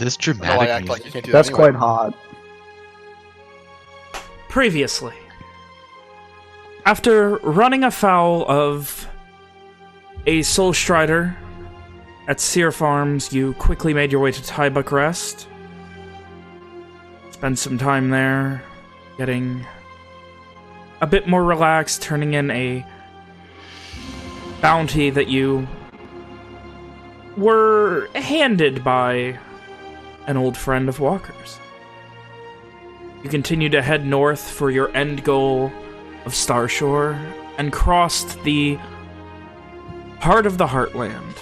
Is this No, I dramatic act music? like you can't do that That's anyway. quite hot. Previously, after running afoul of a Soul Strider at Sear Farms, you quickly made your way to Tybuck Rest. Spent some time there, getting a bit more relaxed, turning in a bounty that you were handed by an old friend of Walker's. You continue to head north for your end goal of Starshore and crossed the heart of the Heartland.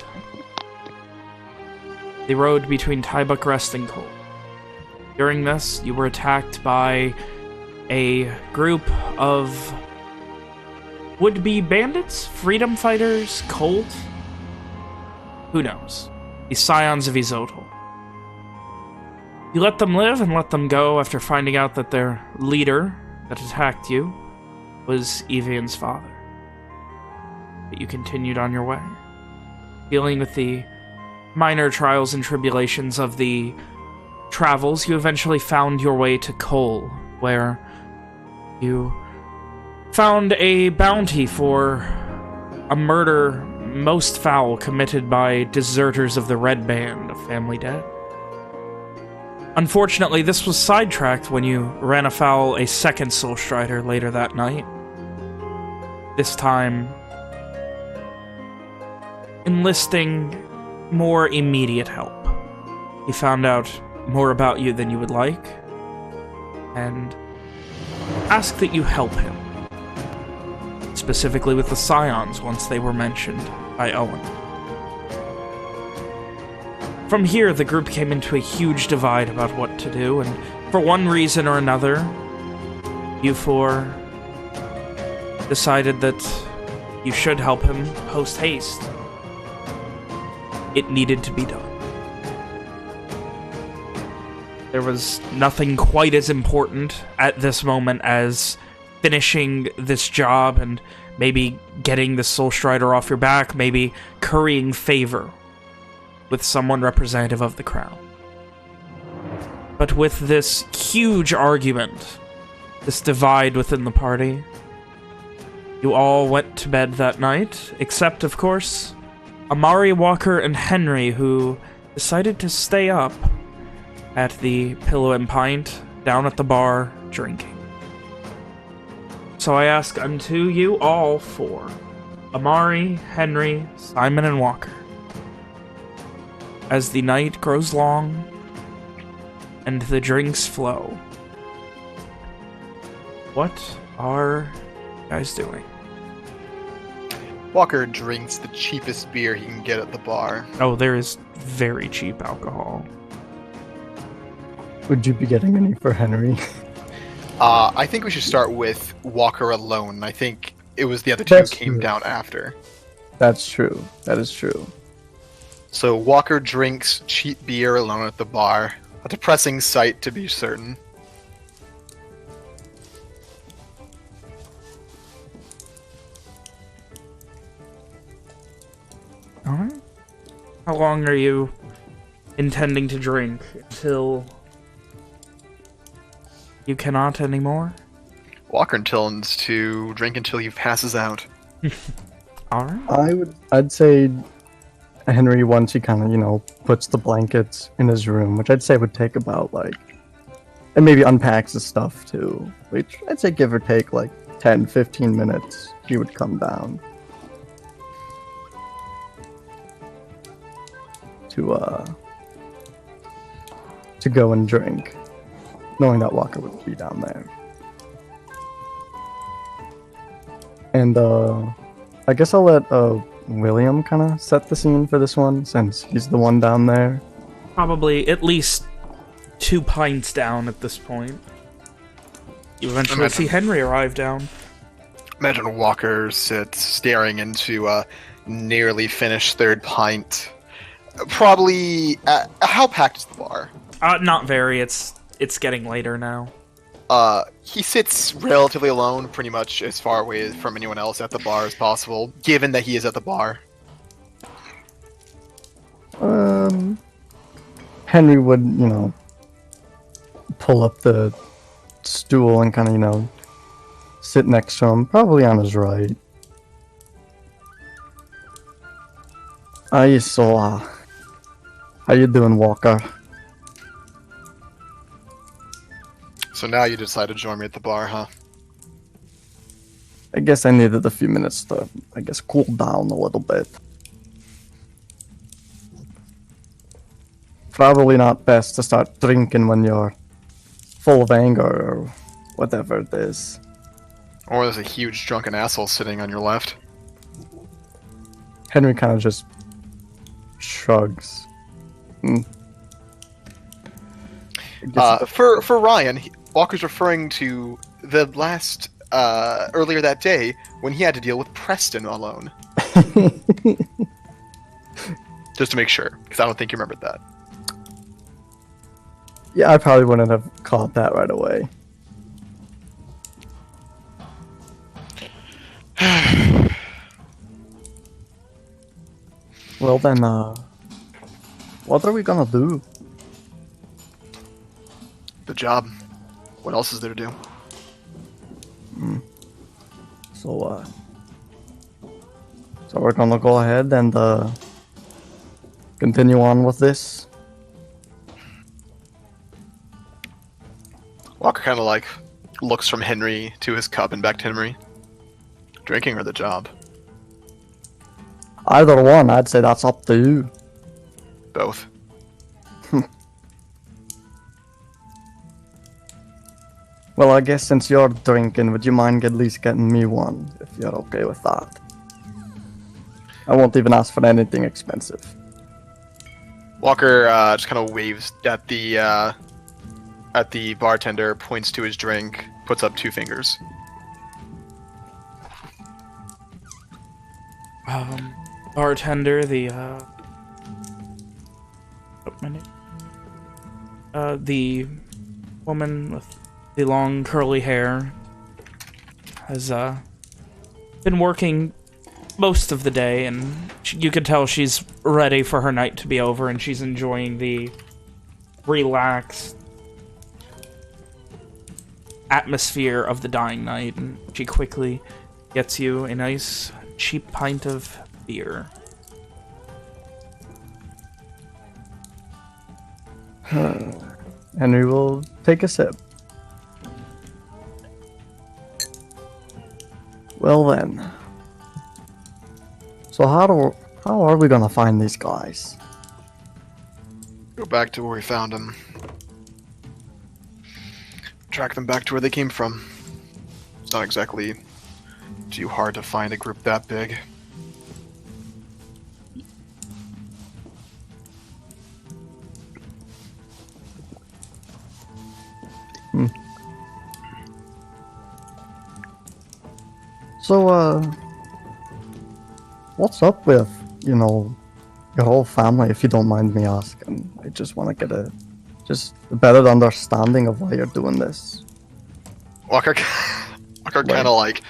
The road between Tybuck Rest and Cole. During this, you were attacked by a group of would-be bandits, freedom fighters, cult. Who knows? The Scions of Izotl. You let them live and let them go after finding out that their leader that attacked you was Evian's father. But you continued on your way, dealing with the minor trials and tribulations of the travels. You eventually found your way to Cole, where you found a bounty for a murder most foul committed by deserters of the Red Band of Family Dead. Unfortunately, this was sidetracked when you ran afoul a second Soul Strider later that night. This time, enlisting more immediate help. He found out more about you than you would like, and asked that you help him. Specifically with the Scions once they were mentioned by Owen. From here, the group came into a huge divide about what to do, and for one reason or another, you four decided that you should help him post-haste. It needed to be done. There was nothing quite as important at this moment as finishing this job and maybe getting the Soul Strider off your back, maybe currying favor with someone representative of the crown. But with this huge argument, this divide within the party, you all went to bed that night, except, of course, Amari, Walker, and Henri, who decided to stay up at the Pillow and Pint, down at the bar, drinking. So I ask unto you all four, Amari, Henri, Simon, and Walker, as the night grows long and the drinks flow, what are you guys doing? Walker drinks the cheapest beer he can get at the bar. Oh, there is very cheap alcohol. Would you be getting any for Henry? I think we should start with Walker alone. I think it was the other two That's came true. down after. That's true. That is true. So Walker drinks cheap beer alone at the bar. A depressing sight, to be certain. Alright. How long are you intending to drink? Until you cannot anymore? Walker intends to drink until he passes out. Alright. I'd say Henry, once he kind of, puts the blankets in his room, which I'd say would take about, and maybe unpacks his stuff too, which I'd say give or take, 10, 15 minutes, he would come down. To go and drink, knowing that Walker would be down there. And, I guess I'll let, William kind of set the scene for this one, since he's the one down there. Probably at least 2 pints down at this point. You eventually see Henry arrive down. Imagine Walker sits staring into a nearly finished third pint. Probably... how packed is the bar? Not very. It's getting later now. He sits relatively alone, pretty much as far away from anyone else at the bar as possible, given that he is at the bar. Henry would, pull up the stool and kind of, sit next to him, probably on his right. So, how you doing, Walker? So now you decide to join me at the bar, huh? I guess I needed a few minutes to, cool down a little bit. Probably not best to start drinking when you're full of anger or whatever it is. Or there's a huge drunken asshole sitting on your left. Henry kind of just shrugs. For Ryan, Walker's referring to the last earlier that day when he had to deal with Preston alone. Just to make sure, because I don't think you remembered that. Yeah, I probably wouldn't have caught that right away. Well then, what are we gonna do? The job. What else is there to do? So we're gonna go ahead and continue on with this. Walker kind of looks from Henry to his cup and back to Henry. Drinking or the job? Either one, I'd say that's up to you. Both. Well, I guess since you're drinking, would you mind at least getting me one, if you're okay with that? I won't even ask for anything expensive. Walker just kind of waves at the bartender, points to his drink, puts up 2 fingers. Bartender, the woman with the long curly hair has been working most of the day, and you could tell she's ready for her night to be over, and she's enjoying the relaxed atmosphere of the dying night, and she quickly gets you a nice cheap pint of beer. Henry will take a sip. Well then. So how are we gonna find these guys? Go back to where we found them. Track them back to where they came from. It's not exactly too hard to find a group that big. So, what's up with, your whole family, if you don't mind me asking? I just want to get a better understanding of why you're doing this. Walker kind of like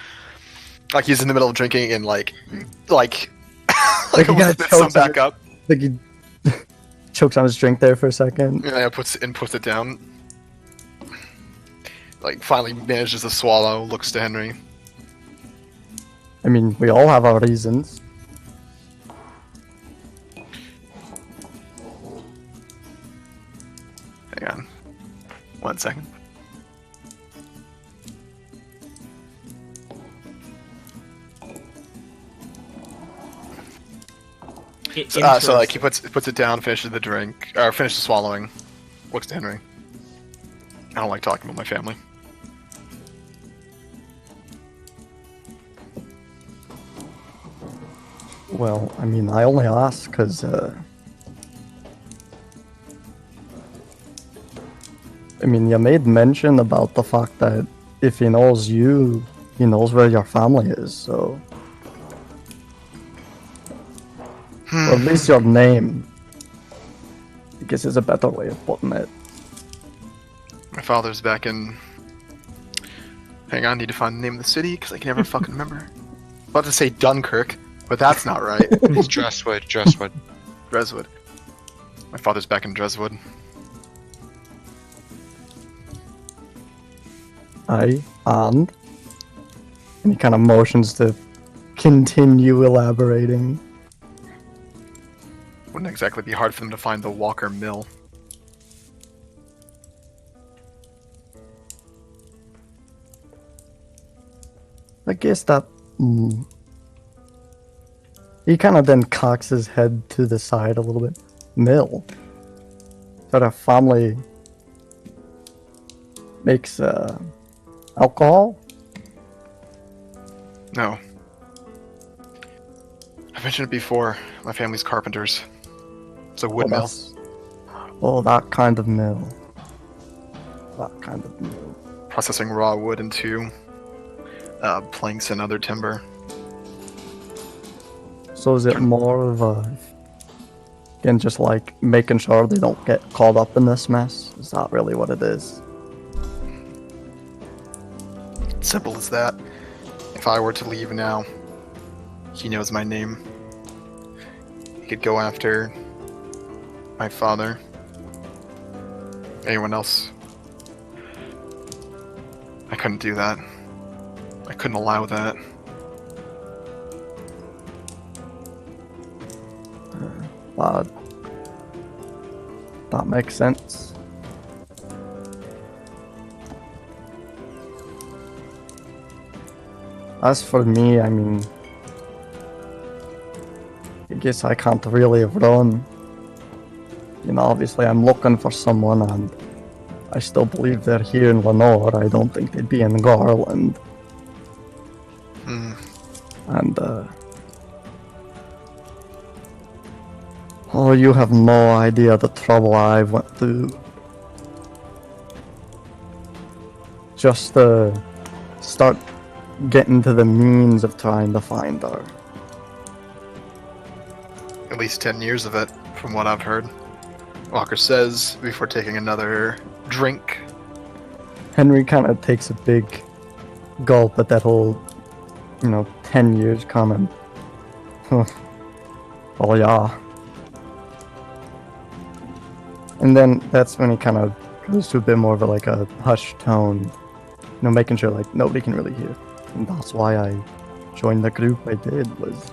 he's in the middle of drinking and like he gotta spits some back up. Like he chokes on his drink there for a second. Yeah, puts it down. Like finally manages to swallow. Looks to Henry. I mean, we all have our reasons. Hang on. 1 second. So like he puts it down, finishes the drink, or finishes swallowing. Looks to Henry. I don't like talking about my family. Well, I mean, I only ask because, I mean, you made mention about the fact that if he knows you, he knows where your family is, so... Or at least your name. I guess is a better way of putting it. My father's back in... Hang on, I need to find the name of the city, because I can never fucking remember. I'm about to say Dunkirk, but that's not right. It's Dresswood. Dreswood. My father's back in Dreswood. And he kind of motions to continue elaborating. Wouldn't exactly be hard for them to find the Walker Mill. I guess that... He kind of then cocks his head to the side a little bit. Mill? That a family makes alcohol? No. I mentioned it before. My family's carpenters. It's a wood mill. Oh, that kind of mill. That kind of mill. Processing raw wood into planks and other timber. So is it more of a... Again, just like making sure they don't get caught up in this mess? Is that really what it is? Simple as that. If I were to leave now, he knows my name. He could go after my father. Anyone else. I couldn't do that. I couldn't allow that. That makes sense. As for me, I mean, I guess I can't really run. You know, obviously I'm looking for someone, and I still believe they're here in Lenore. I don't think they'd be in Garland. And, oh, you have no idea the trouble I went through. Just to start getting to the means of trying to find her. At least 10 years of it, from what I've heard. Walker says before taking another drink. Henry kind of takes a big gulp at that whole, 10 years comment. Huh. Oh yeah. And then that's when he kind of goes to a bit more of a hushed tone, making sure like nobody can really hear. And that's why I joined the group I did, was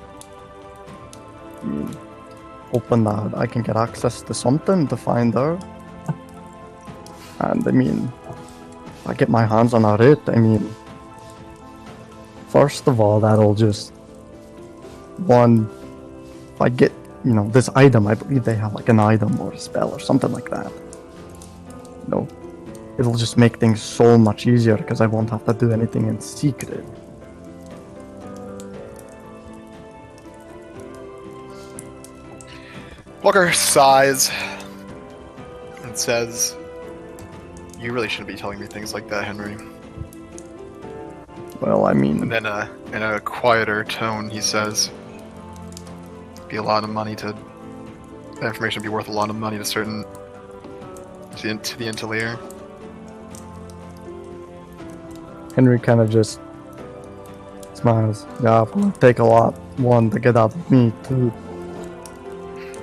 hoping that I can get access to something to find her. And if I get my hands on her first of all, that'll just, if I get, this item, I believe they have like an item or a spell or something like that. It'll just make things so much easier because I won't have to do anything in secret. Walker sighs and says, "You really shouldn't be telling me things like that, Henry." Well, And then in a quieter tone, he says, that information would be worth a lot of money to the Intelier. Henry kind of just smiles. Yeah, it will take a lot, to get out of me, too.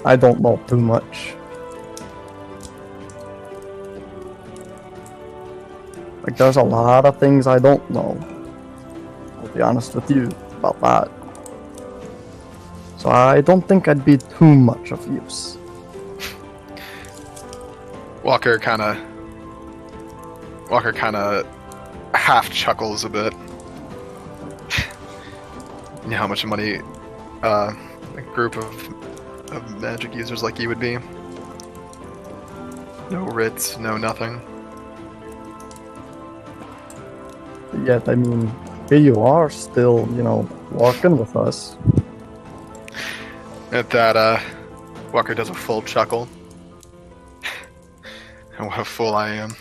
I don't know too much. Like, there's a lot of things I don't know. I'll be honest with you about that. So I don't think I'd be too much of use. Walker kind of half chuckles a bit. You know how much money a group of magic users like you would be? No writs, no nothing. Yet, here you are still, working with us. At that, Walker does a full chuckle. And what a fool I am.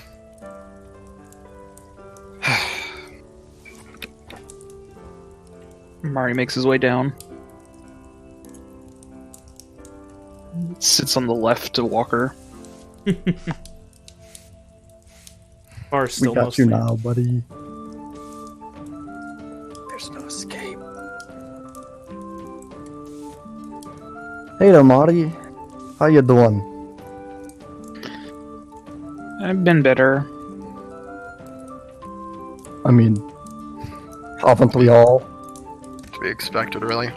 Amari makes his way down. Sits on the left to Walker. Or still We got mostly. you now, buddy. There's no escape. Hey there, Marty. How you doing? I've been better. I mean, haven't we all? To be expected, really.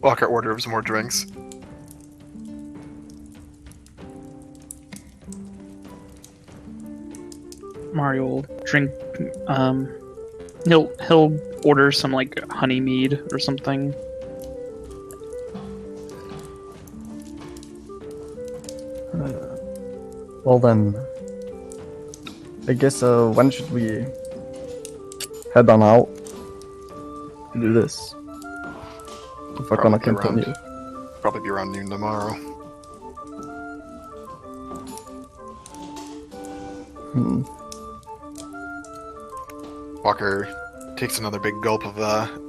Walker orders more drinks. Mario will drink. He'll order some like honey mead or something. Well then, I guess when should we head on out and do this? If we're gonna continue. Probably be around noon tomorrow. Walker takes another big gulp of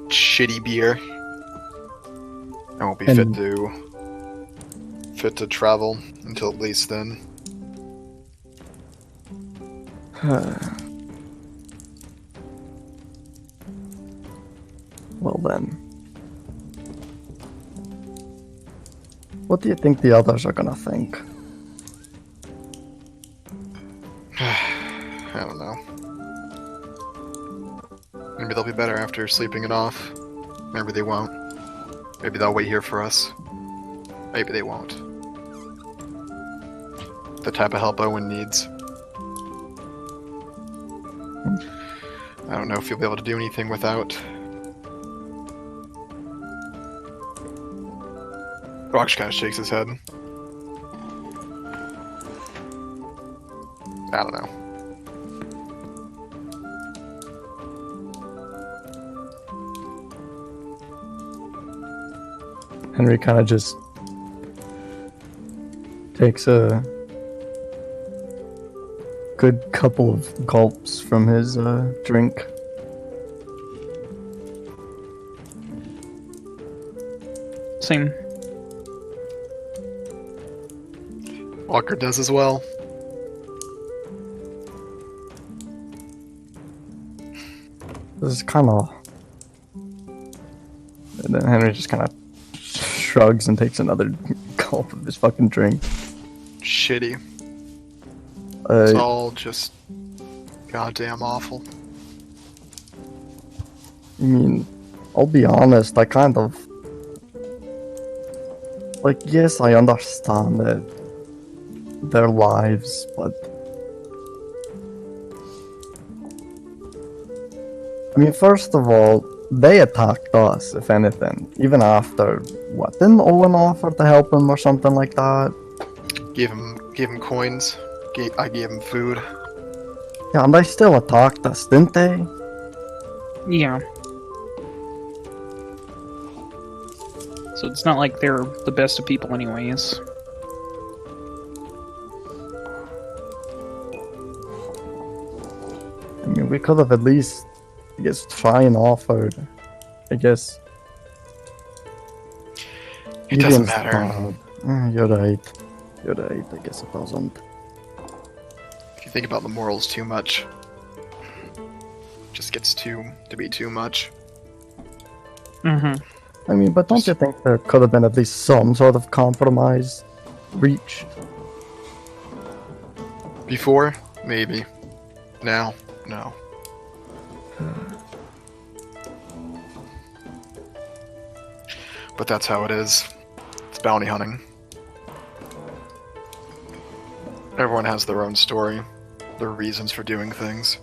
shitty beer. I won't be fit to travel until at least then. Well then, what do you think the others are gonna think? I don't know. Maybe they'll be better after sleeping it off. Maybe they won't. Maybe they'll wait here for us. Maybe they won't. The type of help Owen needs. I don't know if you'll be able to do anything without. Rox kind of shakes his head. I don't know. Henry kind of just takes a good couple of gulps from his drink. Same. Walker does as well. This is kind of... And then Henry just kind of shrugs and takes another gulp of his fucking drink. Shitty. It's all just goddamn awful. I mean, I'll be honest, I kind of... Like, yes, I understand that their lives, but... I mean, first of all, they attacked us, if anything. Even after, what, didn't Owen offer to help him or something like that? Gave him coins. I gave him food. Yeah, and they still attacked us, didn't they? Yeah. So it's not like they're the best of people anyways. I mean, we could have at least, I guess, try and offered, I guess. It doesn't matter. You're right. You're right, I guess it doesn't. If you think about the morals too much, it just gets to be too much. Mm-hmm. I mean, but don't you think there could have been at least some sort of compromise reached? Before? Maybe. Now? No. But that's how it is. It's bounty hunting. Everyone has their own story, their reasons for doing things.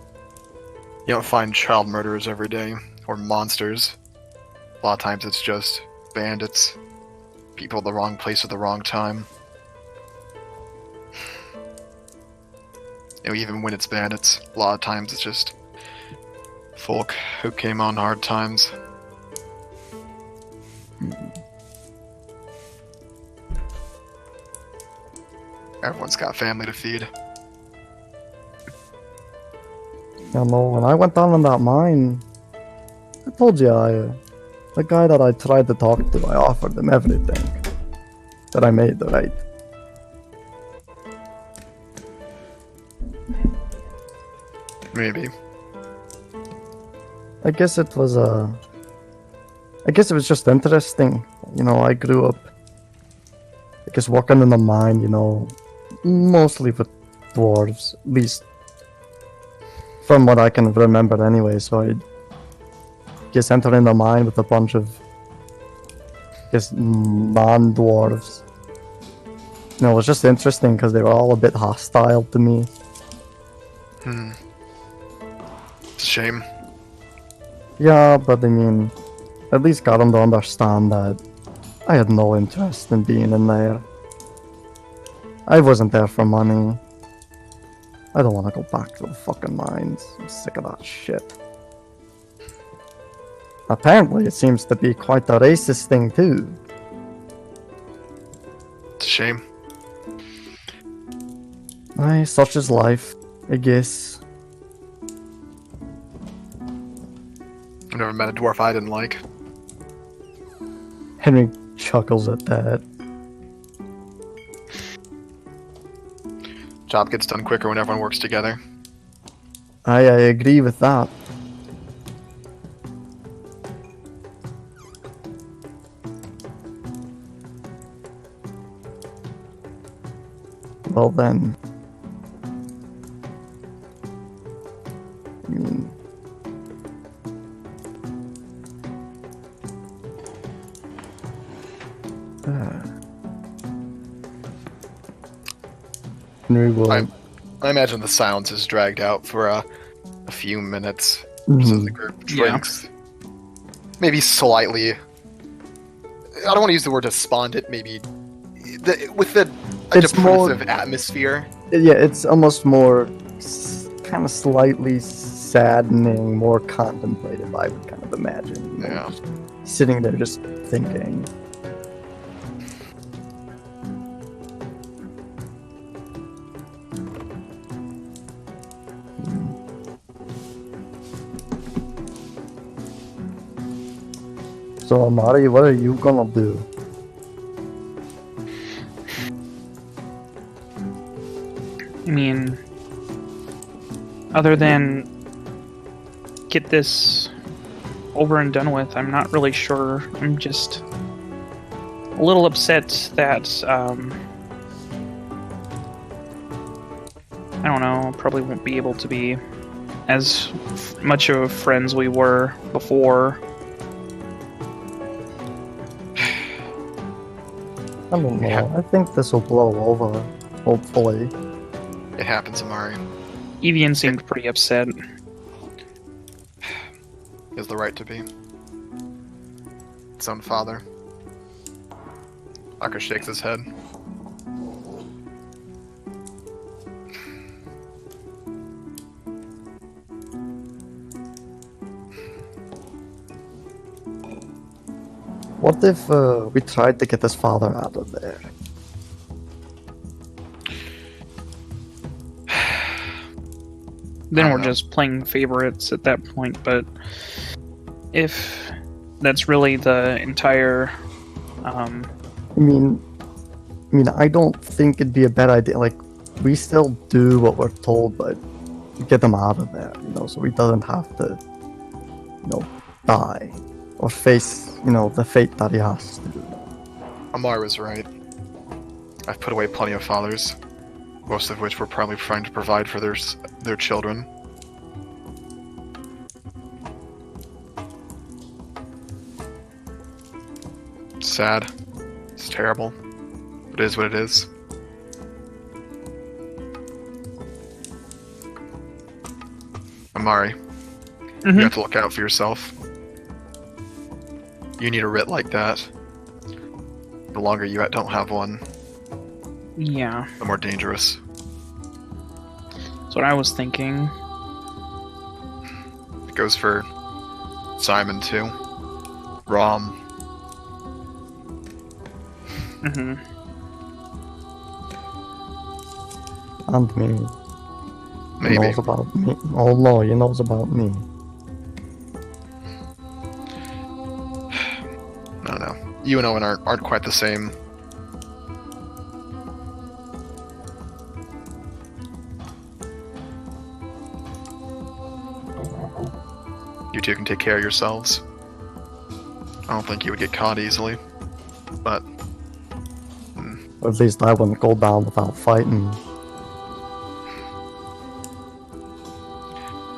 You don't find child murderers every day, or monsters. A lot of times it's just bandits, people at the wrong place at the wrong time. And even when it's bandits, a lot of times it's just folk who came on hard times. Everyone's got family to feed. Yeah, no, when I went down in that mine, I told you, the guy that I tried to talk to, I offered him everything that I made, right? Maybe. I guess it was just interesting. You know, I grew up Because working in the mine, you know, mostly with dwarves, at least from what I can remember anyway. So I guess entering the mine with a bunch of, I guess, non-dwarves. You know, it was just interesting because they were all a bit hostile to me. It's a shame. Yeah, but I mean, at least got them to understand that I had no interest in being in there. I wasn't there for money. I don't want to go back to the fucking mines. I'm sick of that shit. Apparently, it seems to be quite a racist thing, too. It's a shame. Aye, such is life, I guess. I've never met a dwarf I didn't like. Henry chuckles at that. Job gets done quicker when everyone works together. I agree with that. Well then. I mean... Henry will... I imagine the silence is dragged out for a few minutes just as the group drinks. Maybe slightly. I don't want to use the word despondent. Maybe with a It's depressive atmosphere. Yeah, it's almost more kind of slightly saddening, more contemplative, I would kind of imagine. You know, Yeah. just sitting there just thinking. So, Amari, what are you gonna do? I mean, other than get this over and done with, I'm not really sure. I'm just a little upset that, I don't know, probably won't be able to be as much of friends we were before. I don't know. Yeah. I think this will blow over, hopefully. It happens, Amari. Evian seemed pretty upset. He has the right to be. His own father. Aka shakes his head. What if we tried to get his father out of there? Then I we're don't know. just playing favorites at that point, but if that's really the entire, I mean, I don't think it'd be a bad idea. Like, we still do what we're told, but get him out of there, you know, so he doesn't have to, you know, die or face, you know, the fate that he has to. Amari was right. I've put away plenty of fathers, most of which were probably trying to provide for their children. It's sad. It's terrible. It is what it is. Amari, you have to look out for yourself. You need a writ like that. The longer you don't have one, yeah, the more dangerous. that's what I was thinking. It goes for Simon too. Rom. Hmm. And me. He Maybe. knows about me. Oh no, he knows about me. I don't know. You and Owen aren't quite the same. You two can take care of yourselves. I don't think you would get caught easily, but Or at least I wouldn't go down without fighting.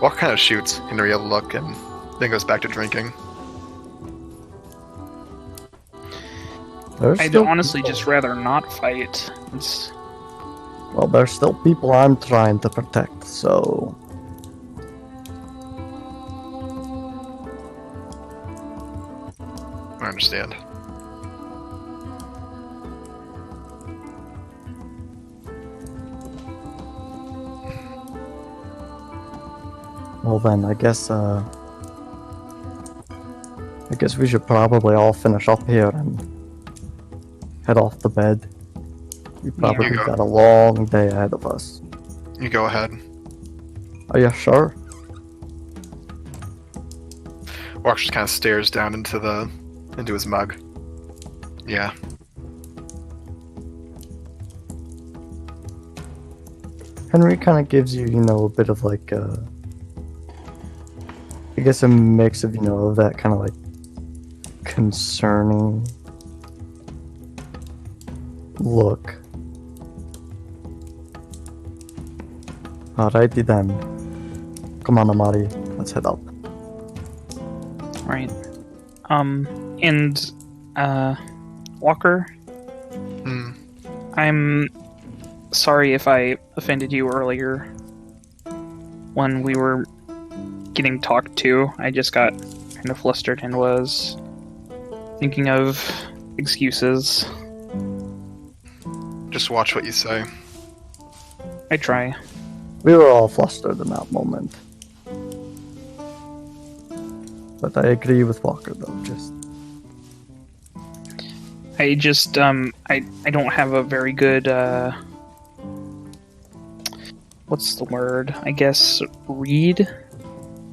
Walker kind of shoots Henry a look and then goes back to drinking. I'd honestly just rather not fight. Well, there's still people I'm trying to protect, so... I understand. Well then, I guess we should probably all finish up here and head off to bed. We probably you go. got a long day ahead of us. You go ahead. Are you sure? Walker just kind of stares down into his mug. Yeah. Henry kind of gives you, a bit of like, I guess a mix of, of that kind of like concerning look. Alrighty then. Come on, Amari. Let's head up. Right. Walker? I'm sorry if I offended you earlier when we were getting talked to. I just got kind of flustered and was thinking of excuses. Just watch what you say. I try. We were all flustered in that moment. But I agree with Walker though, I don't have a very good, what's the word? I guess read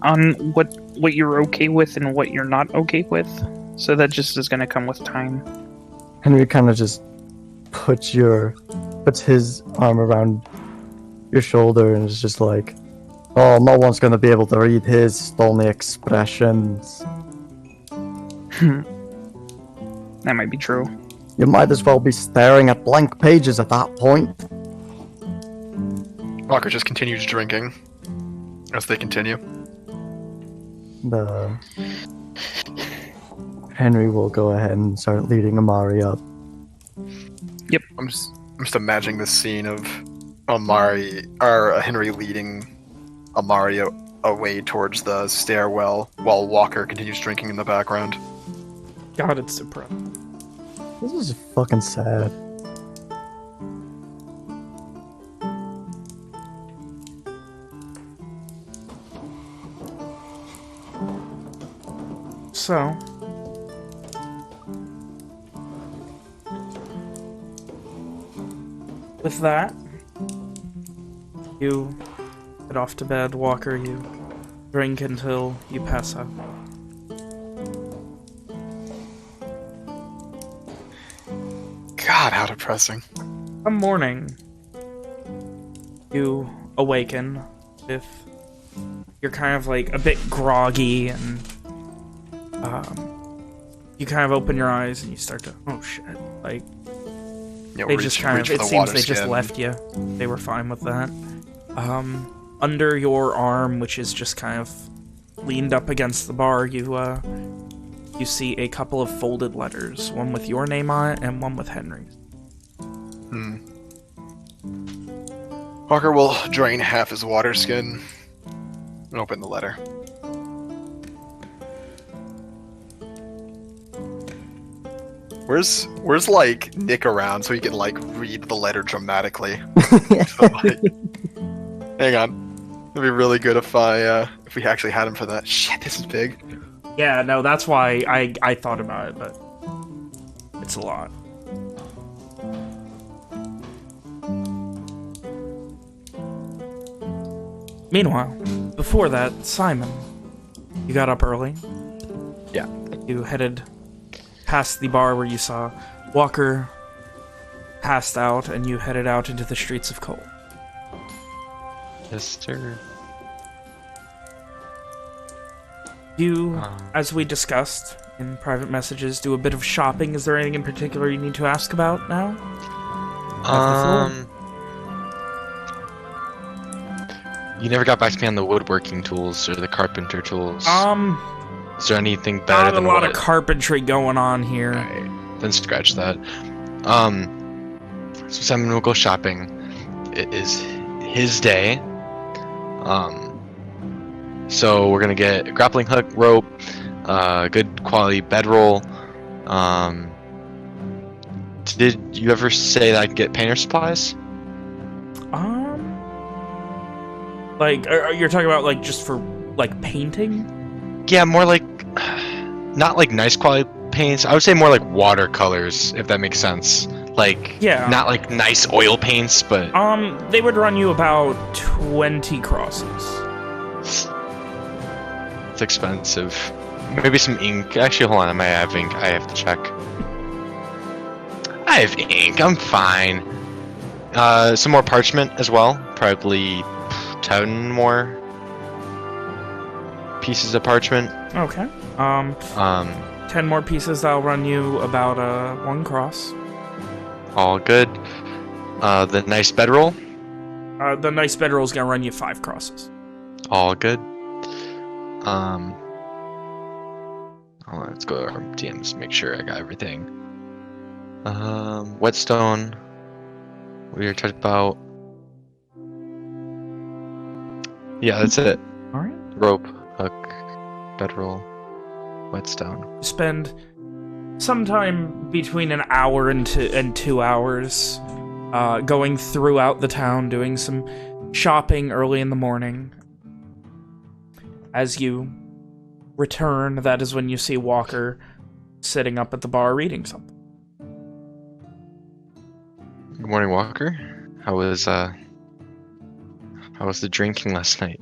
on what you're okay with and what you're not okay with. So that just is gonna come with time. Henry kind of just puts his arm around your shoulder and is just like, oh, no one's gonna be able to read his stony expressions. That might be true. You might as well be staring at blank pages at that point. Walker just continues drinking as they continue. Henry will go ahead and start leading Amari up. Yep. I'm just imagining this scene of Henry leading Amari away towards the stairwell while Walker continues drinking in the background. God, it's depressing. This is fucking sad. So, with that, you head off to bed. Walker, you drink until you pass out. God, how depressing. One morning, you awaken with, you're kind of like a bit groggy, and you kind of open your eyes and you start to, oh shit, like, they just kind of, it seems they just left you. They were fine with that. Under your arm, which is just kind of leaned up against the bar, you see a couple of folded letters, one with your name on it and one with Henry's. Walker will drain half his water skin and open the letter. Where's like Nick around so he can like read the letter dramatically? So, like, hang on, it'd be really good if we actually had him for that. Shit, this is big. Yeah, no, that's why I thought about it, but it's a lot. Meanwhile, before that, Simon, you got up early. Yeah. You headed past the bar where you saw Walker passed out, and you headed out into the streets of Cole. Yes, sir. You, as we discussed in private messages, do a bit of shopping. Is there anything in particular you need to ask about now? You never got back to me on the woodworking tools or the carpenter tools. Is there anything better Not a than lot what? of carpentry going on here. Alright, then scratch that. So Simon will go shopping. It is his day. So we're gonna get a grappling hook, rope, good quality bedroll. Did you ever say that I could get painter supplies? Like, you're talking about, like, just for, like, painting? Yeah, more like, not like nice quality paints. I would say more like watercolors, if that makes sense. Like, Yeah. not like nice oil paints, but They would run you about 20 crosses. it's expensive. Maybe some ink. Actually, hold on, I might have ink. I have to check. I have ink. I'm fine. Some more parchment as well. Probably 10 more pieces of parchment. Okay. 10 more pieces, that'll run you about 1 cross. All good. The nice bedroll. The nice bedroll is gonna run you 5 crosses. All good. Let's go to our DMs, make sure I got everything. Whetstone. We were talking about. Yeah, that's it. All right. Rope, hook, bedroll, whetstone. Spend sometime between an hour and 2 hours going throughout the town, doing some shopping early in the morning. As you return, that is when you see Walker sitting up at the bar reading something. Good morning, Walker. How was the drinking last night?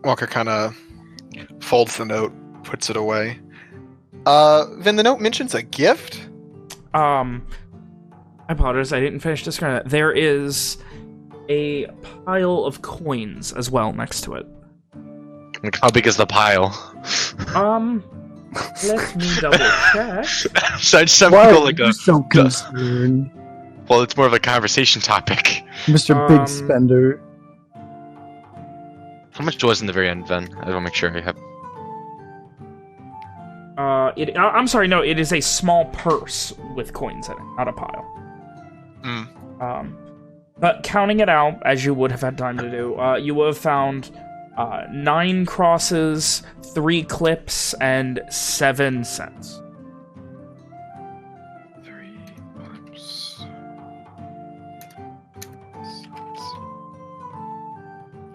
Walker kind of folds the note, puts it away. Then the note mentions a gift? I apologize, I didn't finish describing that. There is a pile of coins as well next to it. Like, how big is the pile? Let me double check. So I just have Why to go are like you so concerned, Well, it's more of a conversation topic. Mr. Big Spender? How much was in the very end, then? I want to make sure I have. I'm sorry, no, it is a small purse with coins in it, not a pile. But counting it out, as you would have had time to do, you would have found 9 crosses, 3 clips, and 7 cents. 3 clips.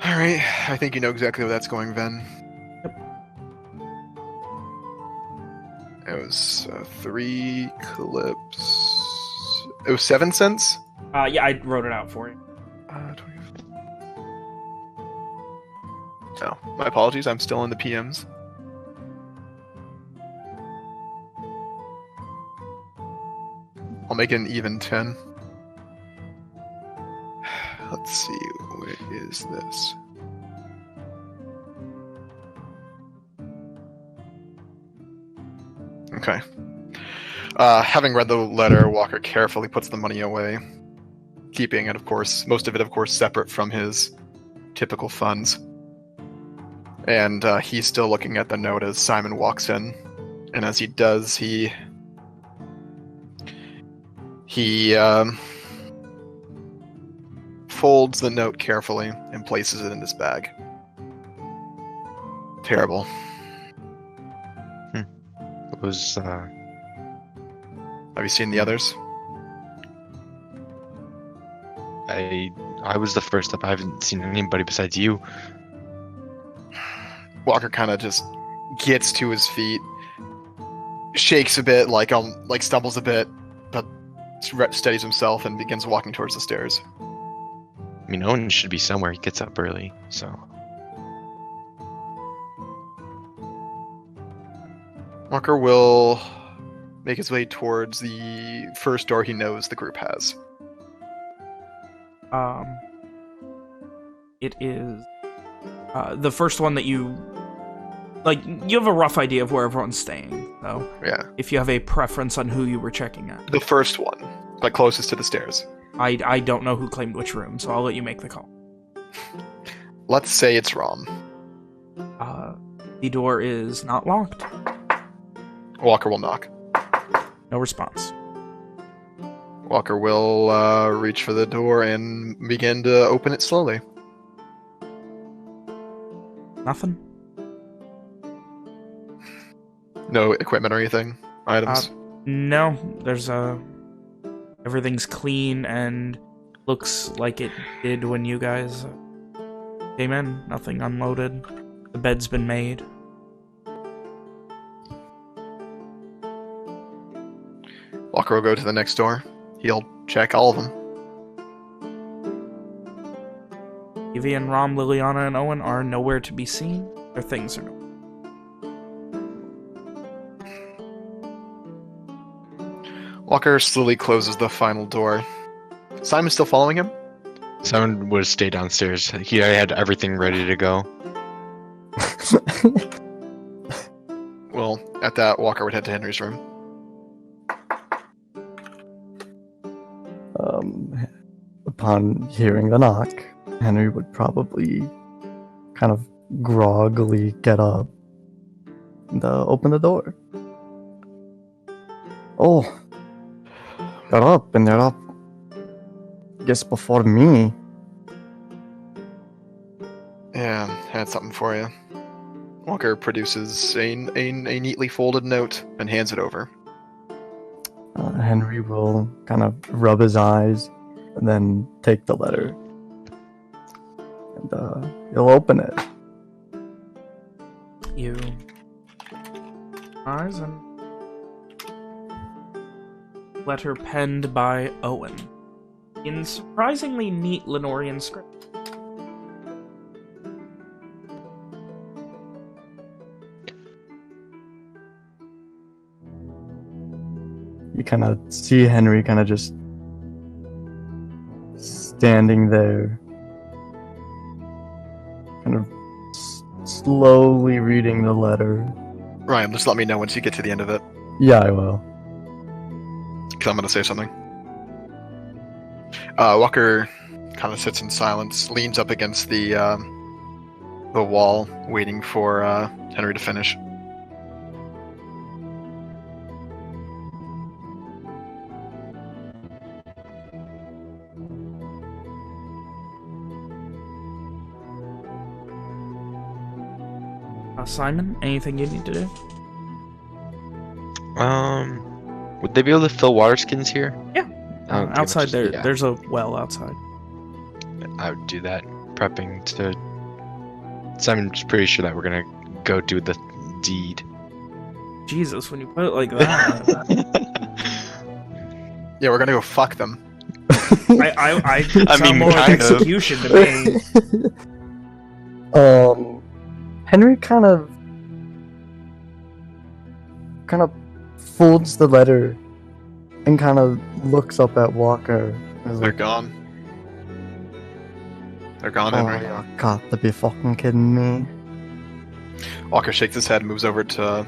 Alright, I think you know exactly where that's going, Ven. Yep. It was 3 clips. It was 7 cents? Yeah, I wrote it out for you. 25. Oh, my apologies. I'm still in the PMs. I'll make it an even 10. Let's see. Where is this? Okay. Having read the letter, Walker carefully puts the money away, keeping it, of course, most of it, of course, separate from his typical funds. And he's still looking at the note as Simon walks in. And as he does, he folds the note carefully and places it in his bag. Terrible. It was. Have you seen the others? I was the first up. I haven't seen anybody besides you. Walker kind of just gets to his feet, shakes a bit, like stumbles a bit, but steadies himself and begins walking towards the stairs. I mean, Owen should be somewhere. He gets up early, so. Walker will make his way towards the first door he knows the group has. It is the first one that you... Like, you have a rough idea of where everyone's staying. though. Yeah. If you have a preference on who you were checking at. The first one, like closest to the stairs. I don't know who claimed which room, so I'll let you make the call. Let's say it's Rom. The door is not locked. Walker will knock. No response. Walker will reach for the door and begin to open it slowly. Nothing? No equipment or anything? Items? No, there's everything's clean and looks like it did when you guys came in. Nothing unloaded. The bed's been made. Walker will go to the next door. He'll check all of them. Evie and Rom, Liliana, and Owen are nowhere to be seen. Their things are nowhere. Walker slowly closes the final door. Simon's still following him? Simon would stay downstairs. He had everything ready to go. Well, at that, Walker would head to Henry's room. Upon hearing the knock, Henry would probably kind of groggily get up and open the door. Oh, got up and they're up. Guess before me. Yeah, had something for you. Walker produces a neatly folded note and hands it over. Henry will kind of rub his eyes and then take the letter. And he'll open it. You eyes and letter penned by Owen in surprisingly neat Lenorian script. You kind of see Henry kind of just standing there, kind of slowly reading the letter. Ryan, just let me know once you get to the end of it, Yeah, I will. because I'm going to say something. Walker kind of sits in silence, leans up against the wall, waiting for Henry to finish. Simon, anything you need to do? Would they be able to fill water skins here? Yeah. Okay, Outside just- there, yeah, there's a well outside. I would do that. Prepping to. Simon's pretty sure that we're gonna go do the deed. Jesus, when you put it like that, Yeah, we're going to go fuck them. I sound mean, more like kind of. execution to me. Henry kind of folds the letter and kind of looks up at Walker. And is They're like, gone. They're gone, oh, Henry. you got to be fucking kidding me. Walker shakes his head and moves over to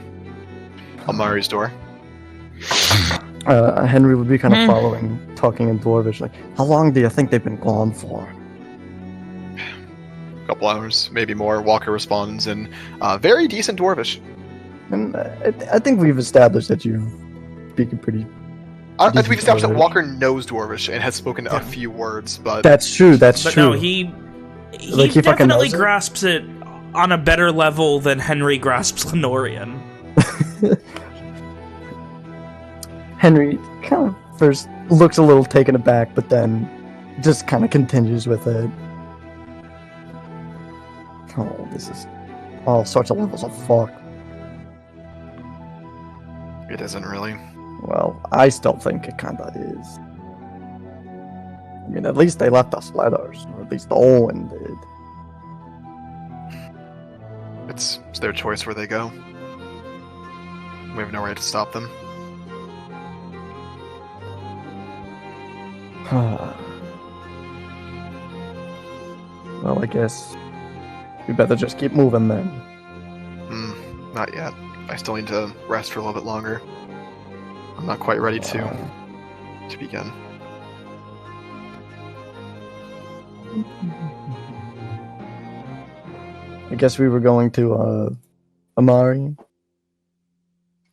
Amari's door. Henry would be kind of following, talking in Dwarvish, like, how long do you think they've been gone for? Couple hours, maybe more. Walker responds in very decent Dwarvish. And I think we've established that you speak a pretty... I think we've established that Dwarvish. Walker knows Dwarvish and has spoken a few words, but That's true, that's But true. no, he Like, he fucking definitely knows it? grasps it on a better level than Henry grasps Lenorian. Henry kind of first looks a little taken aback, but then just kind of continues with it. Oh, this is all sorts of levels of fuck. it isn't really. Well, I still think it kind of is. I mean, at least they left us letters, or at least Owen did. It's their choice where they go. We have no right to stop them. Well, I guess we better just keep moving then. Not yet. I still need to rest for a little bit longer. I'm not quite ready to begin. I guess we were going to Amari.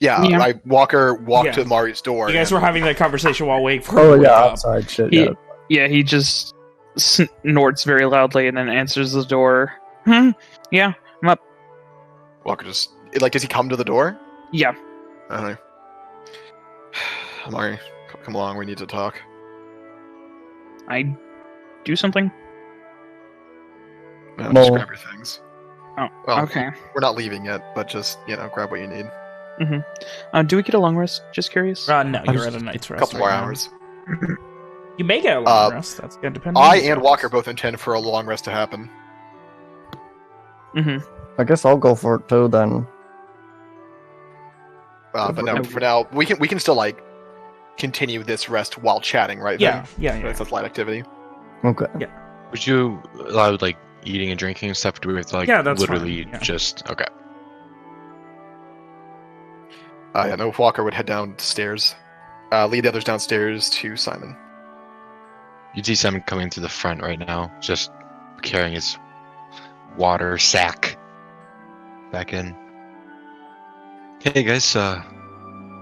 Yeah, Yeah. Walker walked Yeah. to Amari's door. You guys were having that conversation while waiting for Oh him to yeah, wake up. outside shit. He, Yeah. yeah, he just snorts very loudly and then answers the door. Yeah, I'm up. Walker just does he come to the door? Yeah. Alright. Amari, come along. We need to talk. I do something? No, No. just grab your things. Oh, Well, okay. We're not leaving yet, but just grab what you need. Do we get a long rest? Just curious. No, you're at a night's A rest. couple more right now. hours. You may get a long rest. That's gonna depend. on I you and guys. Walker both intend for a long rest to happen. I guess I'll go for it too then. But no, for now, we can still continue this rest while chatting, right? Yeah, Then? yeah. It's a light activity. Okay. Would you allow eating and drinking and stuff? Do we have to Yeah, that's literally fine, yeah. just okay? No, Walker would head downstairs. Lead the others downstairs to Simon. You'd see Simon coming to the front right now, just carrying his water sack back in. Hey guys,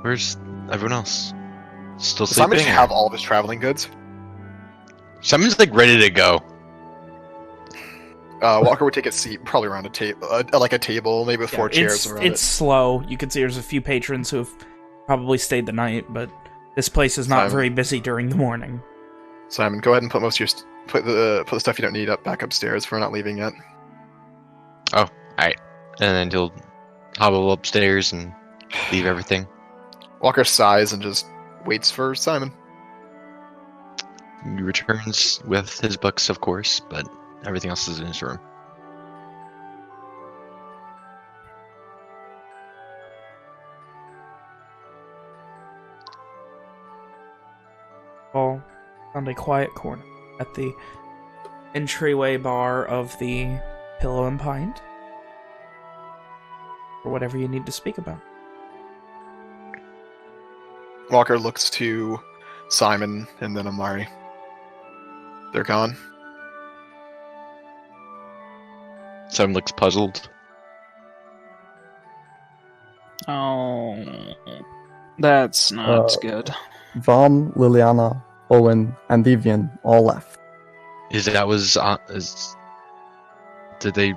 where's everyone else? Still Does Simon sleeping? just have all of his traveling goods? Simon's ready to go. Walker would take a seat, probably around a table, like a table, maybe with four chairs around It's slow. You can see there's a few patrons who have probably stayed the night, but this place is not Simon. very busy during the morning. Simon, go ahead and put most of your put the stuff you don't need back upstairs. We're not leaving yet. Oh, alright. And then he'll hobble upstairs and leave everything. Walker sighs and just waits for Simon. He returns with his books, of course, but everything else is in his room. All found a quiet corner at the entryway bar of the Pillow and Pint. Or whatever you need to speak about. Walker looks to Simon and then Amari. They're gone. Simon looks puzzled. Uh, Oh, that's not good. Vom, Liliana, Owen, and Evian all left. Did they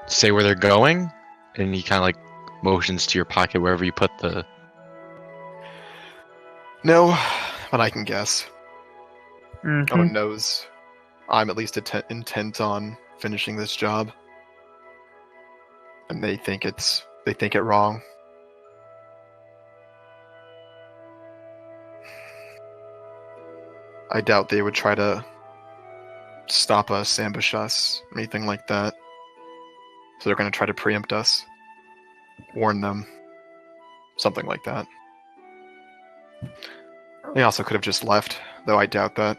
say where they're going? And he kind of motions to your pocket wherever you put the. No, but I can guess. Mhm. No one knows. I'm at least intent on finishing this job, and they think it wrong. I doubt they would try to stop us, ambush us, anything like that. So they're going to try to preempt us, warn them, something like that. They also could have just left, though I doubt that.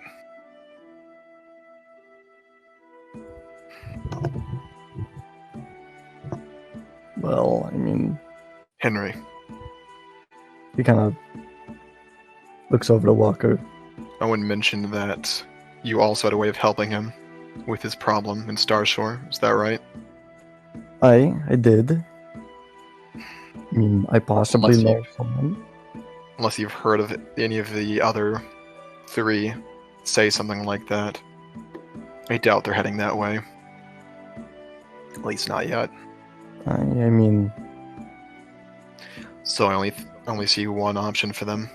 Well, I mean, Henri, he kind of looks over to Walker. Owen mentioned that you also had a way of helping him with his problem in Starshore. Is that right? I did. I mean, I possibly Unless you- know someone. Unless you've heard of any of the other three say something like that. I doubt they're heading that way. At least not yet. I mean, So I only see one option for them.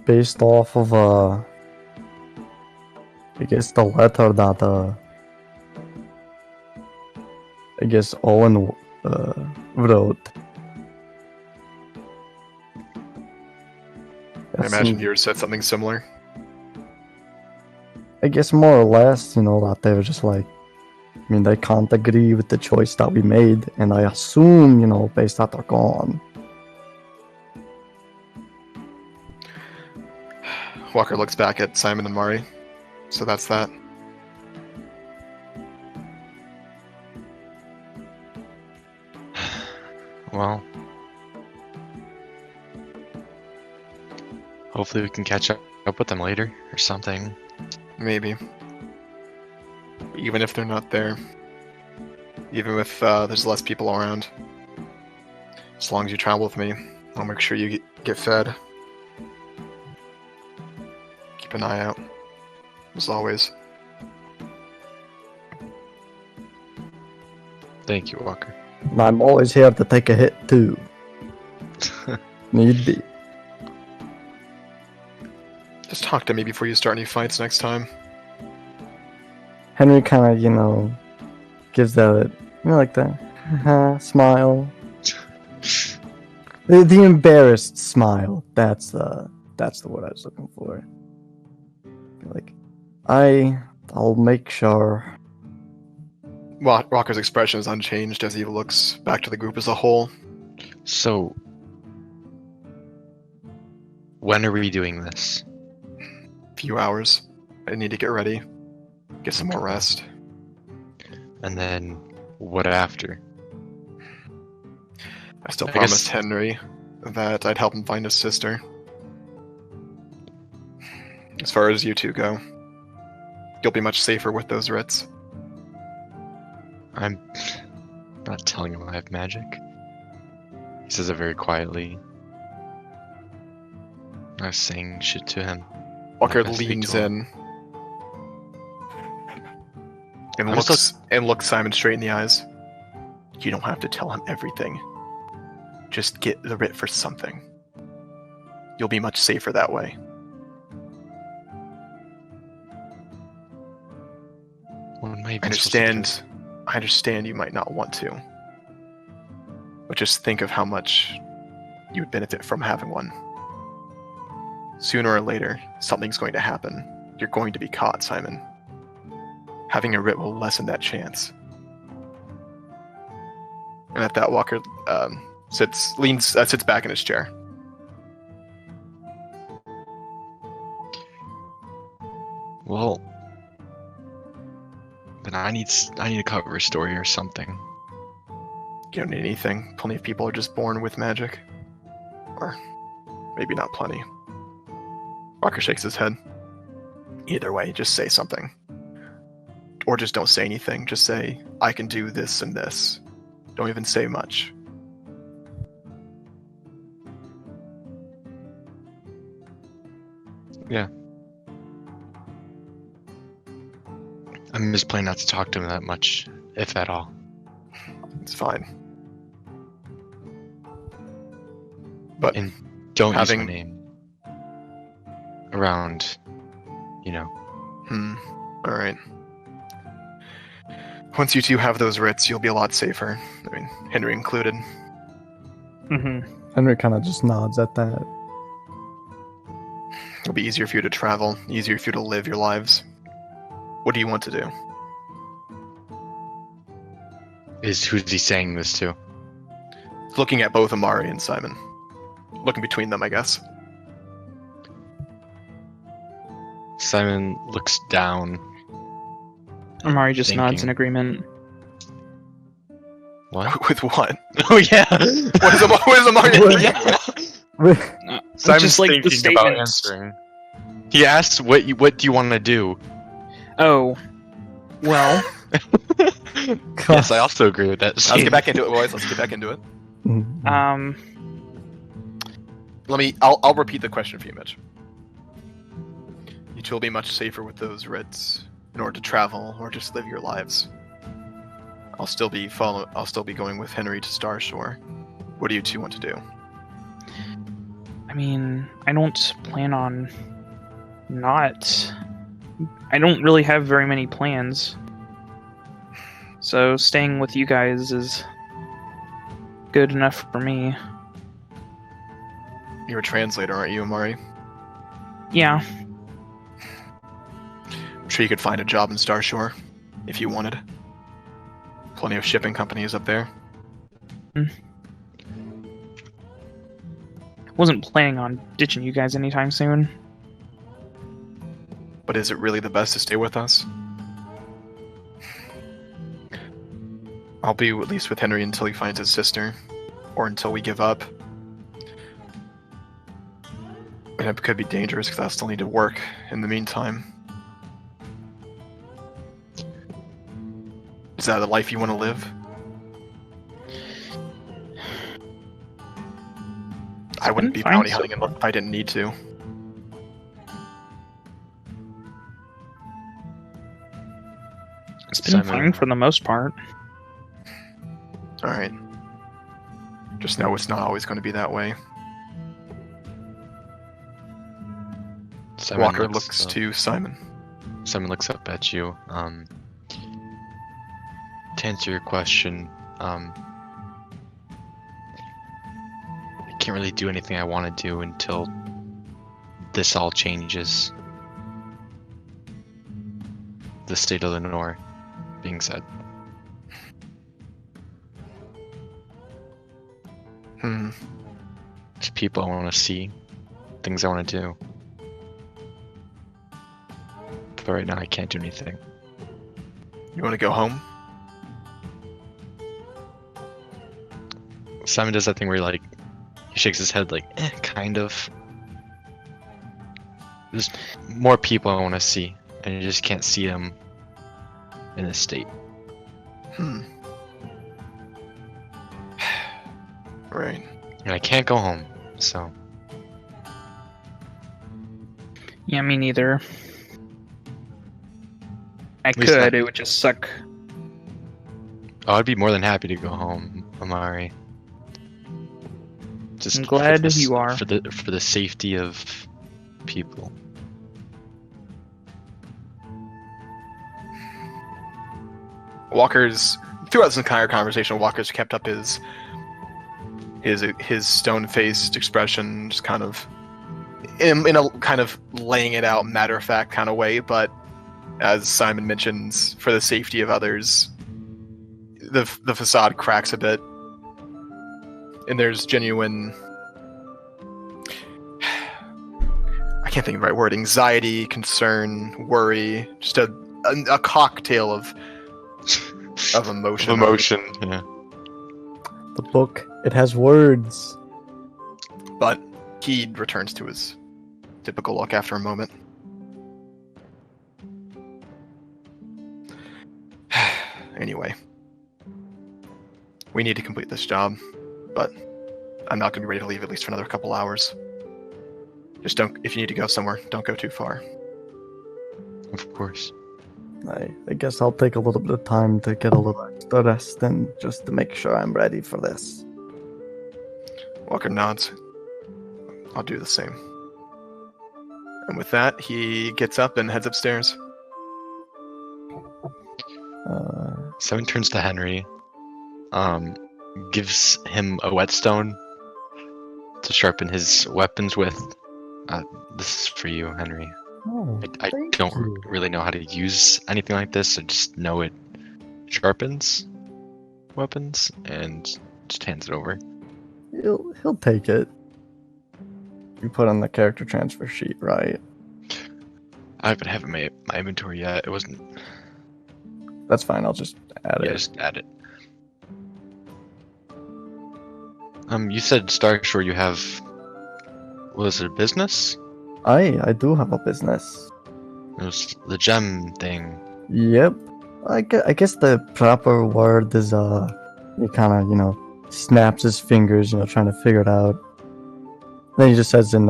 based off of I guess the letter that I guess Owen wrote. I imagine yours said something similar. I guess more or less, that they were just they can't agree with the choice that we made, and I assume, based that they're gone. Walker looks back at Simon and Mari. So that's that. Well, hopefully we can catch up with them later or something. Maybe. Even if they're not there. Even if there's less people around. As long as you travel with me, I'll make sure you get fed. Keep an eye out. As always. Thank you, Walker. And I'm always here to take a hit too. Need be. Just talk to me before you start any fights next time. Henry kind of, you know, gives that, you know, like that smile. The embarrassed smile. That's the word I was looking for. Like, I'll make sure. Walker's expression is unchanged as he looks back to the group as a whole. So, when are we doing this? Few hours. I need to get ready. Get some more rest. And then, what after? I still I promised guess- Henry that I'd help him find his sister. As far as you two go, you'll be much safer with those writs. I'm not telling him I have magic. He says it very quietly. I was saying shit to him. Walker Like I speak leans to in and I'm looks Simon straight in the eyes. You don't have to tell him everything. Just get the writ for something. You'll be much safer that way. What am I I even supposed to understand. I understand you might not want to, but just think of how much you would benefit from having one. Sooner or later, something's going to happen. You're going to be caught, Simon. Having a writ will lessen that chance. And at that, Walker sits back in his chair. Well, then I need to cover a story or something. You don't need anything. Plenty of people are just born with magic. Or maybe not plenty. Walker shakes his head. Either way, just say something. Or just don't say anything. Just say, I can do this and this. Don't even say much. Yeah. I'm just planning not to talk to him that much, if at all. It's fine. But And don't use having- my name around, you know. Alright. Once you two have those writs, you'll be a lot safer. I mean, Henry included. Mm-hmm. Henry kind of just nods at that. It'll be easier for you to travel, easier for you to live your lives. What do you want to do? Who's he saying this to? Looking at both Amari and Simon. Looking between them, I guess. Simon looks down. Amari just nods Thinking. in agreement. What? With what? Oh yeah. What is Amari? Yeah. It's just like the statement. answering. He asks, "What do you want to do?" Oh, well, Yes, I also agree with that. Let's get back into it, boys. Let's get back into it. Mhm. I'll repeat the question for you, Mitch. You two will be much safer with those writs in order to travel or just live your lives. I'll still be going with Henry to Starshore. What do you two want to do? I mean, I don't plan on not. I don't really have very many plans. So staying with you guys is good enough for me. You're a translator, aren't you, Amari? Yeah, I'm sure you could find a job in Starshore if you wanted. Plenty of shipping companies up there. wasn't planning on ditching you guys anytime soon. But is it really the best to stay with us? I'll be at least with Henry until he finds his sister. or until we give up. And it could be dangerous because I still need to work in the meantime. Is that the life you want to live? I wouldn't be bounty hunting if I didn't need to. It's been fine for the most part. Alright. Just know it's not always going to be that way. Simon Walker looks to Simon. Simon looks up at you. To answer your question, I can't really do anything I want to do until this all changes. The state of Lenore being said. There's people I want to see, things I want to do. But right now I can't do anything. You want to go home? Simon does that thing where he shakes his head like, kind of. There's more people I want to see, and you just can't see them in this state. Right. And I can't go home, so. Yeah, me neither. I least could, not- it would just suck. Oh, I'd be more than happy to go home, Amari. Just I'm glad for the, you are. for the safety of people. Walker's throughout this entire conversation, Walker's kept up his stone-faced expression, just kind of in a kind of laying it out, matter-of-fact kind of way. But as Simon mentions, for the safety of others, the facade cracks a bit, and there's genuine, I can't think of the right word, anxiety, concern, worry, just a cocktail of emotion. Emotion, yeah. The book, it has words. But he returns to his typical look after a moment. Anyway, we need to complete this job, but I'm not going to be ready to leave at least for another couple hours. Just don't, if you need to go somewhere, don't go too far. Of course. I guess I'll take a little bit of time to get a little extra rest and just to make sure I'm ready for this. Walker nods. I'll do the same. And with that, he gets up and heads upstairs. Simon turns to Henry, gives him a whetstone to sharpen his weapons with. This is for you, Henry. Oh, I thank don't you. really know how to use anything like this. I just know it sharpens weapons, and just hands it over. He'll take it. You put on the character transfer sheet, right? I haven't have it in my inventory yet. It wasn't. That's fine. I'll just add Yeah, it. just add it. You said Starshore. You have. Was it a business? I do have a business. It was the gem thing. Yep. I guess the proper word is he kind of snaps his fingers, trying to figure it out. Then he just says in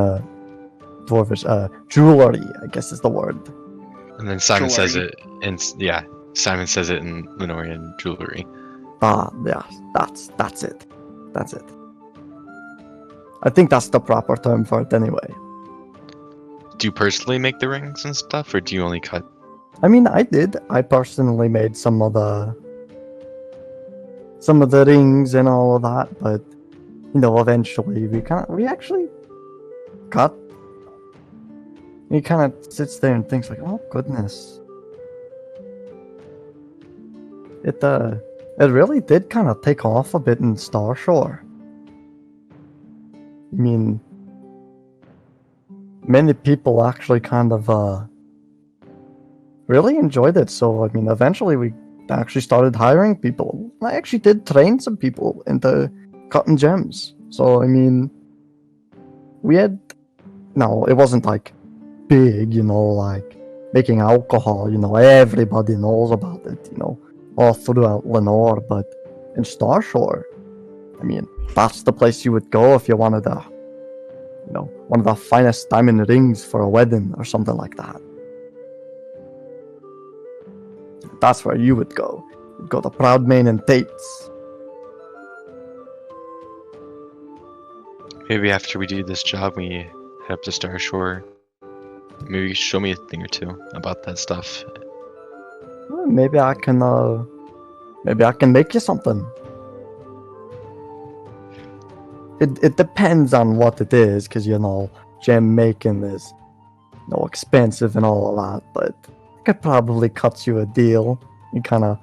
dwarvish, jewelry, I guess is the word. And then Simon says Jewelry. it, and yeah, Simon says it in Lenorian jewelry. Yeah, that's it. That's it. I think that's the proper term for it anyway. Do you personally make the rings and stuff, or do you only cut? I mean, I did. I personally made some of the rings and all of that, but eventually we actually got. He kind of sits there and thinks like, "Oh goodness." It really did kind of take off a bit in Starshore. I mean, many people actually kind of really enjoyed it. So, I mean, eventually we actually started hiring people. I actually did train some people into cutting gems. So, I mean, we had, no, it wasn't like big, like making alcohol, everybody knows about it, all throughout Lenore, but in Starshore, I mean, that's the place you would go if you wanted one of the finest diamond rings for a wedding or something like that. That's where you would go. You'd go to Proudmane and Tate's. Maybe after we do this job, we head up to Starshore. Maybe show me a thing or two about that stuff. Well, maybe I can make you something. It depends on what it is, because gem making is expensive and all of that, but I could probably cut you a deal. He kind of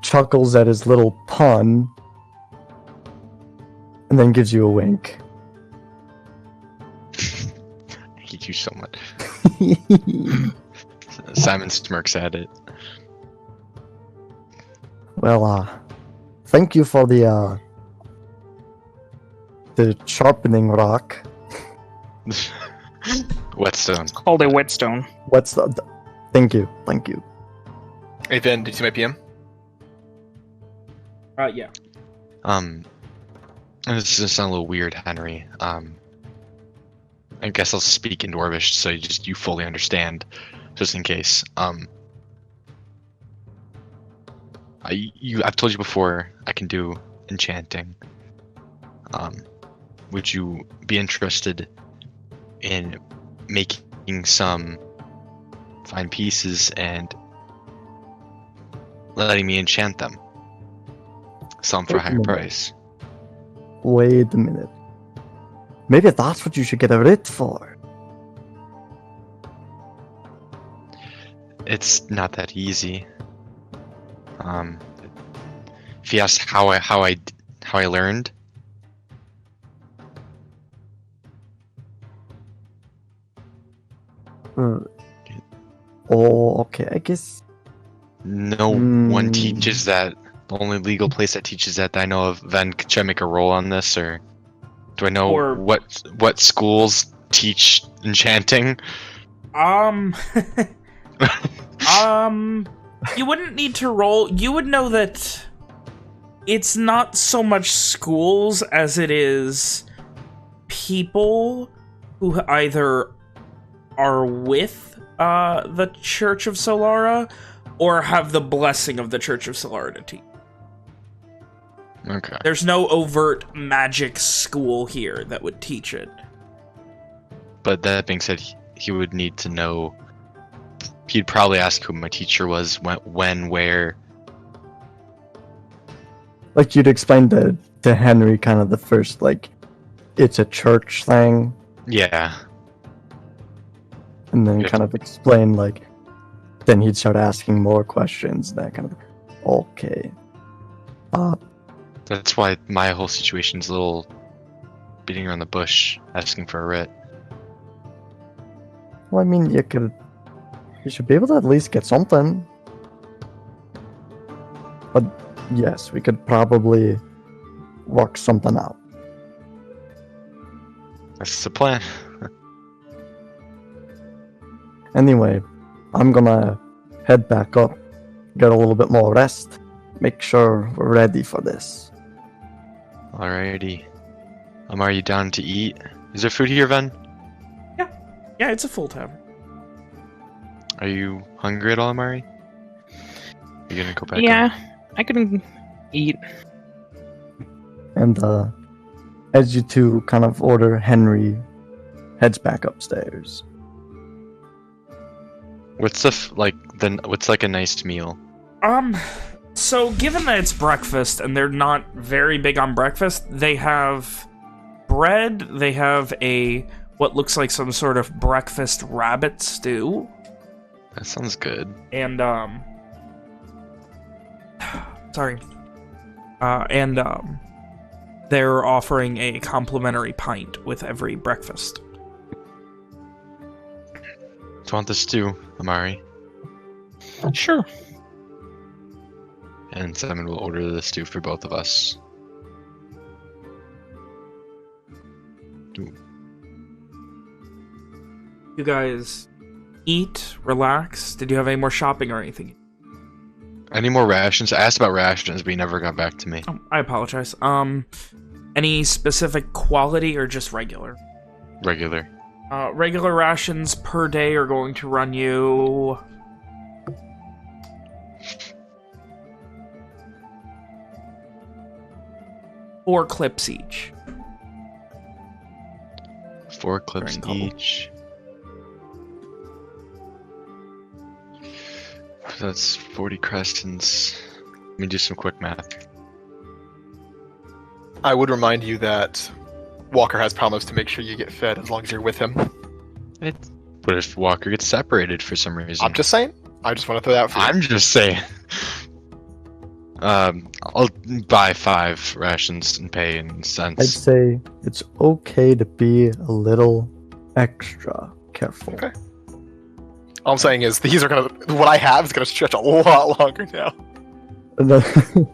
chuckles at his little pun and then gives you a wink. I hate you so much. Simon smirks at it. Well, thank you for the sharpening rock. Whetstone. It's called a whetstone. What's the? Thank you. Hey Vin, did you see my PM? Yeah. This is gonna sound a little weird, Henry. I guess I'll speak in Dwarvish so you fully understand, just in case. I've told you before I can do enchanting. Would you be interested in making some fine pieces and letting me enchant them? Sell them for a higher price. Wait a minute. Maybe that's what you should get a writ for. It's not that easy. If you ask how I learned, Oh, okay. I guess no one teaches that. The only legal place that teaches that I know of. Ven, should I make a roll on this, or do I know what schools teach enchanting? You wouldn't need to roll. You would know that it's not so much schools as it is people who either are with the Church of Solara or have the blessing of the Church of Solara to teach. Okay. There's no overt magic school here that would teach it. But that being said, he would need to know. He'd probably ask who my teacher was, when, where. like you'd explain to Henry kind of the first, it's a church thing. Yeah. And then kind of explain, then he'd start asking more questions, that kind of. Okay. That's why my whole situation's a little beating around the bush, asking for a writ. Well, I mean, you should be able to at least get something. But yes, we could probably work something out. That's the plan. Anyway, I'm gonna head back up, get a little bit more rest, make sure we're ready for this. Alrighty. Are you down to eat? Is there food here, Ven? Yeah, it's a full tavern. Are you hungry at all, Amari? You gonna go back? Yeah, I can eat. And as you two kind of order, Henry heads back upstairs. What's what's a nice meal? So given that it's breakfast and they're not very big on breakfast, they have bread, they have what looks like some sort of breakfast rabbit stew. That sounds good. And, they're offering a complimentary pint with every breakfast. Do you want the stew, Amari? Sure. And Simon will order the stew for both of us. You guys eat, relax. Did you have any more shopping or anything? Any more rations? I asked about rations, but he never got back to me. Oh, I apologize. Any specific quality or just regular? Regular. Regular rations per day are going to run you... four clips each. 4 clips each. That's 40 Crestons. Let me do some quick math. I would remind you that Walker has promised to make sure you get fed as long as you're with him. What if Walker gets separated for some reason? I'm just saying. I just want to throw that out for you. I'm just saying. I'll buy 5 rations and pay in I'd cents. say it's okay to be a little extra careful. Okay. All I'm saying is these are gonna. What I have is gonna stretch a lot longer now.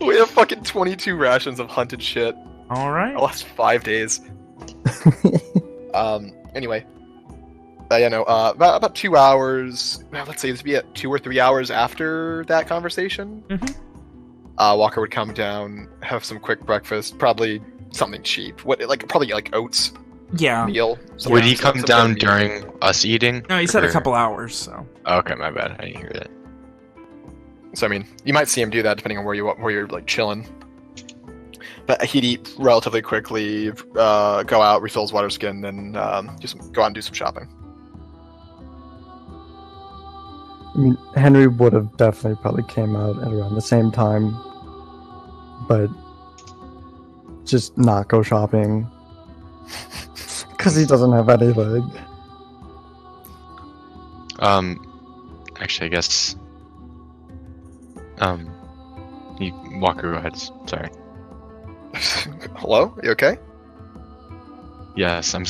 We have fucking 22 rations of hunted shit. All right. The last 5 days. Anyway. About 2 hours. Let's say this would be at 2 or 3 hours after that conversation. Mhm. Walker would come down, have some quick breakfast, probably something cheap. Probably like oats Yeah. meal. Would he come some down sort of meal. during us eating? No, he said a Or- couple hours, so... Okay, my bad. I didn't hear that. So I mean, you might see him do that depending on where you're like chilling. But he'd eat relatively quickly, go out, refill his water skin, then go out and do some shopping. I mean, Henry would have definitely probably came out at around the same time, but just not go shopping because he doesn't have anything. Actually, I guess. Walker, go ahead. Sorry. Hello? You okay? Yes, I'm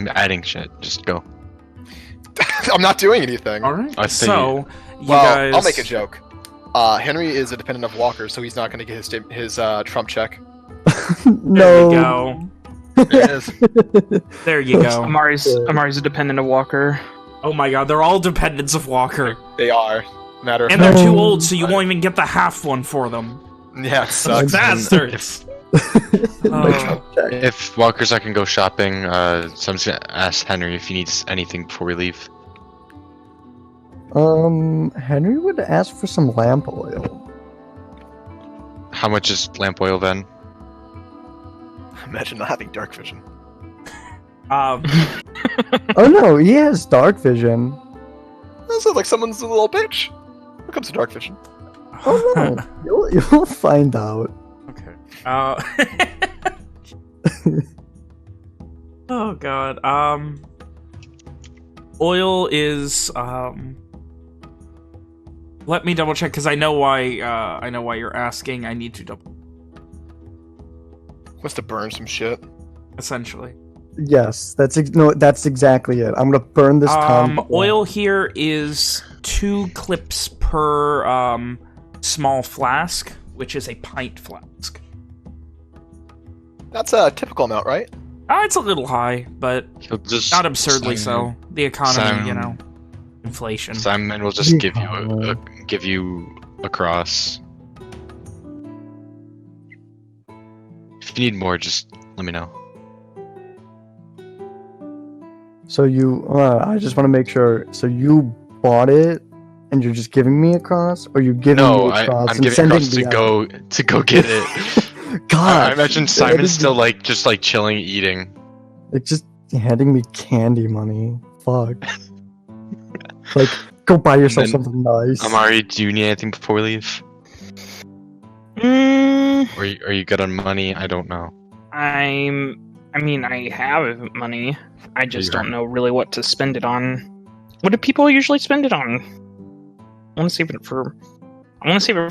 adding shit. Just go. I'm not doing anything. All right. I think- So, you Well, guys... I'll make a joke. Henry is a dependent of Walker, so he's not going to get his Trump check. There No. you go. There it is. There you go. Amari's a dependent of Walker. Oh my god, they're all dependents of Walker. They are. Matter of And they're fact. too old, so you won't even get the half one for them. Yeah, it sucks. Bastards. Oh. If Walker's not gonna go shopping, someone's gonna ask Henry if he needs anything before we leave. Henry would ask for some lamp oil. How much is lamp oil then? Imagine not having dark vision. Um, Oh no, he has dark vision. That sounds like someone's a little bitch. When it comes to dark vision. Oh no, you'll find out. okay. Oh god. Oil is let me double check because I know why you're asking. I need to double Must have burned some shit. essentially. Yes, that's exactly it. I'm gonna burn this town. Oil here is 2 clips per small flask, which is a pint flask. That's a typical amount, right? It's a little high, but He'll just not absurdly Simon- so. The economy, Simon- you know, inflation. Simon will just give you across. If you need more, just let me know. So I just want to make sure. So you bought it, and you're just giving me a cross, or you giving No, me a cross I'm and giving sending across me to go get it. God, I imagine Simon's still just chilling, eating. like just handing me candy money. Fuck. Like, go buy yourself And then- something nice. Amari, do you need anything before we leave? Or are you good on money? I don't know. I mean, I have money. I just You're- don't know really what to spend it on. What do people usually spend it on? I want to save it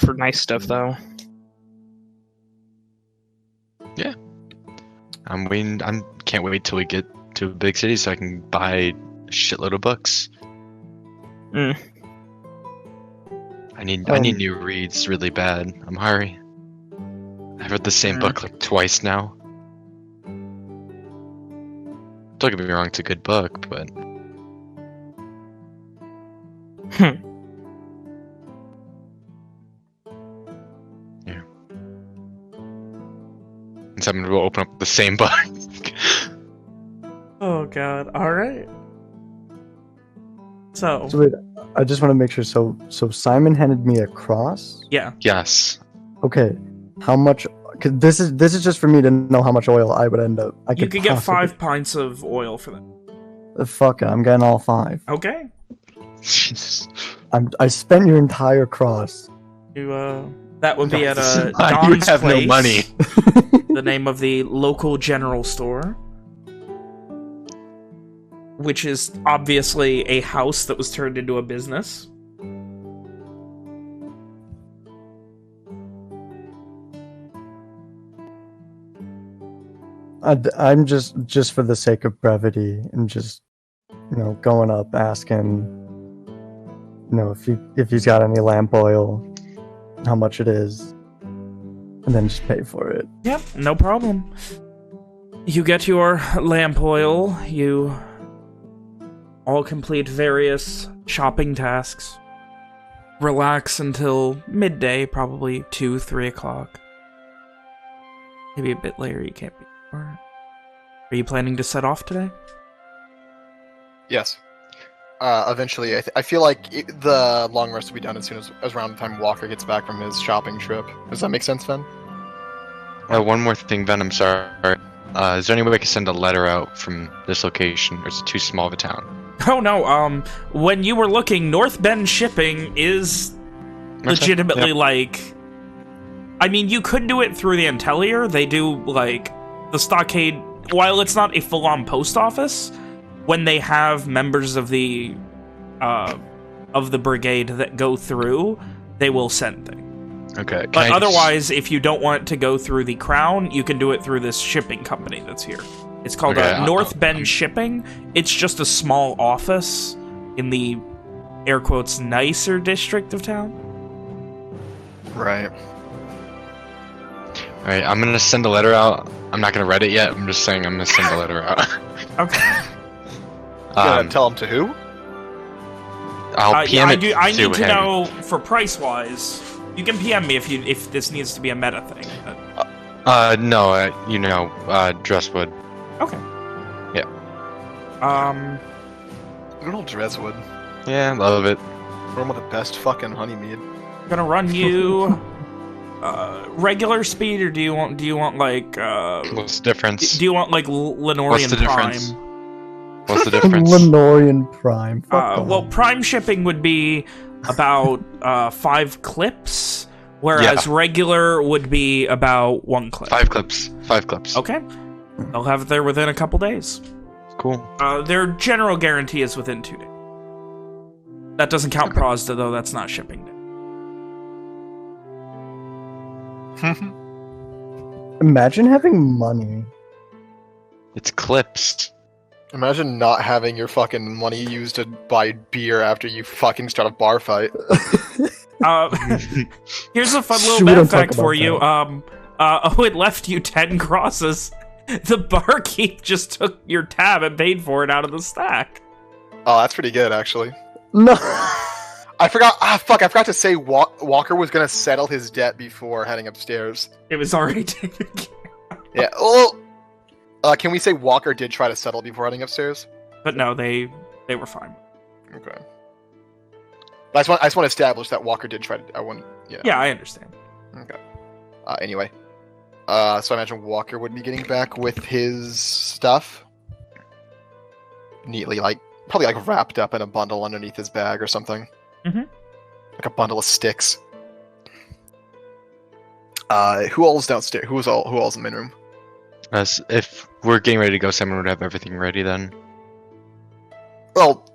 for nice stuff, though. Can't wait till we get to a big city so I can buy a shitload of books. Mm. I need new reads really bad. Amari. I've read the same book like twice now. Don't get me wrong, it's a good book, but yeah. And someone will open up the same book. Oh god. All right. So So wait, I just want to make sure. So Simon handed me a cross. yeah. Yes. Okay, how much? Cause this is just for me to know how much oil I would end up. You could get possibly- 5 pints of oil for that. Fuck it, I'm getting all 5. Okay. Jesus. I spent your entire cross. You that would be at You Don's have place. no money. The name of the local general store, which is obviously a house that was turned into a business. I'm just for the sake of brevity and just going up asking if he's got any lamp oil, how much it is, and then just pay for it. Yep, no problem. You get your lamp oil, you all complete various shopping tasks, relax until midday, probably 2, 3 o'clock. Maybe a bit later, you can't be sure. Are you planning to set off today? Yes. Eventually, I feel like the long rest will be done as soon as around the time Walker gets back from his shopping trip. Does that make sense, Ven? One more thing, Ben, I'm sorry. Is there any way I can send a letter out from this location, or is it too small of a town? Oh no, when you were looking, North Bend Shipping is legitimately like... I mean, you could do it through the Intellier. They do, like, the Stockade... While it's not a full-on post office, when they have members of the brigade that go through, they will send things. Okay. But otherwise, if you don't want to go through the Crown, you can do it through this shipping company that's here. It's called North Bend Shipping. It's just a small office in the, air quotes, nicer district of town. Right. Alright, I'm gonna send a letter out. I'm not gonna read it yet. I'm just saying I'm gonna send a letter out. Okay. Tell him to who? I'll PM it. I need to know for price-wise. You can PM me if this needs to be a meta thing. No, Dresswood. Okay. Yeah. Good old Dreswood. Yeah, love it. One of the best fucking honey mead. I'm gonna run you regular speed, or do you want like What's the difference? do you want like Lenorian What's the Prime? difference? What's the difference? Lenorian Prime. Well, Prime shipping would be about 5 clips, whereas regular would be about 1 clip. 5 clips. 5 clips. Okay. They'll have it there within a couple days. Cool. Their general guarantee is within 2 days. That doesn't count Prozda, though. That's not shipping day. Imagine having money. It's clips. Imagine not having your fucking money used to buy beer after you fucking start a bar fight. Here's a fun little We don't bad fact talk for about you. that. It left you 10 crosses. The barkeep just took your tab and paid for it out of the stack. Oh, that's pretty good, actually. No. I forgot. I forgot to say Walker was gonna settle his debt before heading upstairs. It was already taken care of. Yeah. Well, can we say Walker did try to settle before heading upstairs? But no, they were fine. Okay. But I just want to establish that Walker did try to. Yeah, I understand. Okay. Anyway. So I imagine Walker would be getting back with his stuff. Neatly, probably wrapped up in a bundle underneath his bag or something. Mm-hmm. Like a bundle of sticks. Who all's downstairs? Who all's in the main room? If we're getting ready to go, someone would have everything ready then. Well,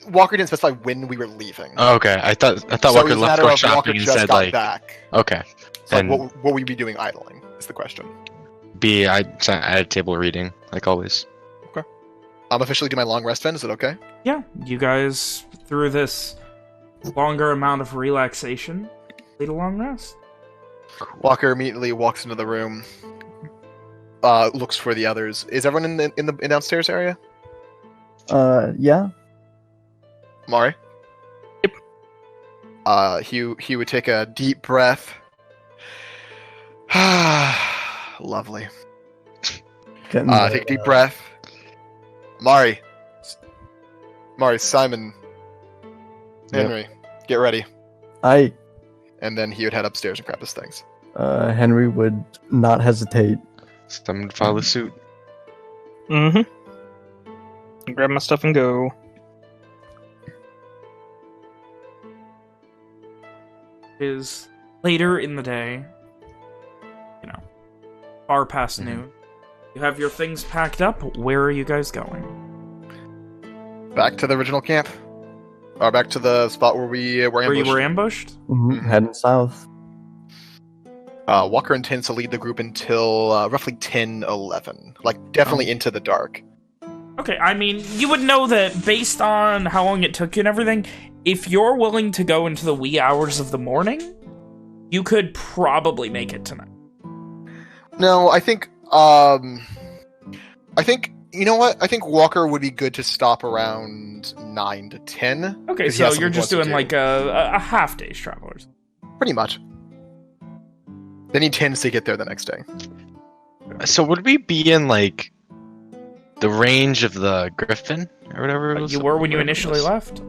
Walker didn't specify when we were leaving. Oh, okay. I thought So Walker it was a left matter for of Walker shopping and just said got back. okay. So And what would we be doing idling? Is the question. I had a table reading like always. I'm officially do my long rest then. Is it okay? Yeah, you guys, through this longer amount of relaxation, lead a long rest. Walker immediately walks into the room, looks for the others. Is everyone in the downstairs area? Yeah. Amari? Yep. He would take a deep breath. Lovely. Getting Take a deep breath. Amari, Simon, Henri, get ready. And then he would head upstairs and grab his things. Henry would not hesitate. Someone follow suit. Mm-hmm. Grab my stuff and go. It is later in the day. Far past noon. You have your things packed up. Where are you guys going? Back to the original camp. Or back to the spot where we were ambushed. Where you were ambushed? Heading south. Walker intends to lead the group until roughly 10-11. Like, definitely into the dark. Okay, I mean, you would know that based on how long it took you and everything, if you're willing to go into the wee hours of the morning, you could probably make it tonight. No, I think, you know what? I think Walker would be good to stop around 9 to 10. Okay, so you're just doing like a half day's travel or something. Pretty much. Then he tends to get there the next day. So would we be in, like, the range of the Griffin? Or whatever it was? You were when you initially left.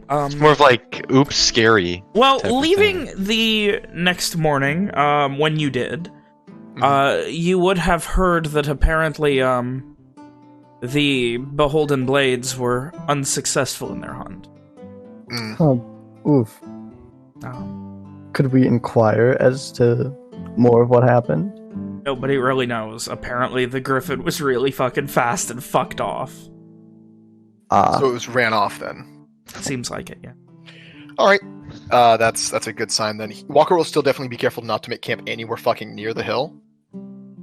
It's more of like, oops, scary. Well, leaving the next morning, when you did, you would have heard that apparently, the Beholden Blades were unsuccessful in their hunt. Oh, oof. Could we inquire as to more of what happened? Nobody really knows. Apparently, the Griffin was really fucking fast and fucked off. So it was ran off then. Seems like it, yeah. All right, that's a good sign then. Walker will still definitely be careful not to make camp anywhere fucking near the hill.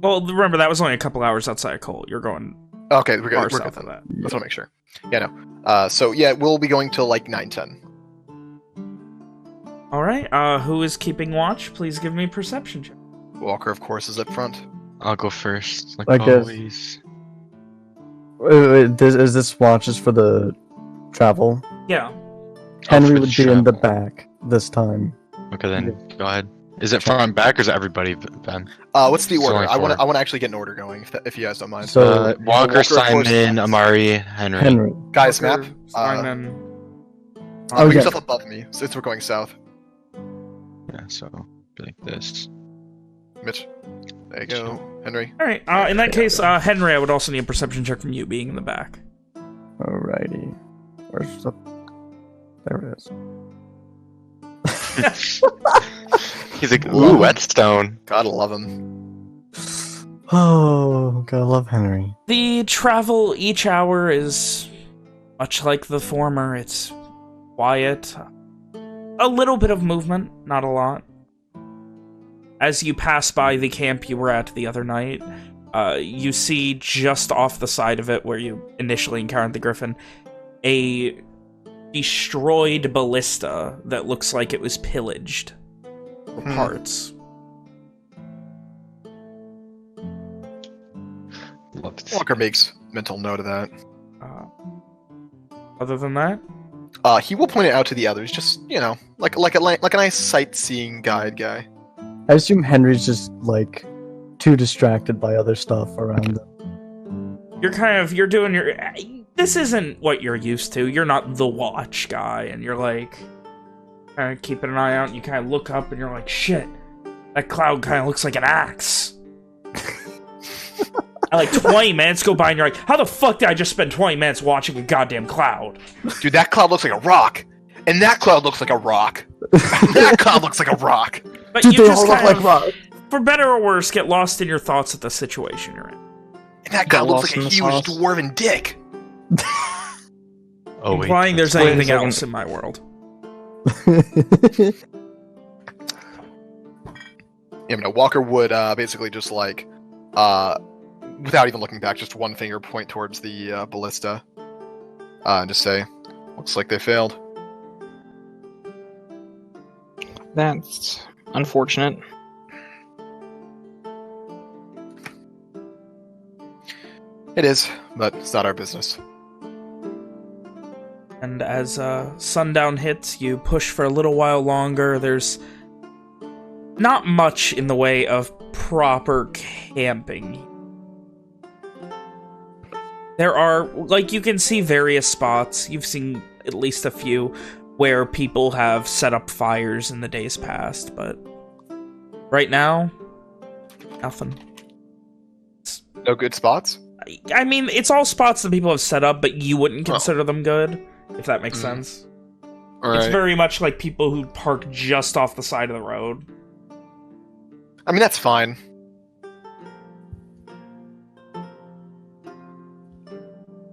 Well, remember that was only a couple hours outside of Cole. You're going okay. We're good. south of that. Let's want to make sure. Yeah, no. So yeah, we'll be going till like 9-10. All right. Who is keeping watch? Please give me a perception check. Walker, of course, is up front. I'll go first, like I guess. always. Is this watches for the travel? Yeah. Henry for the would be in the travel. back this time. Okay, then go ahead. Is it front and back, or is it everybody, Ben? What's the It's order? only I want four. to actually get an order going, if you guys don't mind. So Walker, of course, Simon, Amari, Henry. Henry. Guys, Walker, map. Simon. Oh, Put yeah. yourself above me, since we're going south. Yeah, so be like this. Mitch. There you go. Henry. All right. In that case, Henry, I would also need a perception check from you being in the back. Alrighty. Where's the... There it is. He's like, ooh, whetstone. Gotta love him. Oh, gotta love Henry. The travel each hour is much like the former. It's quiet. A little bit of movement, not a lot. As you pass by the camp you were at the other night, you see just off the side of it where you initially encountered the Griffin, a destroyed ballista that looks like it was pillaged for parts. Love to see. Walker makes mental note of that. Other than that, He will point it out to the others, just, you know, like a nice sightseeing guide guy. I assume Henry's just, like, too distracted by other stuff around him. you're doing your... This isn't what you're used to. You're not the watch guy, and you're like, kind of keeping an eye out, and you kind of look up, and you're like, shit, that cloud kind of looks like an axe. And like 20 minutes go by, and you're like, how the fuck did I just spend 20 minutes watching a goddamn cloud? Dude, that cloud looks like a rock. And that cloud looks like a rock. That cloud looks like a rock. But Dude, you they just all look kind like of, rocks. for better or worse, get lost in your thoughts at the situation you're in. And that Got cloud looks lost like a in the huge sauce. dwarven dick. Oh, wait. Implying there's Wait a anything second. else in my world. You know, Walker would basically just like, without even looking back, just one finger point towards the ballista, and just say, "Looks like they failed." That's unfortunate. It is, but it's not our business. And as sundown hits, you push for a little while longer. There's not much in the way of proper camping. There are, like, you can see various spots. You've seen at least a few where people have set up fires in the days past, but right now, nothing. No good spots? I mean, it's all spots that people have set up, but you wouldn't consider them good, if that makes sense. All It's right. very much like people who park just off the side of the road. I mean, that's fine.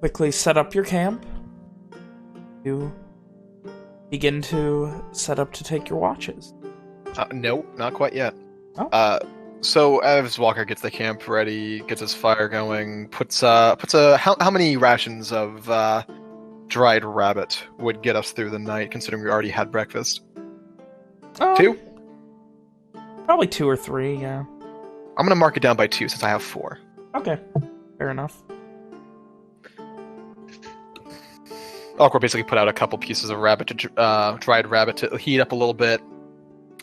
Quickly set up your camp. You begin to set up to take your watches. No, not quite yet. Oh. So as Walker gets the camp ready, gets his fire going, puts how many rations of dried rabbit would get us through the night, considering we already had breakfast? 2? Probably 2 or 3, yeah. I'm gonna mark it down by 2 since I have 4. Okay, fair enough. Alcor basically put out a couple pieces of dried rabbit to heat up a little bit.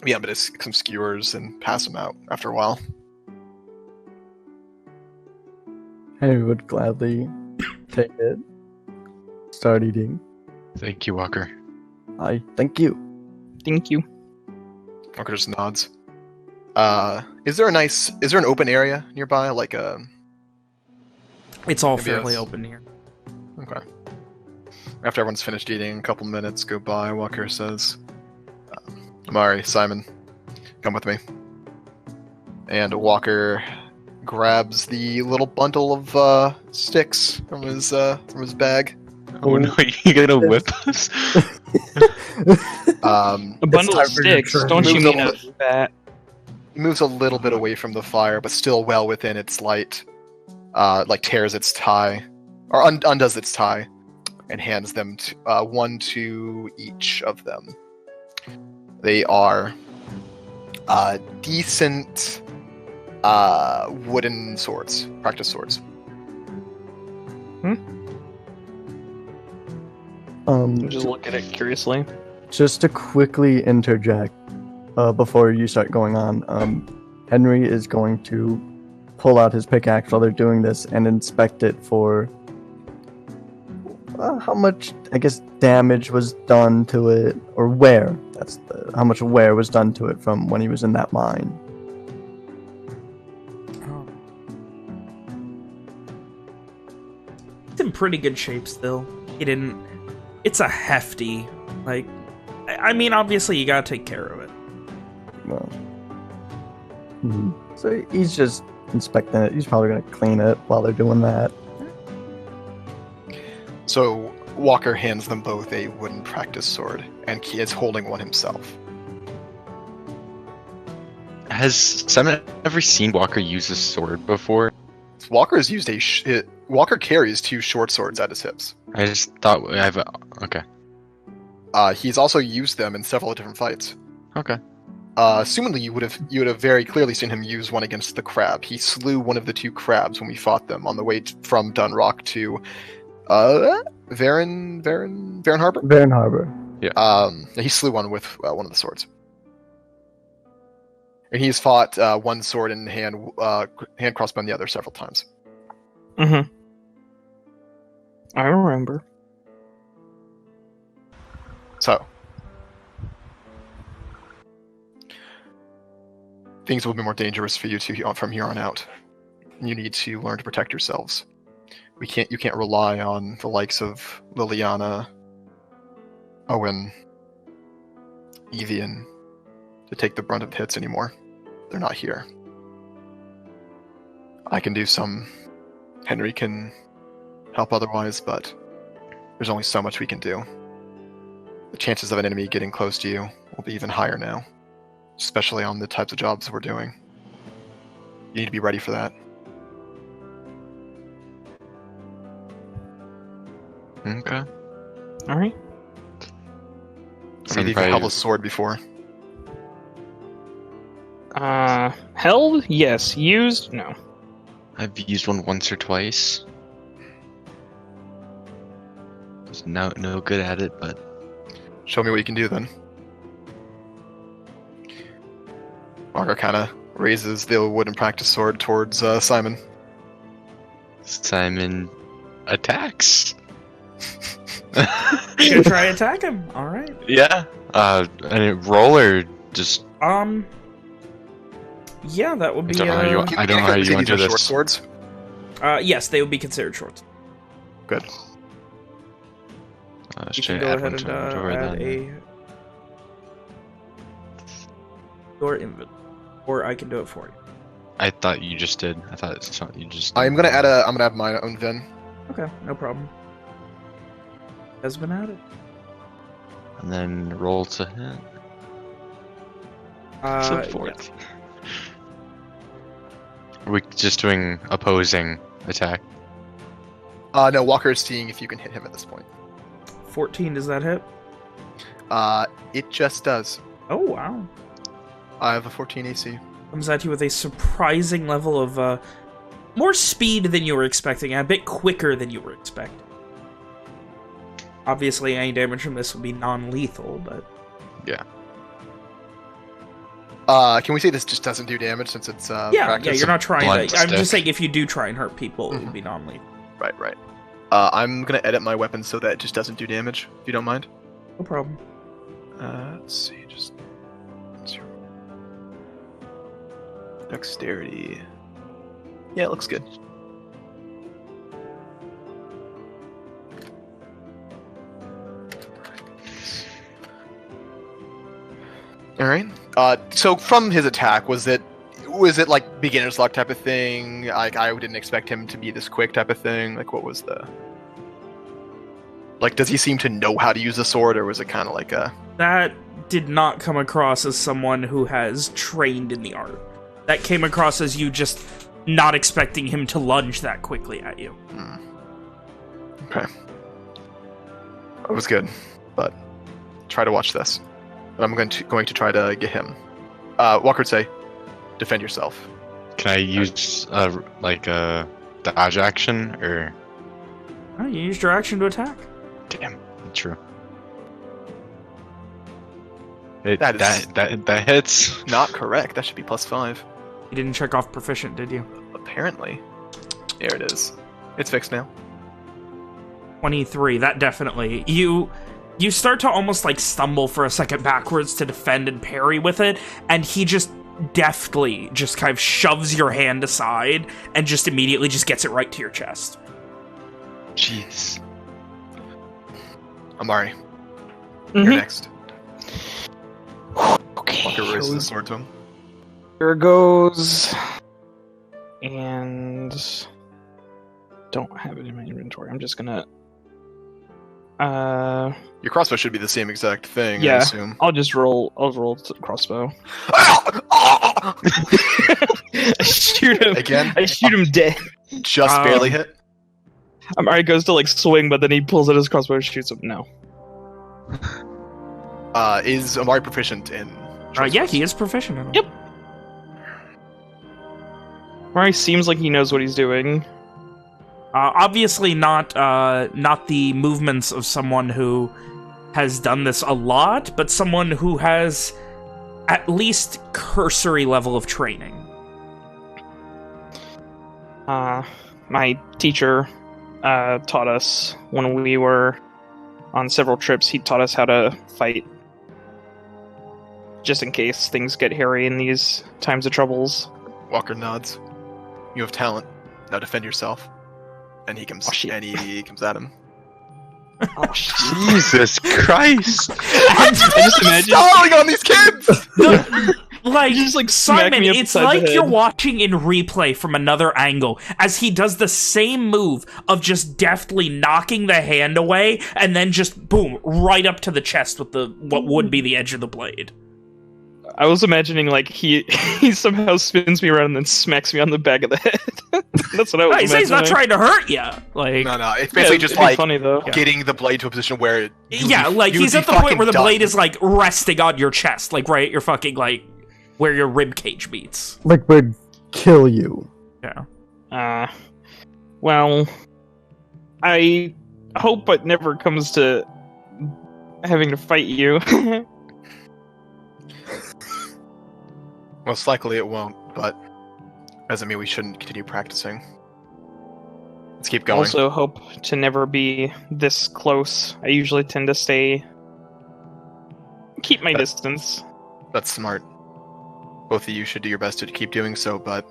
Yeah, but it's some skewers and pass them out after a while. Henry would gladly take it. Start eating. Thank you, Walker. I thank you. Thank you. Walker just nods. Is there an open area nearby, like a? It's all Maybe fairly yes. open here. Okay. After everyone's finished eating, a couple minutes go by. Walker says, "Amari, Simon, come with me." And Walker grabs the little bundle of sticks from his bag. Oh no, you gonna whip us? A bundle of sticks. Don't you mean a bat? He moves a little bit away from the fire, but still well within its light. Like tears its tie, or undoes its tie, and hands them one to each of them. They are decent wooden swords, practice swords. Just look at it curiously. Just to quickly interject before you start going on, Henry is going to pull out his pickaxe while they're doing this and inspect it for how much, I guess, damage was done to it, or wear. How much wear was done to it from when he was in that mine. It's in pretty good shape still. It's a hefty, like, I mean, obviously you gotta take care of it. Well, so he's just inspecting it. He's probably going to clean it while they're doing that. So Walker hands them both a wooden practice sword, and he is holding one himself. Has Simon ever seen Walker use a sword before? Walker's used Walker carries 2 short swords at his hips. I just thought okay. He's also used them in several different fights. Okay. Assumingly, you would have very clearly seen him use one against the crab. He slew one of the 2 crabs when we fought them on the way from Dunrock to Varen Harbor. Varen Harbor. Yeah. He slew one with one of the swords, and he's fought one sword in hand crossbow and the other several times. Mm-hmm. I remember. So things will be more dangerous for you from here on out. You need to learn to protect yourselves. You can't rely on the likes of Liliana, Owen, Evian to take the brunt of hits anymore. They're not here. I can do some. Henry can help otherwise, but there's only so much we can do. The chances of an enemy getting close to you will be even higher now, especially on the types of jobs we're doing. You need to be ready for that. Okay. All right. So you've held a sword before. Held? Yes. Used? No. I've used one once or twice. was no good at it, but Show me what you can do then. Walker kind of raises the wooden practice sword towards Simon. Simon attacks. You gonna try attack him? All right. Yeah. And roll or just. Yeah, that would be. I don't know how you want to do this. Short swords. Yes, they would be considered short. Good. You can go ahead and add your inventory, or I can do it for you. I thought you just did. I thought it's not, you just. I'm gonna add my own Vin. Okay, no problem. Has been added. And then roll to hit. Fourth. Yeah. Are we just doing opposing attack? No, Walker is seeing if you can hit him at this point. 14, does that hit? It just does. Oh, wow. I have a 14 AC. Comes at you with a surprising level of, more speed than you were expecting, and a bit quicker than you were expecting. Obviously, any damage from this would be non-lethal, but... Yeah. Can we say this just doesn't do damage since it's, yeah, practice? you're not trying blunt to... I'm stick. just saying if you do try and hurt people, it would be non-lethal. Right. I'm gonna edit my weapon so that it just doesn't do damage, if you don't mind. No problem. Let's see, just... Dexterity... Yeah, it looks good. Alright. So from his attack, was it like beginner's luck type of thing? Like, I didn't expect him to be this quick type of thing? Like, what was the... Like, does he seem to know how to use the sword, or was it kind of like a... That did not come across as someone who has trained in the art. That came across as you just not expecting him to lunge that quickly at you. Okay. That was good, but try to watch this. And I'm going to try to get him. Walker would say, defend yourself. Can I use dodge action or? Oh, you used your action to attack. Damn, true. That hits. Not correct. That should be +5. You didn't check off proficient, did you? Apparently. There it is. It's fixed now. 23, that definitely. You start to almost like stumble for a second backwards to defend and parry with it, and he just deftly just kind of shoves your hand aside and just immediately just gets it right to your chest. Jeez. Amari, you're next. Okay. Walker raises the sword to him. Here goes. And don't have it in my inventory. I'm just gonna. Your crossbow should be the same exact thing, I Yeah, assume. I'll roll crossbow. I shoot him Again? I shoot him dead. Just barely hit. Amari goes to like swing, but then he pulls out his crossbow and shoots him. No. Is Amari proficient in? Yeah, he is proficient in it. Yep. Amari seems like he knows what he's doing. Obviously not the movements of someone who has done this a lot, but someone who has at least cursory level of training. My teacher taught us when we were on several trips. He taught us how to fight, just in case things get hairy in these times of troubles. Walker nods. You have talent. Now defend yourself. And he comes. Oh, shit. And he comes at him. Oh, Jesus Christ! I just imagine Stalling on these kids. Like, just like smack Simon, me it's upside like the you're head. watching in replay from another angle as he does the same move of just deftly knocking the hand away and then just boom right up to the chest with what would be the edge of the blade. I was imagining like he somehow spins me around and then smacks me on the back of the head. That's what I was Right, imagining. he's not trying to hurt you. Like, No. It's basically just it'd be like funny though. getting the blade to a position where it, he's at the point where the blade is like resting on your chest, like right at your fucking like where your rib cage meets. Like, would kill you. Yeah. Well, I hope it never comes to having to fight you. Most likely it won't, but doesn't mean we shouldn't continue practicing. Let's keep going. Also hope to never be this close. I usually tend to keep my distance. That's smart. Both of you should do your best to keep doing so, but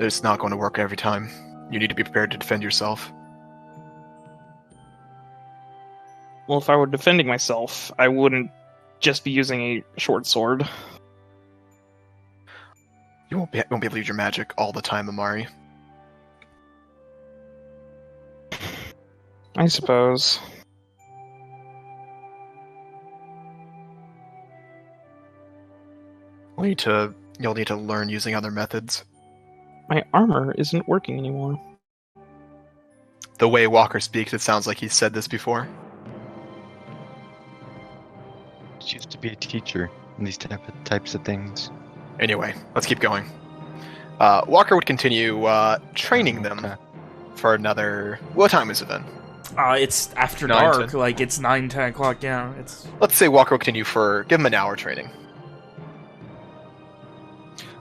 it's not going to work every time. You need to be prepared to defend yourself. Well, if I were defending myself, I wouldn't just be using a short sword. You won't be able to use your magic all the time, Amari. I suppose. You'll need to learn using other methods. My armor isn't working anymore. The way Walker speaks, it sounds like he's said this before. She used to be a teacher in these types of things. Anyway, let's keep going. Walker would continue training them for another... What time is it then? It's after 9, dark. 10. Like, it's 9, 10 o'clock, yeah. It's... Let's say Walker will continue give him an hour training.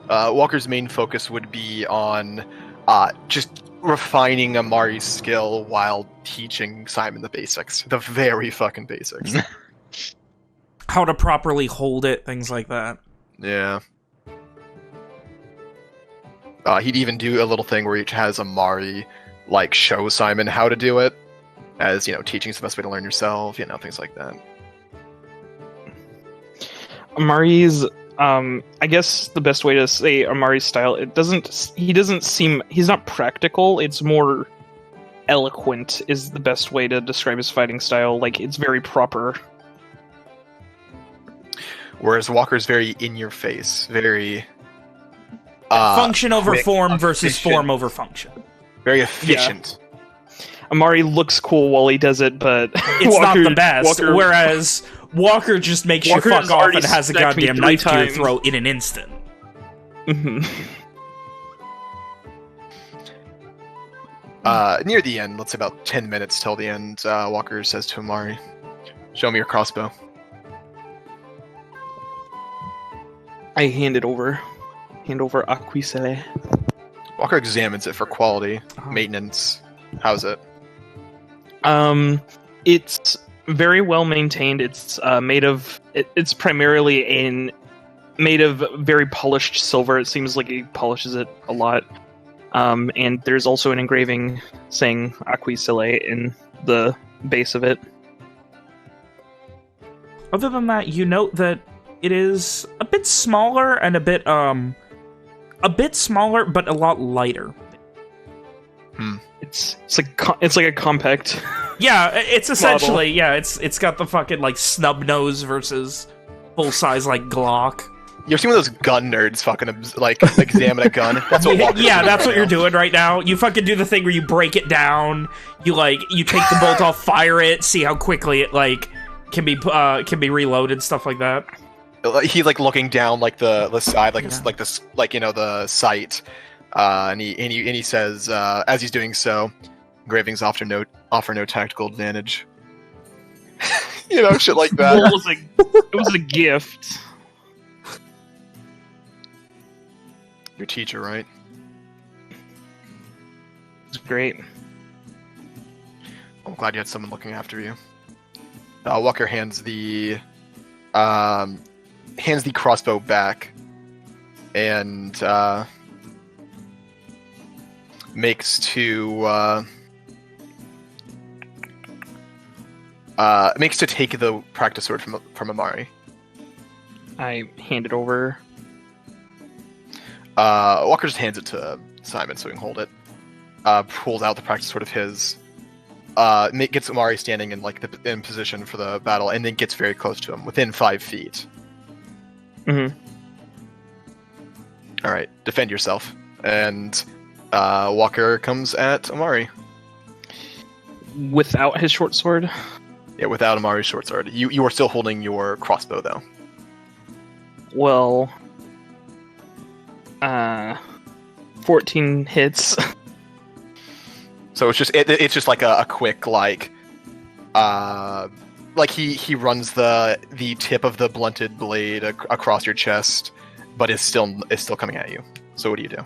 Walker's main focus would be on just refining Amari's skill while teaching Simon the basics. The very fucking basics. How to properly hold it, things like that. Yeah. He'd even do a little thing where he has Amari, like, show Simon how to do it. As, teaching's the best way to learn yourself, things like that. Amari's, I guess the best way to say Amari's style, he's not practical, it's more eloquent is the best way to describe his fighting style. Like, it's very proper. Whereas Walker's very in-your-face, very... function over quick, form versus efficient. form over function. Very efficient. Yeah. Amari looks cool while he does it, but it's not the best. Whereas Walker just makes you fuck off and has a goddamn knife to your throat in an instant. Near the end, let's say about 10 minutes till the end, Walker says to Amari, "Show me your crossbow." I hand over Aquisele. Walker examines it for quality, maintenance. How's it? It's very well maintained. It's it's primarily made of very polished silver. It seems like he polishes it a lot. And there's also an engraving saying Aquisele in the base of it. Other than that, you note that it is a bit smaller and a bit smaller, but a lot lighter. It's like a compact. Yeah, it's essentially it's got the fucking like snub nose versus full size like Glock. You ever seen one of those gun nerds fucking like examine a gun? That's what Walker's yeah, doing that's right what you're now. doing right now. You fucking do the thing where you break it down. You take the bolt off, fire it, see how quickly it can be reloaded, stuff like that. He's like looking down like the side, like it's like this, like the sight, and he says as he's doing so, engravings offer no tactical advantage. Shit like that. Well, it was a gift. Your teacher, right? It's great. I'm glad you had someone looking after you. Walker hands the crossbow back and makes to take the practice sword from Amari. I hand it over. Walker just hands it to Simon so he can hold it. Pulls out the practice sword of his. Gets Amari standing in position for the battle, and then gets very close to him, within 5 feet. Mm-hmm. All right, defend yourself. And Walker comes at Amari. Without his short sword? Yeah, without Amari's short sword. You are still holding your crossbow, though. Well, 14 hits. So it's just just like a quick like he runs the tip of the blunted blade across your chest, but it's still coming at you. So what do you do?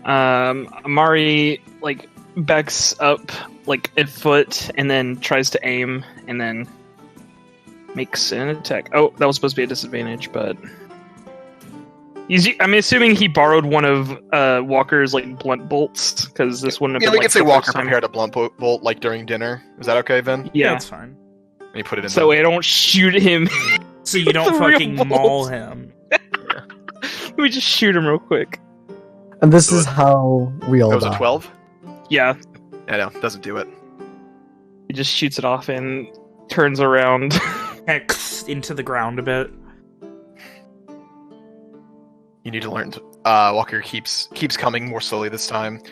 Amari like backs up like a foot and then tries to aim and then makes an attack. Oh, that was supposed to be a disadvantage, but I'm assuming he borrowed one of Walker's like blunt bolts because this wouldn't have been. We like, could say the Walker first time. prepared a blunt bolt like during dinner. Is that okay, Vin? Yeah, that's fine. And you put it in. So I don't shoot him. So you don't The real fucking bolts. maul him. We just shoot him real quick. And this is how we all That was die. a 12. Yeah, Yeah, no, doesn't do it. he just shoots it off and turns around. Hex into the ground a bit. You need to learn to. Walker keeps coming more slowly this time.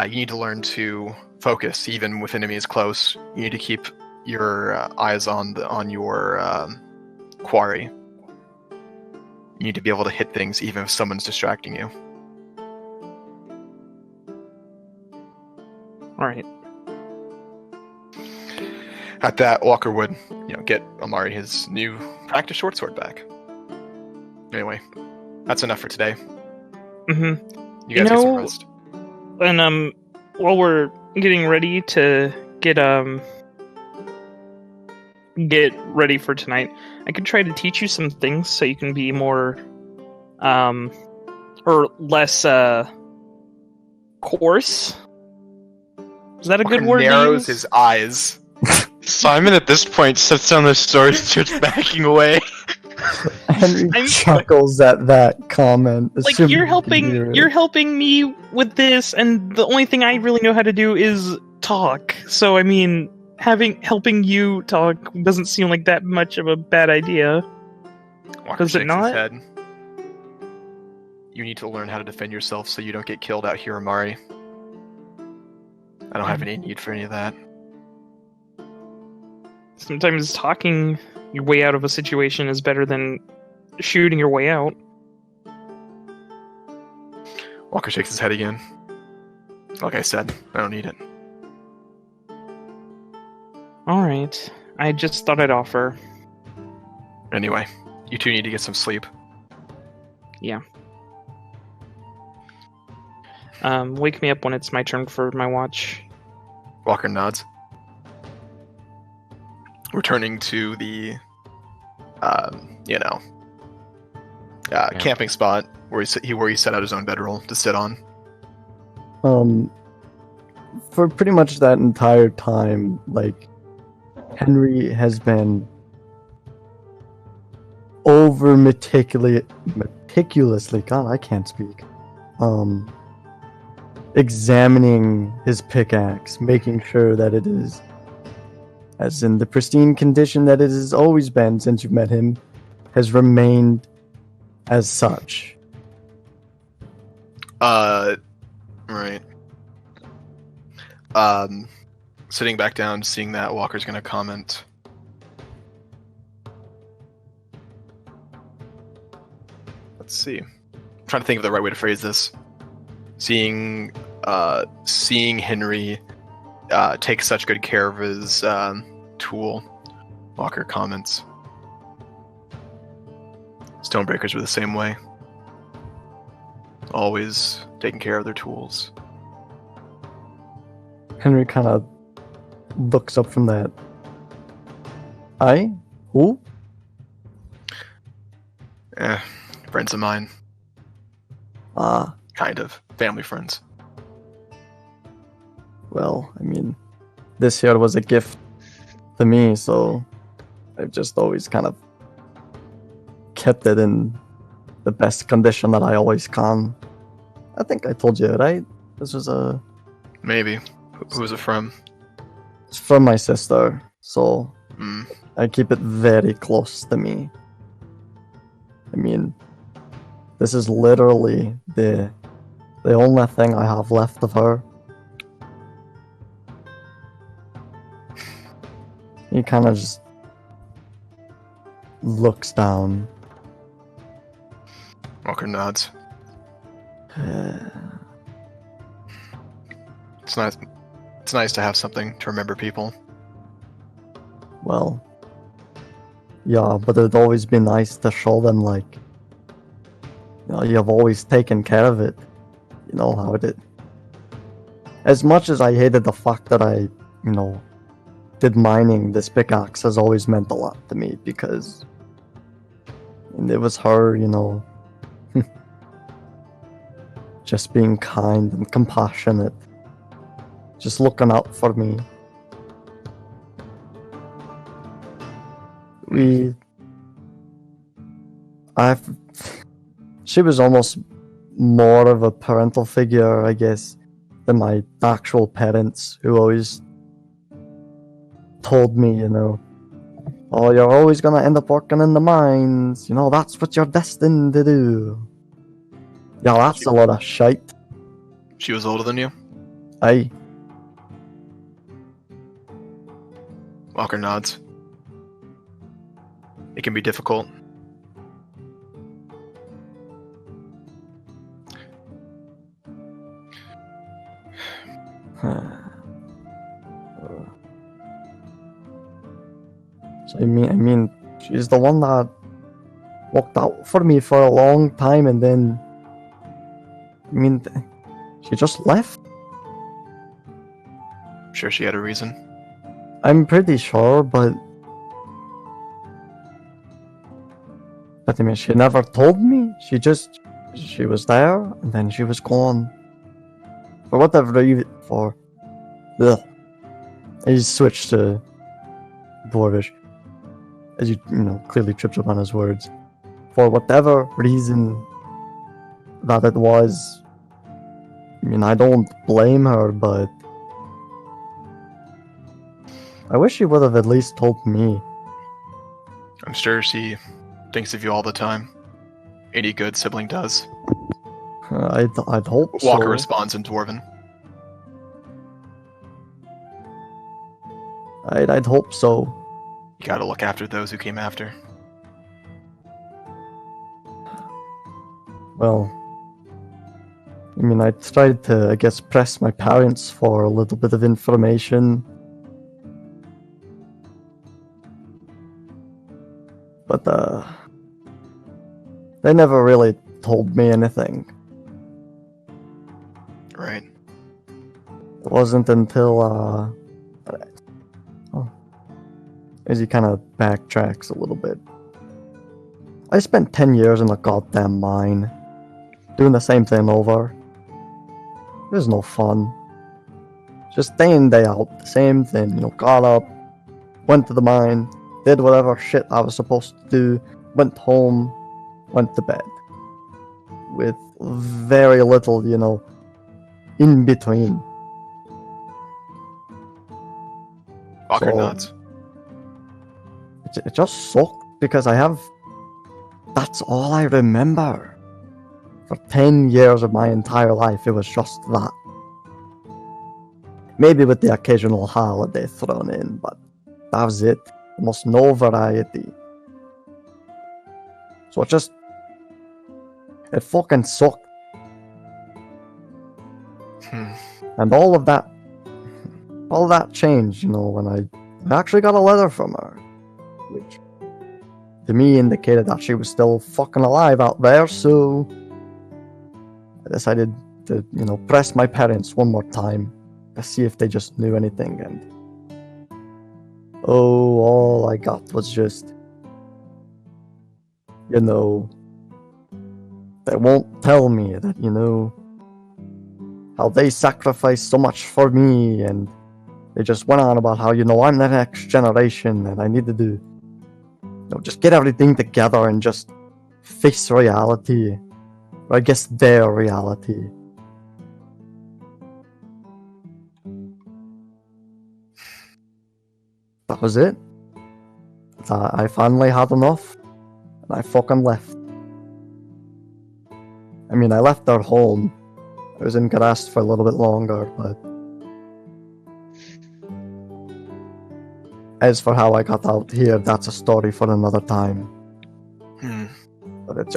You need to learn to focus, even with enemies close. You need to keep your eyes on your quarry. You need to be able to hit things, even if someone's distracting you. All right. At that, Walker would, get Amari his new practice short sword back. Anyway, that's enough for today. Mm-hmm. You guys get some rest. And while we're getting ready to get ready for tonight, I could try to teach you some things so you can be more or less coarse. Is that a Walker good word? narrows his eyes. Simon at this point sits on the sword and starts backing away. Henry I'm- chuckles at that comment. Like assuming you're you can hear helping it. you're helping me with this, and the only thing I really know how to do is talk. So I mean, helping you talk doesn't seem like that much of a bad idea. Walker Does it shakes not? his head. You need to learn how to defend yourself so you don't get killed out here, Amari. I don't have any need for any of that. Sometimes talking your way out of a situation is better than shooting your way out. Walker shakes his head again. Like I said, I don't need it. Alright. I just thought I'd offer. Anyway, you two need to get some sleep. Wake me up when it's my turn for my watch. Walker nods. Returning to the, camping spot where he set out his own bedroll to sit on. For pretty much that entire time, like, Henry has been over meticulously, God, I can't speak, examining his pickaxe, making sure that it is as in the pristine condition that it has always been since you've met him, has remained as such. Right. Sitting back down, seeing that, Walker's gonna comment. Let's see. I'm trying to think of the right way to phrase this. Seeing Henri take such good care of his tool, Walker comments. Stonebreakers were the same way. Always taking care of their tools. Henry kind of looks up from that. I? Who? Friends of mine. Ah, Kind of. Family friends. well, I mean, this here was a gift to me, so I've just always kind of kept it in the best condition that I always can. I think I told you, right? This was Maybe. Who was it from? it's from my sister, so Mm. I keep it very close to me. I mean, this is literally the only thing I have left of her. He kind of just looks down. Walker nods. It's It's nice to have something to remember people. Well, yeah, but it'd always be nice to show them, like, you've always taken care of it. You know how it is. As much as I hated the fact that I, did mining, this pickaxe has always meant a lot to me because it was her, just being kind and compassionate, just looking out for me. She was almost more of a parental figure, I guess, than my actual parents, who always told me, oh, you're always gonna end up working in the mines, that's what you're destined to do. Yeah, that's a lot of shite. She was older than you? Aye. Walker nods. It can be difficult. So I mean, she's the one that walked out for me for a long time, and then, she just left. I'm sure she had a reason. I'm pretty sure, but she never told me. She was there, and then she was gone. For whatever reason, I switched to Dwarvish, as you clearly tripped up on his words. For whatever reason that it was, I don't blame her, but I wish she would have at least told me. I'm sure she thinks of you all the time. Any good sibling does. I'd hope so. Walker responds in Dwarven. I'd hope so. You gotta look after those who came after. Well, I tried to, I guess, press my parents for a little bit of information. But, they never really told me anything. Right. It wasn't until, as he kind of backtracks a little bit. I spent 10 years in a goddamn mine, doing the same thing over. It was no fun. Just day in, day out, the same thing, got up, went to the mine, did whatever shit I was supposed to do, went home, went to bed. With very little, in between. Walker nods. It just sucked because that's all I remember. For 10 years of my entire life, it was just that. Maybe with the occasional holiday thrown in, but that was it. Almost no variety. So it fucking sucked. And all of that changed, when I actually got a letter from her, which to me indicated that she was still fucking alive out there, so I decided to, press my parents one more time to see if they just knew anything, and all I got was just, they won't tell me that, how they sacrificed so much for me, and they just went on about how, I'm the next generation, and I need to do, just get everything together and just face reality. Or I guess their reality. That was it. I finally had enough, and I fucking left. I left their home. I was in Grast for a little bit longer, but as for how I got out here, that's a story for another time. But it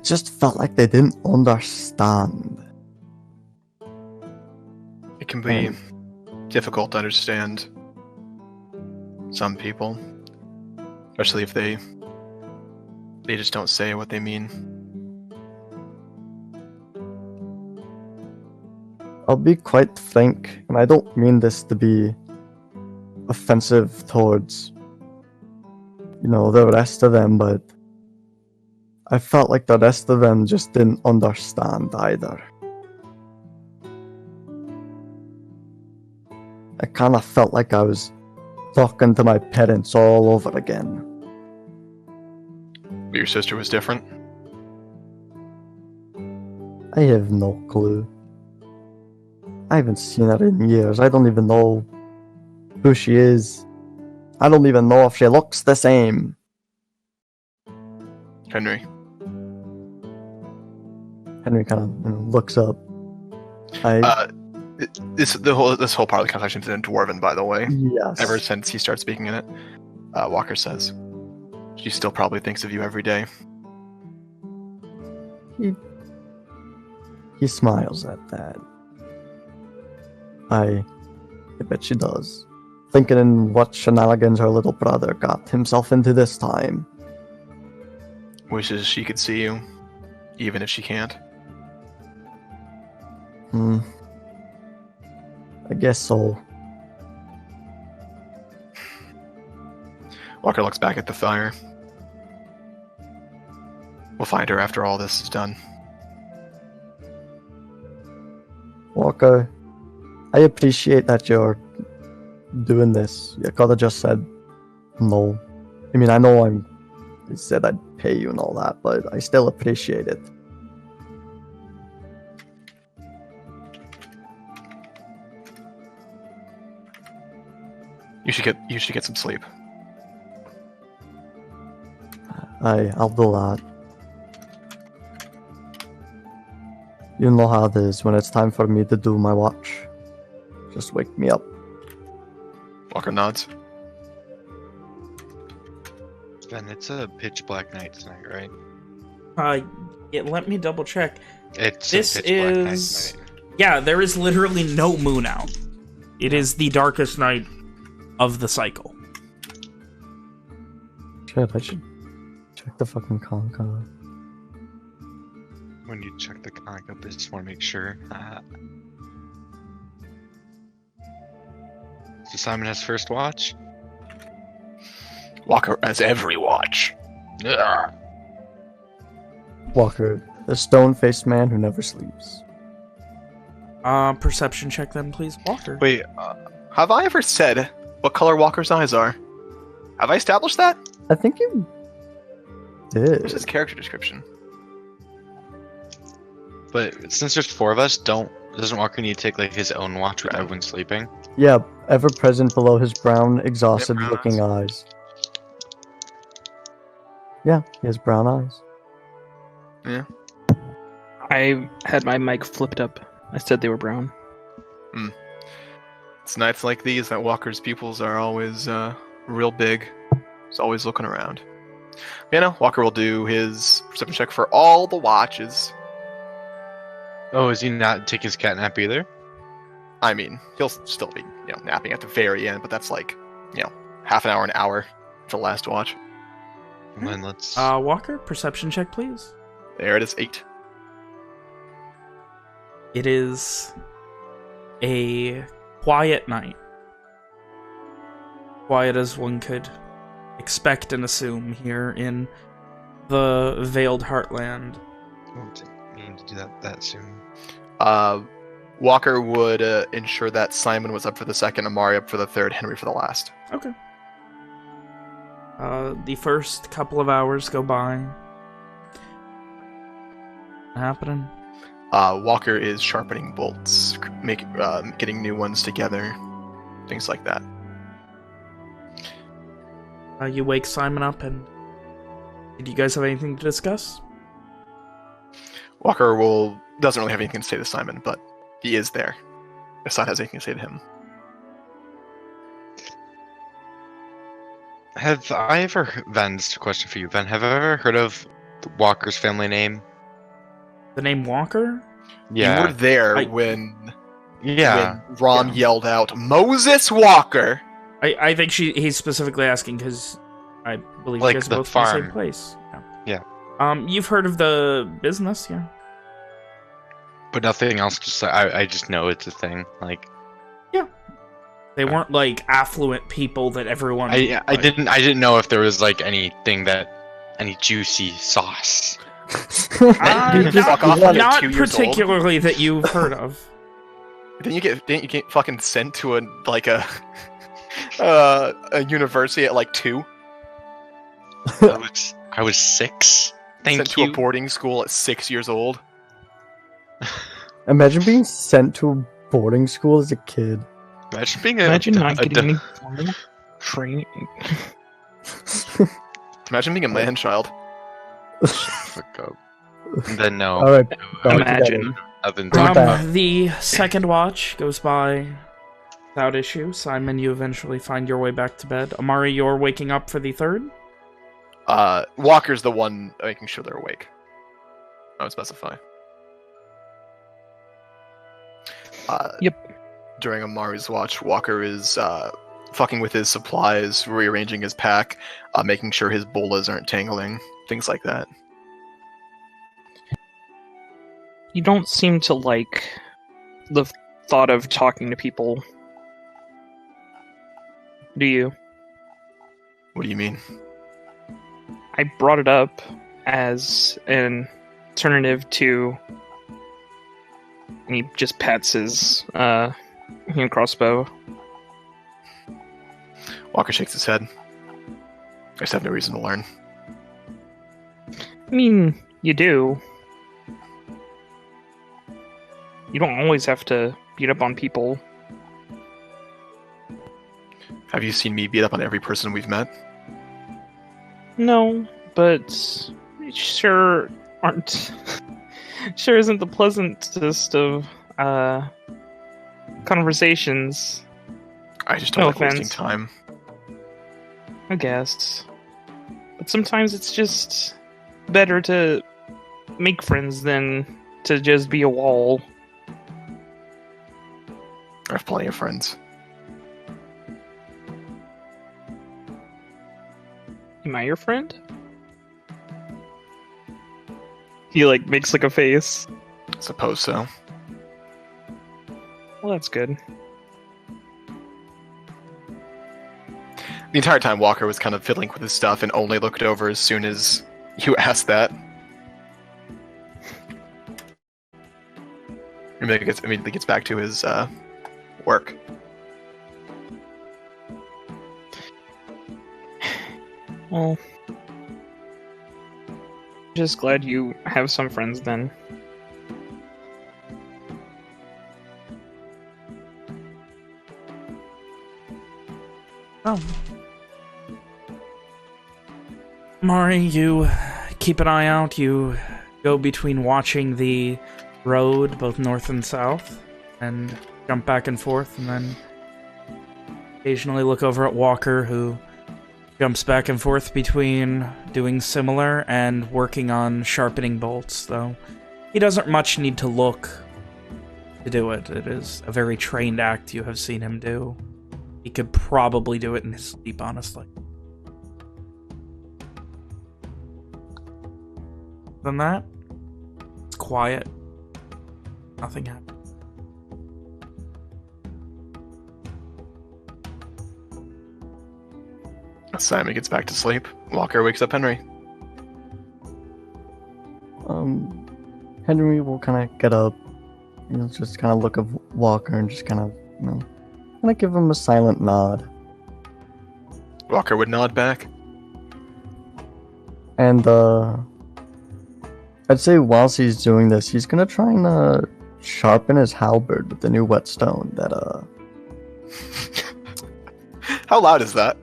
just felt like they didn't understand. can be difficult to understand some people, especially if they just don't say what they mean. I'll be quite frank, and I don't mean this to be offensive towards, the rest of them, but I felt like the rest of them just didn't understand either. I kind of felt like I was talking to my parents all over again. Your sister was different? I have no clue. I haven't seen her in years. I don't even know who she is. I don't even know if she looks the same. Henry. Henry kind of looks up. This whole part of the conversation is in Dwarven, by the way. Yes. Ever since he starts speaking in it, Walker says, "She still probably thinks of you every day." He smiles at that. I bet she does. Thinking in what shenanigans her little brother got himself into this time. Wishes she could see you, even if she can't. I guess so. Walker looks back at the fire. We'll find her after all this is done. Walker, I appreciate that you're doing this. You could have just said no. I mean, I know I said I'd pay you and all that, but I still appreciate it. You should get some sleep. I'll do that. You know how it is when it's time for me to do my watch. Just wake me up. Walker nods. Ben, it's a pitch black night tonight, right? Let me double check. It's This a pitch black night is... tonight. Yeah, there is literally no moon out. It is the darkest night of the cycle. Shit, I should check the fucking con. When you check the comic up, I just want to make sure. So Simon has first watch? Walker has every watch. Ugh. Walker, the stone-faced man who never sleeps. Perception check then, please, Walker. Wait, have I ever said what color Walker's eyes are? Have I established that? I think you did. Where's his character description? But since there's four of us, doesn't Walker need to take like his own watch with everyone sleeping? Yeah, ever present below his brown, exhausted brown looking eyes. Yeah, he has brown eyes. Yeah. I had my mic flipped up. I said they were brown. It's nights like these that Walker's pupils are always real big. He's always looking around. Walker will do his perception check for all the watches. Oh, is he not taking his cat nap either? I mean, he'll still be, napping at the very end, but that's like, half an hour for the last watch. And then let's... Walker, perception check, please. There it is, 8. It is a quiet night. Quiet as one could expect and assume here in the Veiled Heartland. Oh, didn't mean to do that soon. Walker would ensure that Simon was up for the second, Amari up for the third, Henry for the last. Okay. The first couple of hours go by. Happening. Walker is sharpening bolts, getting new ones together, things like that. You wake Simon up, and did you guys have anything to discuss? Walker doesn't really have anything to say to Simon, but he is there. Assad has anything to say to him. Have I ever... Ven, this is a question for you. Ven, have I ever heard of Walker's family name? The name Walker? You Yeah. were there when Yeah. when Rom yelled out, "Moses Walker!" I think he's specifically asking because I believe Like you guys the are both from the same farm. place. Yeah. You've heard of the business, yeah? But nothing else. Just I just know it's a thing. Like They weren't like affluent people that everyone. I like, didn't know if there was like anything any juicy sauce. You just- Fuck you off, want- you're not 2 years old. particularly that you've heard of. Didn't you get fucking sent to a university at like 2? I was 6. Thank Sent you. to a boarding school at 6 years old. Imagine being sent to a boarding school as a kid. Imagine being Imagine not getting any formal training. Imagine being a man-child. Fuck up. And then no. All right. Imagine. Nothing. Bring it back. The second watch goes by without issue. Simon, you eventually find your way back to bed. Amari, you're waking up for the third? Walker's the one making sure they're awake. I would specify. Yep. During Amari's watch, Walker is fucking with his supplies, rearranging his pack, making sure his bolas aren't tangling, things like that. You don't seem to like the thought of talking to people, do you? What do you mean? I brought it up as an alternative to... And he just pats his hand crossbow. Walker shakes his head. I just have no reason to learn. I mean, you do. You don't always have to beat up on people. Have you seen me beat up on every person we've met? No, but sure aren't... sure isn't the pleasantest of conversations, I just don't No like wasting offense. time. I guess. But sometimes it's just better to make friends than to just be a wall. I have plenty of friends. Am I your friend? He makes a face. Suppose so. Well, that's good. The entire time, Walker was kind of fiddling with his stuff and only looked over as soon as you asked that. Immediately gets back to his work. Well, just glad you have some friends then. Oh. Mari, you keep an eye out. You go between watching the road, both north and south, and jump back and forth, and then occasionally look over at Walker, who jumps back and forth between doing similar and working on sharpening bolts, though he doesn't much need to look to do it. It is a very trained act you have seen him do. He could probably do it in his sleep, honestly. Than that, it's quiet. Nothing happens. As Simon gets back to sleep, Walker wakes up Henry. Henry will kind of get up, just kind of look at Walker and just kind of, kind of give him a silent nod. Walker would nod back. And, I'd say whilst he's doing this, he's gonna try and, sharpen his halberd with the new whetstone that, How loud is that?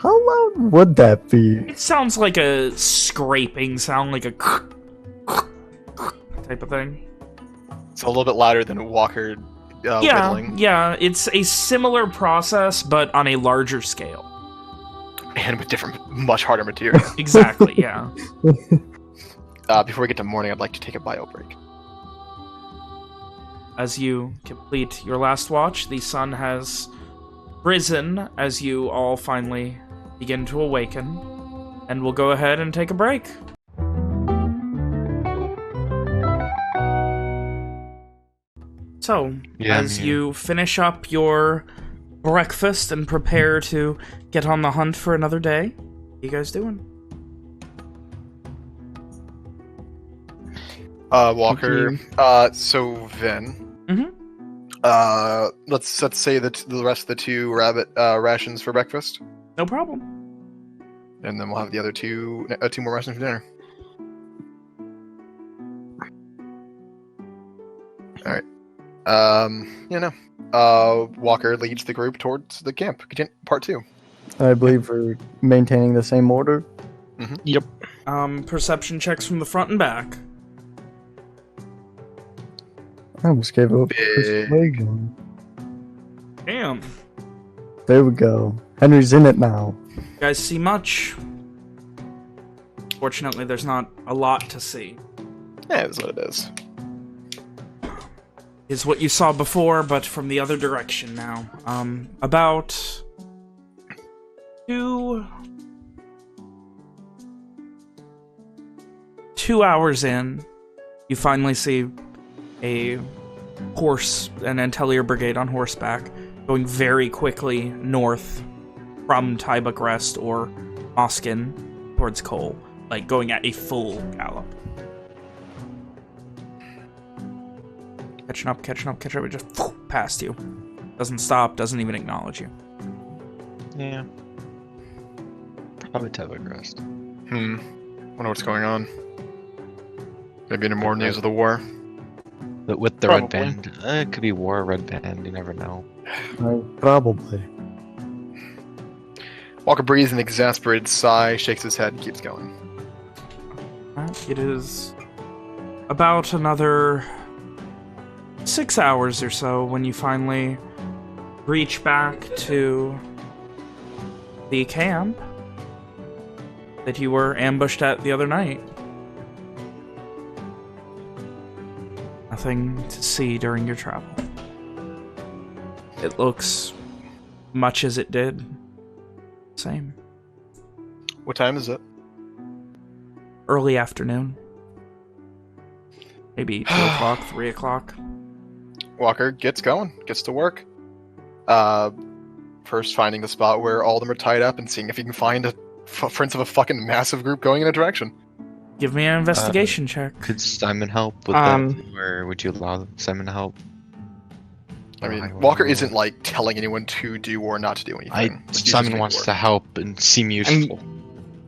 how loud would that be? It sounds like a scraping sound, like a type of thing. It's a little bit louder than Walker whittling. Yeah, it's a similar process, but on a larger scale. And with different, much harder material. Exactly, yeah. Before we get to morning, I'd like to take a bio break. as you complete your last watch, the sun has risen as you all finally begin to awaken. And we'll go ahead and take a break. So, as you finish up your breakfast and prepare to get on the hunt for another day, what are you guys doing? Walker. So Vin. Let's say that the rest of the 2 rabbit rations for breakfast, No problem. and then we'll have the other 2 more rations for dinner. All right. Walker leads the group towards the camp. Part 2. I believe we're maintaining the same order. Yep. Perception checks from the front and back. I almost gave up persuasion. Damn. There we go. Henry's in it now. You guys see much? Fortunately, there's not a lot to see. Yeah, it is what it is. Is what you saw before, but from the other direction now. About 2 hours in, you finally see a horse, an Antellier brigade on horseback, going very quickly north from Tybuck Rest or Moskin towards Cole, like going at a full gallop. Catching up, it just past you. Doesn't stop, doesn't even acknowledge you. Yeah. Probably Tybuck Rest. Wonder what's going on. Maybe any more news of the war. But with the red band, it could be war, red band, you never know. Probably. Walker breathes an exasperated sigh, shakes his head, and keeps going. It is about another 6 hours or so when you finally reach back to the camp that you were ambushed at the other night. Nothing to see during your travel. It looks much as it did. Same. What time is it? Early afternoon. Maybe 2 o'clock, 3 o'clock. Walker gets going, gets to work. First finding the spot where all of them are tied up and seeing if he can find footprints of a fucking massive group going in a direction. Give me an investigation check. Could Simon help with that, or would you allow Simon to help? I mean, Walker isn't like telling anyone to do or not to do anything. Simon wants to help and seem useful.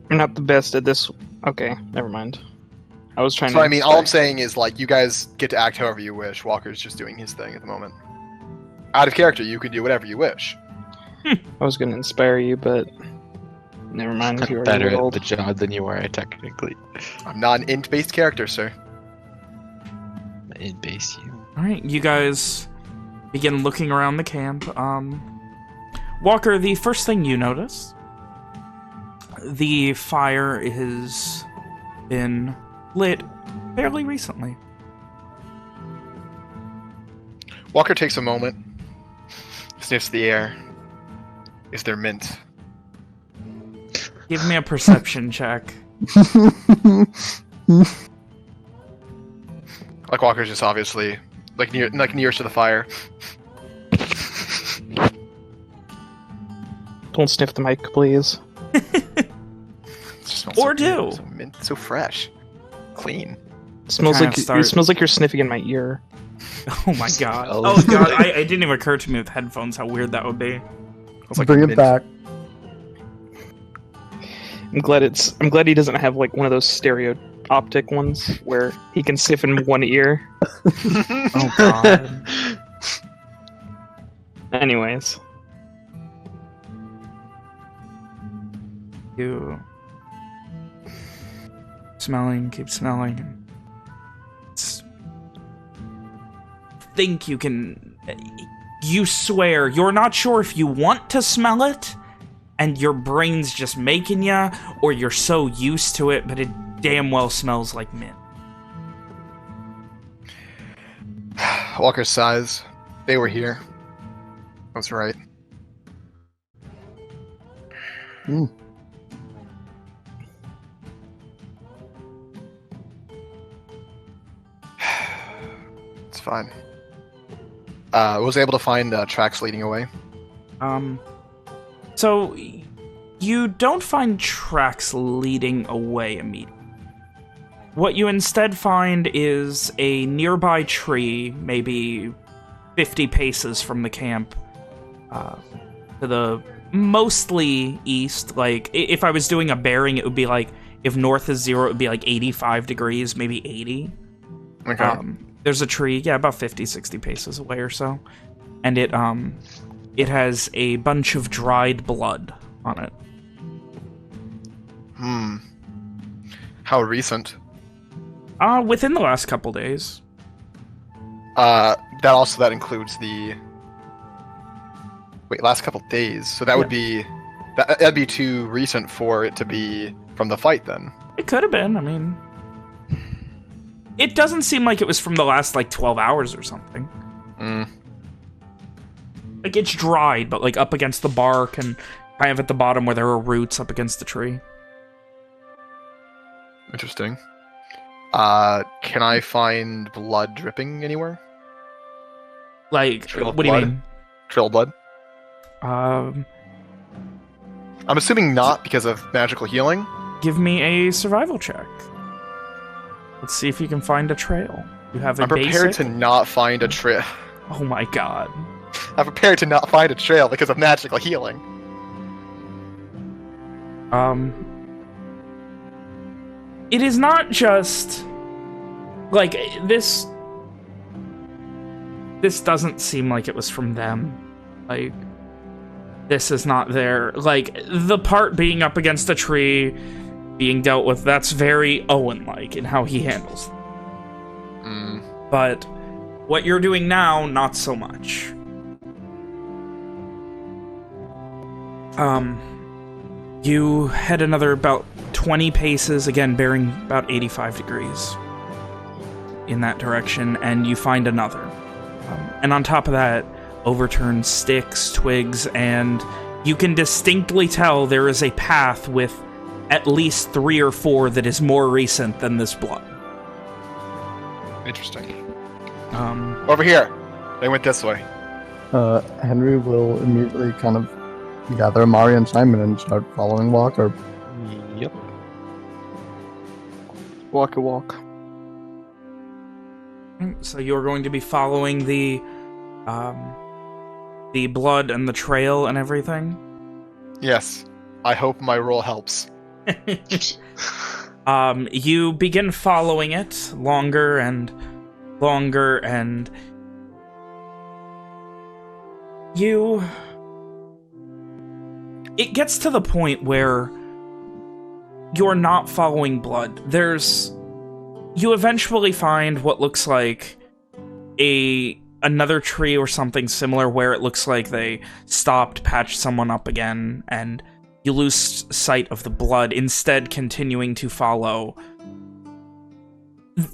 I'm not the best at this. Okay, never mind. I was trying to... So, I mean, all I'm saying is, like, you guys get to act however you wish. Walker's just doing his thing at the moment. Out of character, you could do whatever you wish. I was going to inspire you, but... Never mind. I'm better at the job than you are, technically. I'm not an int-based character, sir. Int-based you. Alright, you guys begin looking around the camp. Walker, the first thing you notice, the fire has been lit fairly recently. Walker takes a moment, sniffs the air. Is there mint? Give me a perception check. Like Walker's just obviously nearest to the fire. Don't sniff the mic, please. Or do. So mint, so fresh, clean. It smells like you're sniffing in my ear. Oh my god. Oh god, it didn't even occur to me with headphones how weird that would be. Like bring it back. I'm glad he doesn't have like one of those stereo optic ones where he can sniff in one ear. Oh god. Anyways. You keep smelling. Think you can... You swear, you're not sure if you want to smell it, and your brain's just making ya, or you're so used to it, but it damn well smells like mint. Walker sighs. They were here. That's right. Hmm. It's fine. Was able to find tracks leading away. So you don't find tracks leading away immediately. What you instead find is a nearby tree, maybe 50 paces from the camp, to the mostly east. Like, if I was doing a bearing, it would be like, if north is 0, it would be like 85 degrees, maybe 80. Okay. There's a tree, yeah, about 50, 60 paces away or so. And it has a bunch of dried blood on it. How recent? Within the last couple days. That includes the... Wait, last couple days. So that would be... That'd be too recent for it to be from the fight, then. It could have been, I mean... It doesn't seem like it was from the last, like, 12 hours or something. Like, it's dried, but, like, up against the bark and kind of at the bottom where there are roots up against the tree. Interesting. Can I find blood dripping anywhere? Like, Trail what do you blood? mean? Trail blood? Um, I'm assuming not because of magical healing. give me a survival check. Let's see if you can find a trail. You have a I'm prepared basic... to not find a trail. Oh my god. I'm prepared to not find a trail because of magical healing. It is not just... Like, this doesn't seem like it was from them. Like, this is not their... Like, the part being up against a tree, being dealt with, that's very Owen-like in how he handles them. But what you're doing now, not so much. You head another about 20 paces, again bearing about 85 degrees in that direction, and you find another. And on top of that, overturned sticks, twigs, and you can distinctly tell there is a path with at least 3 or 4 that is more recent than this blood. Interesting. Over here. They went this way. Henry will immediately kind of gather Amari and Simon and start following Walker. Yep. Walk a walk. So you're going to be following the blood and the trail and everything? Yes. I hope my roll helps. You begin following it longer and longer, and it gets to the point where you're not following blood. You eventually find what looks like another tree or something similar where it looks like they stopped, patched someone up again, and you lose sight of the blood, instead continuing to follow.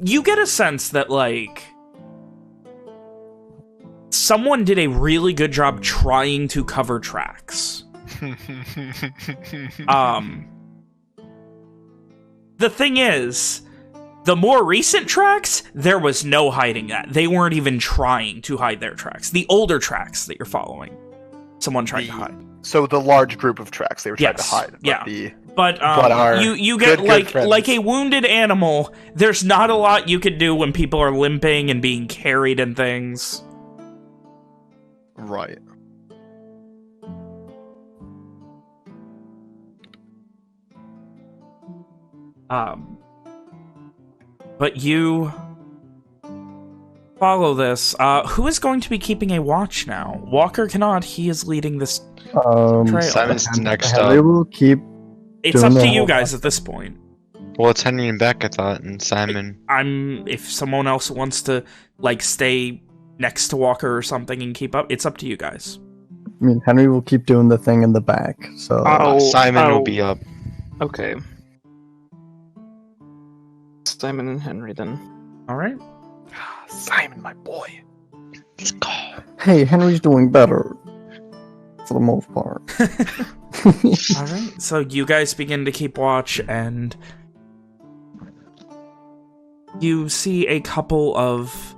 You get a sense that, like, someone did a really good job trying to cover tracks. The thing is, the more recent tracks, there was no hiding that. They weren't even trying to hide their tracks. The older tracks that you're following, someone tried to hide. So the large group of tracks they were trying to hide. But yeah. You get like a wounded animal. There's not a lot you can do when people are limping and being carried and things. Right. But you follow this. Who is going to be keeping a watch now? Walker cannot. He is leading this trail. Simon's next Henry up. will keep. It's up to you guys at this point. Well, it's Henry and Beck, I thought, and Simon. If someone else wants to, like, stay next to Walker or something and keep up, it's up to you guys. I mean, Henry will keep doing the thing in the back. So Simon will be up. Okay. Simon and Henry, then. All right. Simon, my boy. Let's go. Hey, Henry's doing better. For the most part. Alright, so you guys begin to keep watch, and you see a couple of...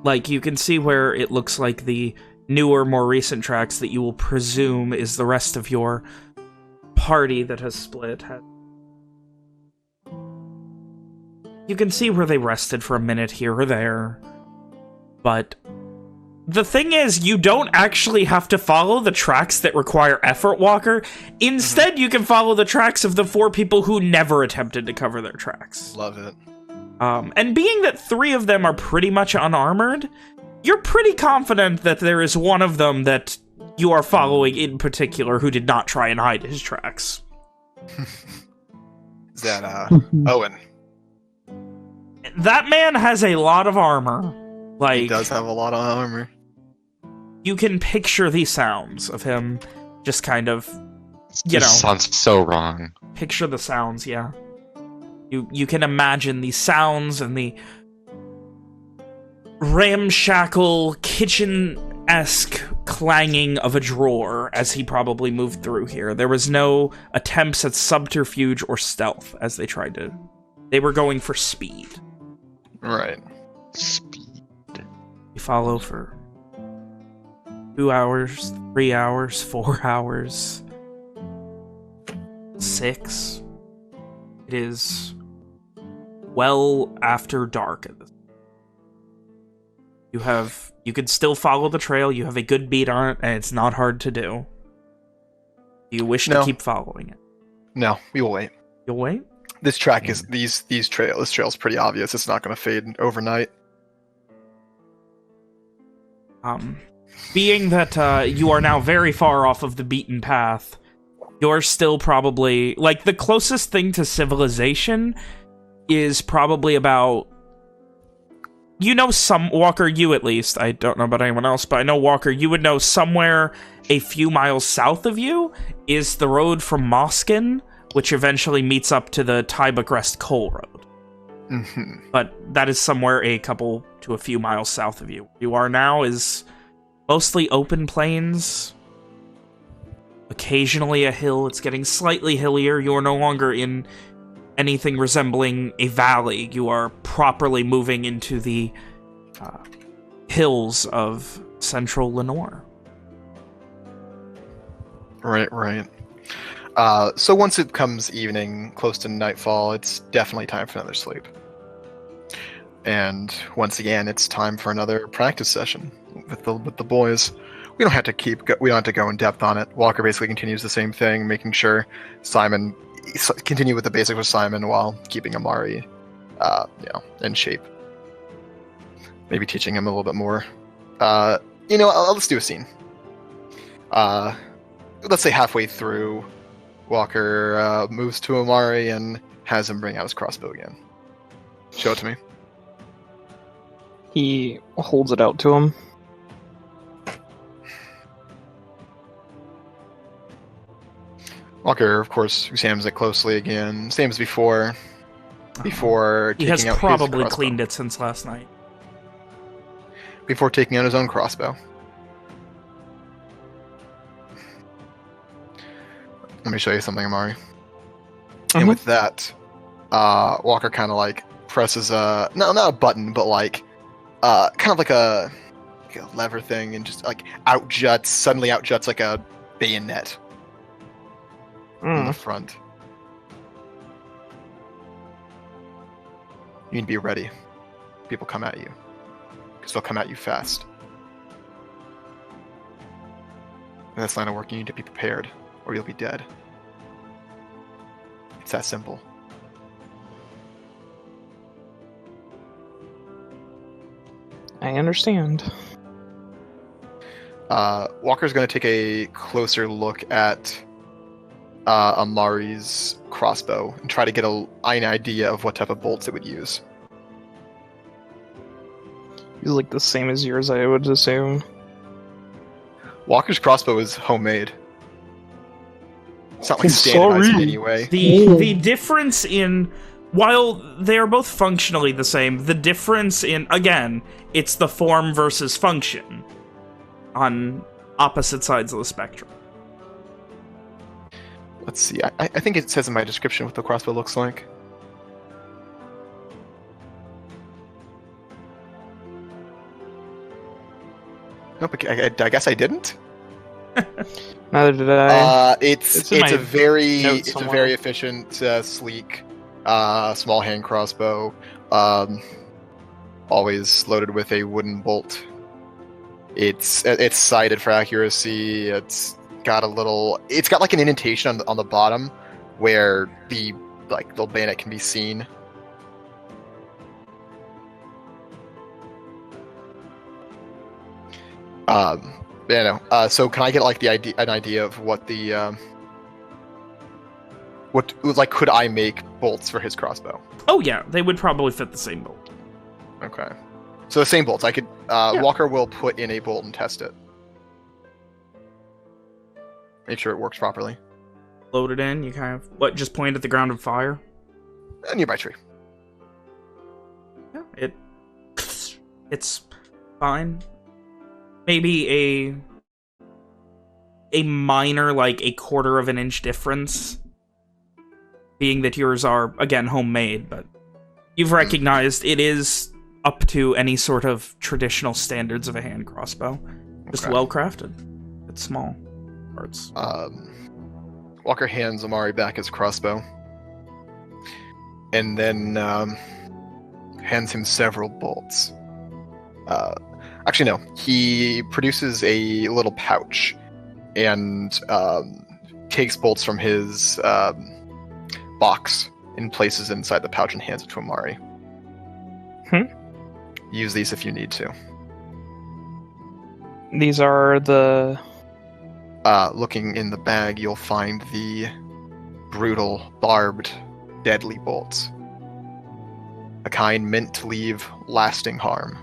Like, you can see where it looks like the newer, more recent tracks that you will presume is the rest of your party that has split. You can see where they rested for a minute here or there, but the thing is, you don't actually have to follow the tracks that require effort, Walker. Instead, you can follow the tracks of the 4 people who never attempted to cover their tracks. Love it. And being that 3 of them are pretty much unarmored, you're pretty confident that there is one of them that you are following in particular who did not try and hide his tracks. Is that, Owen? That man has a lot of armor. Like, He does have a lot of armor. You can picture the sounds of him just kind of, This sounds so wrong. Picture the sounds, yeah. You can imagine the sounds and the ramshackle, kitchen-esque clanging of a drawer as he probably moved through here. There was no attempts at subterfuge or stealth as they tried to... They were going for speed. Right. Speed. You follow for 2 hours, 3 hours, 4 hours, 6. It is well after dark at this. You could still follow the trail. You have a good beat on it, and it's not hard to do. Do you wish to keep following it? No, we will wait. You'll wait? This track is this trail's pretty obvious. It's not going to fade overnight. Being that you are now very far off of the beaten path, you're still probably... Like, the closest thing to civilization is probably about... You know Walker, you at least. I don't know about anyone else, but I know, Walker, you would know somewhere a few miles south of you is the road from Moskin, which eventually meets up to the Tybucrest Coal Road. Mm-hmm. But that is somewhere a couple to a few miles south of you. Where you are now is mostly open plains. Occasionally a hill. It's getting slightly hillier. You are no longer in anything resembling a valley. You are properly moving into the hills of central Lenore. Right. So once it comes evening, close to nightfall, it's definitely time for another sleep. And once again, it's time for another practice session with the boys. We don't have to go in depth on it. Walker basically continues the same thing, making sure Simon continue with the basics with Simon while keeping Amari, in shape. Maybe teaching him a little bit more. Let's do a scene. Let's say halfway through, Walker moves to Amari and has him bring out his crossbow again. Show it to me. He holds it out to him. Walker, of course, examines it closely again, same as before. Before he taking has out probably his cleaned it since last night. Before taking out his own crossbow. Let me show you something, Amari. And with that, Walker kind of like presses not a button, but like kind of like a lever thing, and just like suddenly outjuts like a bayonet in the front. You need to be ready. People come at you, because they'll come at you fast. In this line of work, you need to be prepared, or you'll be dead. It's that simple. I understand. Walker's going to take a closer look at Amari's crossbow and try to get an idea of what type of bolts it would use. He's like the same as yours, I would assume. Walker's crossbow is homemade. It's not like standardized in any way. The difference in while they are both functionally the same, the difference in, again, it's the form versus function on opposite sides of the spectrum. Let's see. I think it says in my description what the crossbow looks like. Nope, I guess I didn't. Neither did I. It's in my a very notes it's a somewhere. very efficient, sleek, small hand crossbow. Always loaded with a wooden bolt. It's sighted for accuracy. It's got like an indentation on the bottom where the little bayonet can be seen. So can I get like an idea of what the could I make bolts for his crossbow? Oh yeah, they would probably fit the same bolt. Okay, so the same bolts. I could. Yeah. Walker will put in a bolt and test it. Make sure it works properly. Load it in, you kind of, just point at the ground and fire? A nearby tree. Yeah, it's fine. Maybe a minor, like a quarter of an inch difference, being that yours are, again, homemade, but you've recognized it is up to any sort of traditional standards of a hand crossbow. Just Okay. well crafted. It's small parts. Walker hands Amari back his crossbow, and then hands him several bolts. Actually, no. He produces a little pouch and takes bolts from his box and places it inside the pouch and hands it to Amari. Use these if you need to. These are the... Looking in the bag, you'll find the brutal, barbed, deadly bolts. A kind meant to leave lasting harm.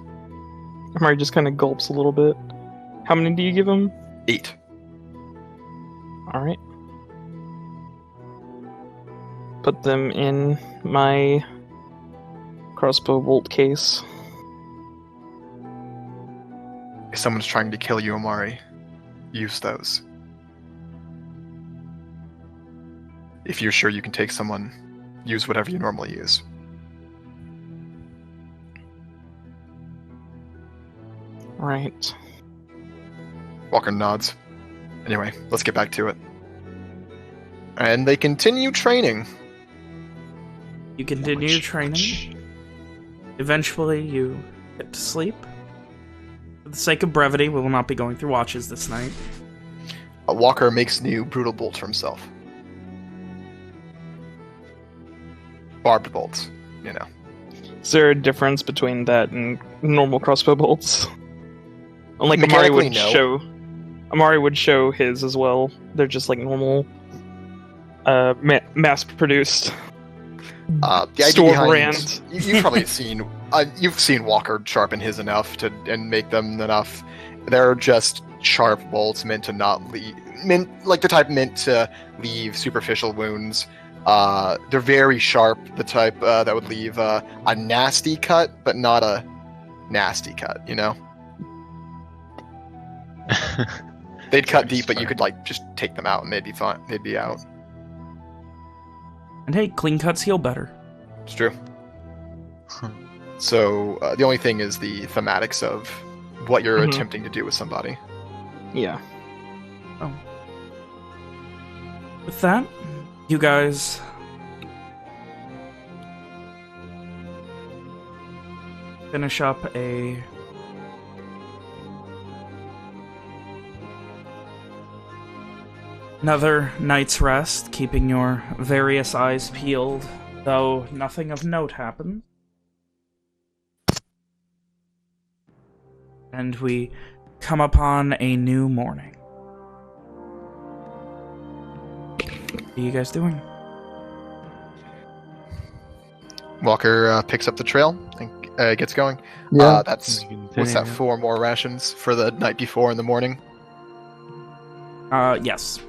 Amari just kind of gulps a little bit. How many do you give him? 8. Alright. Put them in my crossbow bolt case. If someone's trying to kill you, Amari, use those. If you're sure you can take someone, use whatever you normally use. Right. Walker nods. Anyway, let's get back to it. And they continue training. You continue training. Eventually, you get to sleep. For the sake of brevity, we will not be going through watches this night. Walker makes new brutal bolts for himself. Barbed bolts, you know. Is there a difference between that and normal crossbow bolts? Like Amari Mechanically, would no. show. Amari would show his as well. They're just like normal, mass-produced, The idea store behind, brand. You've probably seen. You've seen Walker sharpen his enough and make them enough. They're just sharp bolts meant to not leave, like the type meant to leave superficial wounds. They're very sharp, the type that would leave a nasty cut, but not a nasty cut. You know, they'd cut deep, but you could like just take them out and they'd be fine. They'd be out. And hey, clean cuts heal better. It's true. So the only thing is the thematics of what you're attempting to do with somebody. Yeah. Oh. With that, you guys finish up another night's rest, keeping your various eyes peeled, though nothing of note happened. And we come upon a new morning. What are you guys doing? Walker picks up the trail and gets going. Yeah. That's what's that? 4 more rations for the night before in the morning. Yes.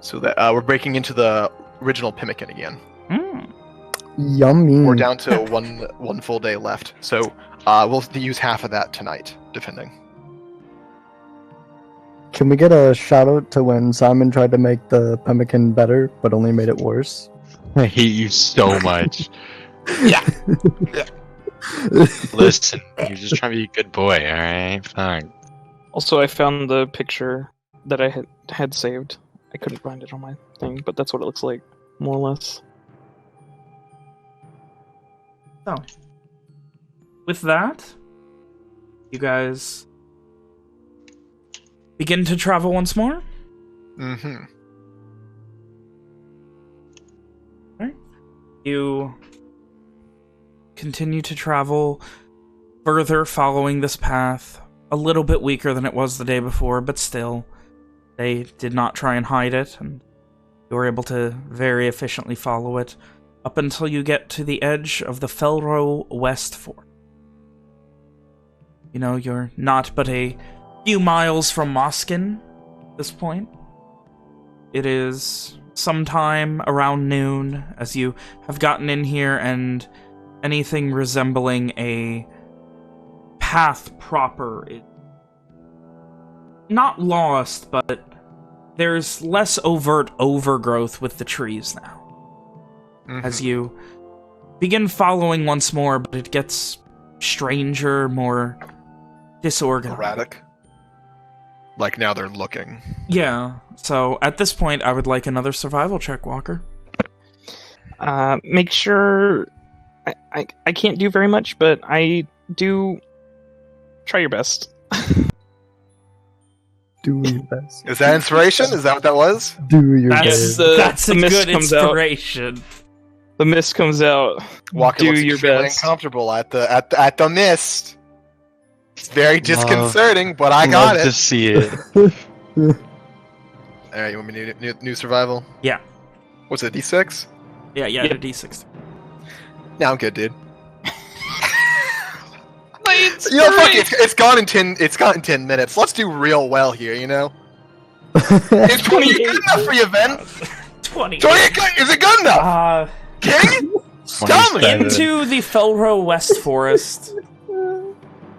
So that we're breaking into the original pemmican again. Mm. Yummy. We're down to one full day left, so we'll use half of that tonight, depending. Can we get a shout out to when Simon tried to make the pemmican better, but only made it worse? I hate you so much. Yeah. Listen, you're just trying to be a good boy, alright? Fine. Also, I found the picture that I had saved. I couldn't find it on my thing, but that's what it looks like, more or less. So, with that, you guys begin to travel once more. Mm-hmm. Right. You continue to travel further following this path. A little bit weaker than it was the day before, but still, they did not try and hide it, and you were able to very efficiently follow it up until you get to the edge of the Felrow West Fort. You know, you're not but a few miles from Moskin at this point. It is sometime around noon as you have gotten in here, and anything resembling a path proper is not lost, but there's less overt overgrowth with the trees now. Mm-hmm. As you begin following once more, but it gets stranger, more disorganized. Erratic. Like now they're looking. Yeah, so at this point, I would like another survival check, Walker. Make sure... I can't do very much, but I do... Try your best. Do your best. Is that inspiration? Is that what that was? Do your That's, best. that's the a mist good comes out. inspiration. The mist comes out. Walker Do looks your extremely best. uncomfortable at the mist. It's very disconcerting, but I got Love it. to see it. All right, you want me to do new survival? Yeah. What's it, D6? Yeah, Yeah. the D6. No, I'm good, dude. It's You know, fuck it. It's gone in 10. It's gone in 10 minutes. Let's do real well here. You know. Is 28 good enough for you, Ben? 20. 28 good? Is it good enough? Kidding? Tell me. Into the Felrow West Forest.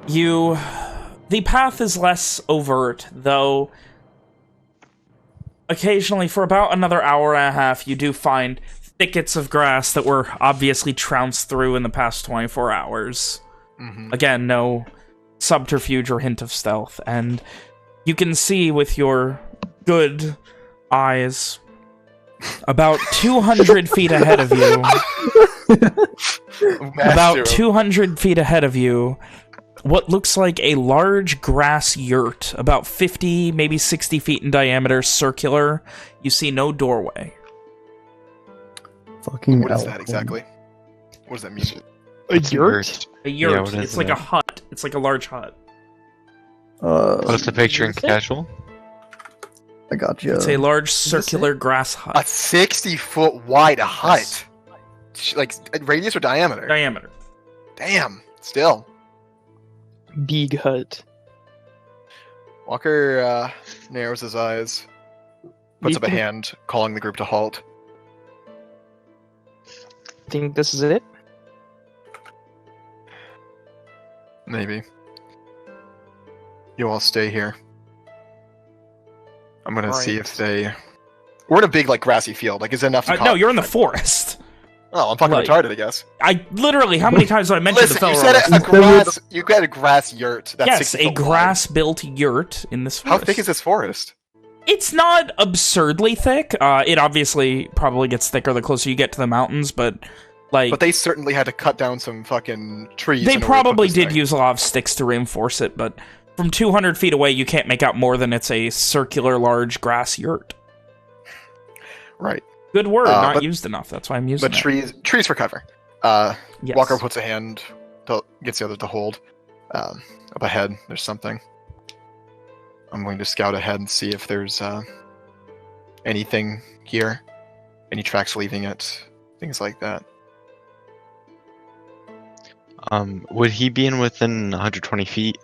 The path is less overt, though occasionally for about another hour and a half you do find thickets of grass that were obviously trounced through in the past 24 hours. Mm-hmm. Again, no subterfuge or hint of stealth, and you can see with your good eyes about 200 feet ahead of you. About 200 feet ahead of you, what looks like a large grass yurt, about 50, maybe 60 feet in diameter, circular. You see no doorway. Fucking What is elf. that exactly? What does that mean? A yurt? A yurt. Yeah, what is It's like that? a hut. It's like a large hut. Post a picture in casual. I got you. It's a large this circular grass A hut. 60-foot wide hut. Like radius or diameter? Diameter. Damn. Still. Big hut. Walker narrows his eyes, puts up a hand, calling the group to halt. Think this is it? Maybe. You all stay here. I'm gonna see if they... We're in a big, like, grassy field. Like, is it enough to No, you're in the forest. Oh, I'm fucking like- retarded, I guess. I literally, how many times have I mentioned Listen, the you Felrow? said a grass... You got a grass yurt. That's Yes, 60 a foot wide. grass-built yurt in this How forest. thick is this forest? It's not absurdly thick. It obviously probably gets thicker the closer you get to the mountains, but like But they certainly had to cut down some fucking trees. they in order to put probably this did thing. use a lot of sticks to reinforce it, but from 200 feet away, you can't make out more than it's a circular, large grass yurt. Right. Good word, not but- used enough. That's why I'm using But it. trees for cover. Yes. Walker puts a hand, gets the other to hold. Up ahead, there's something. I'm going to scout ahead and see if there's anything here. Any tracks leaving it. Things like that. Would he be in within 120 feet?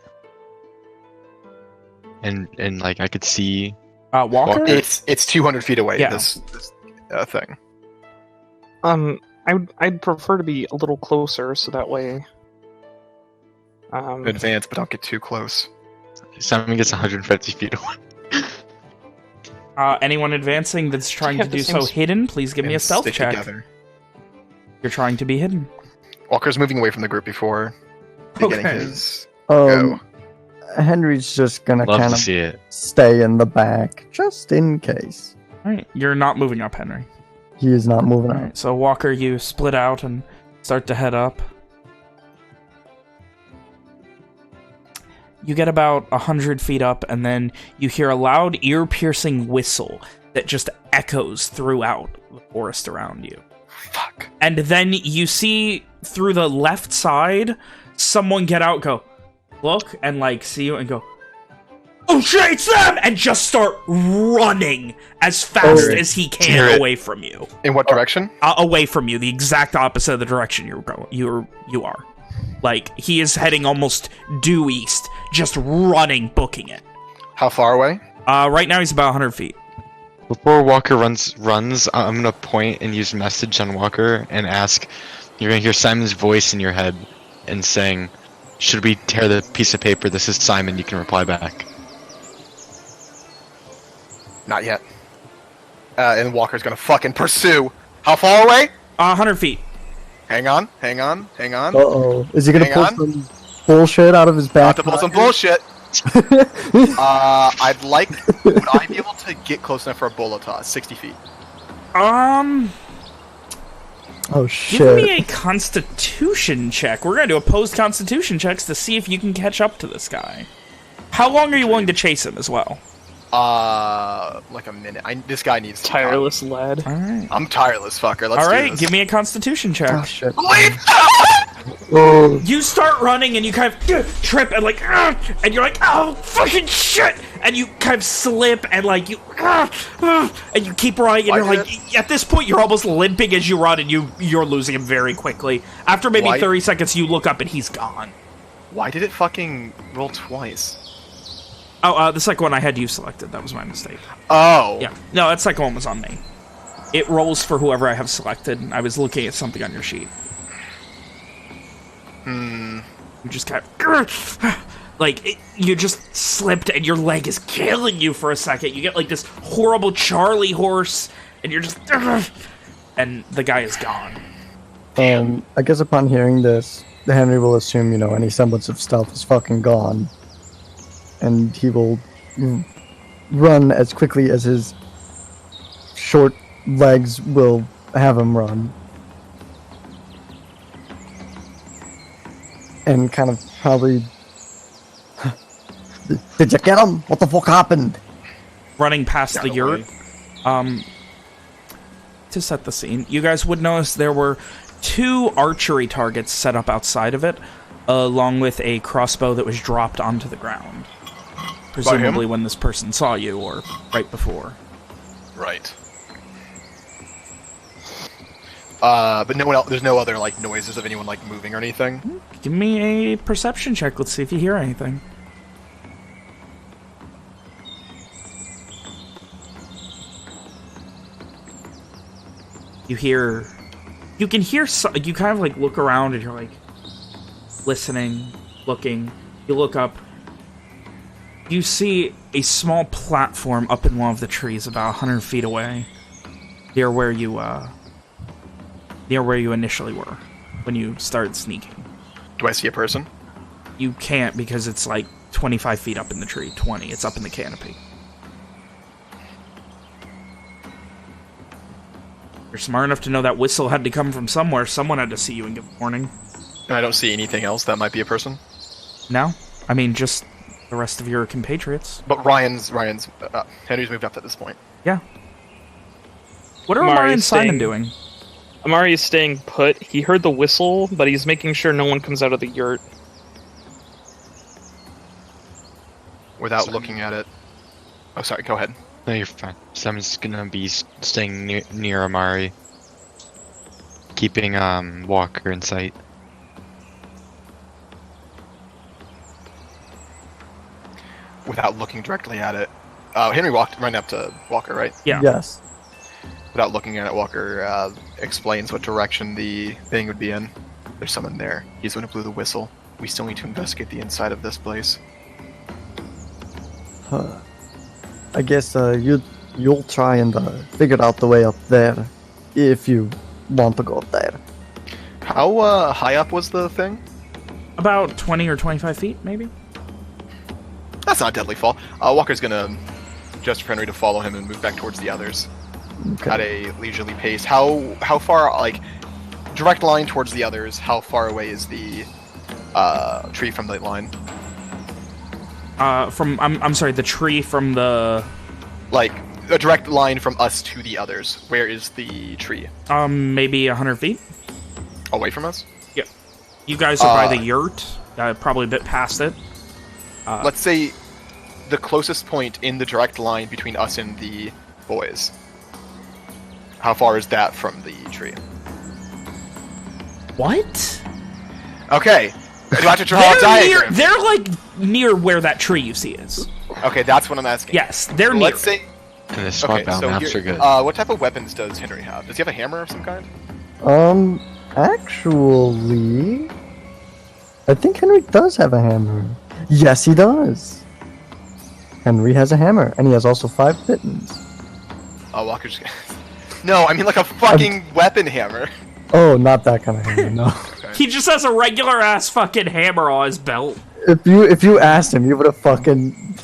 And like I could see. Walker? Walker? It's 200 feet away, Yeah. this thing. I'd prefer to be a little closer, so that way. Advance, but don't get too close. Simon gets 150 feet away. Anyone advancing that's trying to have the do same so hidden, please give me a And stealth stick check. together. You're trying to be hidden. Walker's moving away from the group before beginning Okay. his go. Henry's just gonna Love kind to of see it. stay in the back, just in case. All right, you're not moving up, Henry. He is not moving All out. right, so Walker, you split out and start to head up. You get about 100 feet up, and then you hear a loud, ear-piercing whistle that just echoes throughout the forest around you. Fuck. And then you see through the left side, someone get out, go, look, and like see you and go, oh shit, it's them! And just start running as fast as he Hear can it. away from you. In what direction? Away from you, the exact opposite of the direction you are. Like, he is heading almost due east, just running, booking it. How far away? Right now he's about 100 feet. Before Walker runs, I'm gonna point and use message on Walker and ask. You're gonna hear Simon's voice in your head and saying, "Should we tear the piece of paper? This is Simon." You can reply back. Not yet. And Walker's gonna fucking pursue. How far away? 100 feet. Hang on, hang on, hang on. Uh-oh. Is he gonna Hang pull on. some bullshit out of his back? Not to pull some bullshit. I'd like. Would I be able to get close enough for a bullet toss? 60 feet. Oh, Give shit. me a constitution check. We're gonna do opposed constitution checks to see if you can catch up to this guy. How long are you willing to chase him as well? Like a minute. This guy needs to Tireless lad. Alright. I'm tireless, fucker. Let's Alright, do this. give me a constitution check. Oh, shit. Leave! Oh, You start running and you kind of trip and like, and you're like, oh, fucking shit! And you kind of slip and like you, and you keep running and Why you're did like, at this point you're almost limping as you run and you're losing him very quickly. After maybe Why- 30 seconds you look up and he's gone. Why did it fucking roll twice? Oh, the second one I had you selected. That was my mistake. Oh. Yeah. No, that second one was on me. It rolls for whoever I have selected. I was looking at something on your sheet. You just kind of... Like, you just slipped and your leg is killing you for a second. You get, like, this horrible Charlie horse, and you're just... And the guy is gone. I guess upon hearing this, Henry will assume, any semblance of stealth is fucking gone. And he will run as quickly as his short legs will have him run. And kind of probably... Did you get him? What the fuck happened? Running past the away. yurt. To set the scene, you guys would notice there were 2 archery targets set up outside of it, along with a crossbow that was dropped onto the ground. Presumably when this person saw you, or right before. Right. But no one else. There's no other like noises of anyone like moving or anything. Give me a perception check. Let's see if you hear anything. You can hear, you kind of like look around and you're like listening, looking. You look up. You see a small platform up in one of the trees about 100 feet away, near where you initially were when you started sneaking. Do I see a person? You can't because it's like 25 feet up in the tree. 20. It's up in the canopy. You're smart enough to know that whistle had to come from somewhere. Someone had to see you and give warning. And I don't see anything else that might be a person. No? I mean, just the rest of your compatriots. But Henry's moved up at this point. Yeah. What are Amari's Amari and Simon staying- doing? Amari is staying put. He heard the whistle, but he's making sure no one comes out of the yurt. Without looking at it. Oh, sorry. Go ahead. No, you're fine. Simon's gonna be staying near Amari, keeping Walker in sight. Without looking directly at it. Henry walked right up to Walker, right? Yeah. Yes. Without looking at it, Walker explains what direction the thing would be in. There's someone there. He's the one who blew the whistle. We still need to investigate the inside of this place. I guess you'll try and figure out the way up there, if you want to go up there. How high up was the thing? About 20 or 25 feet, maybe? That's not a deadly fall. Walker's gonna gesture for Henry to follow him and move back towards the others at a leisurely pace. How far, like, direct line towards the others, how far away is the tree from the line? I'm sorry, the tree from the... Like, a direct line from us to the others. Where is the tree? Maybe 100 feet? Away from us? Yeah. You guys are by the yurt, probably a bit past it. Let's say the closest point in the direct line between us and the boys. How far is that from the tree? What? Okay. Do I have to draw a diagram? They're like near where that tree you see is. Okay, that's what I'm asking. Yes, they're So near. let's say... And the spot bound maps are good. What type of weapons does Henry have? Does he have a hammer of some kind? Actually, I think Henry does have a hammer. Yes, he does. Henry has a hammer, and he has also 5 pittons. Oh, Walker's... No, I mean like a fucking weapon hammer. Oh, not that kind of hammer, no. Okay. He just has a regular ass fucking hammer on his belt. If you asked him, he would have fucking...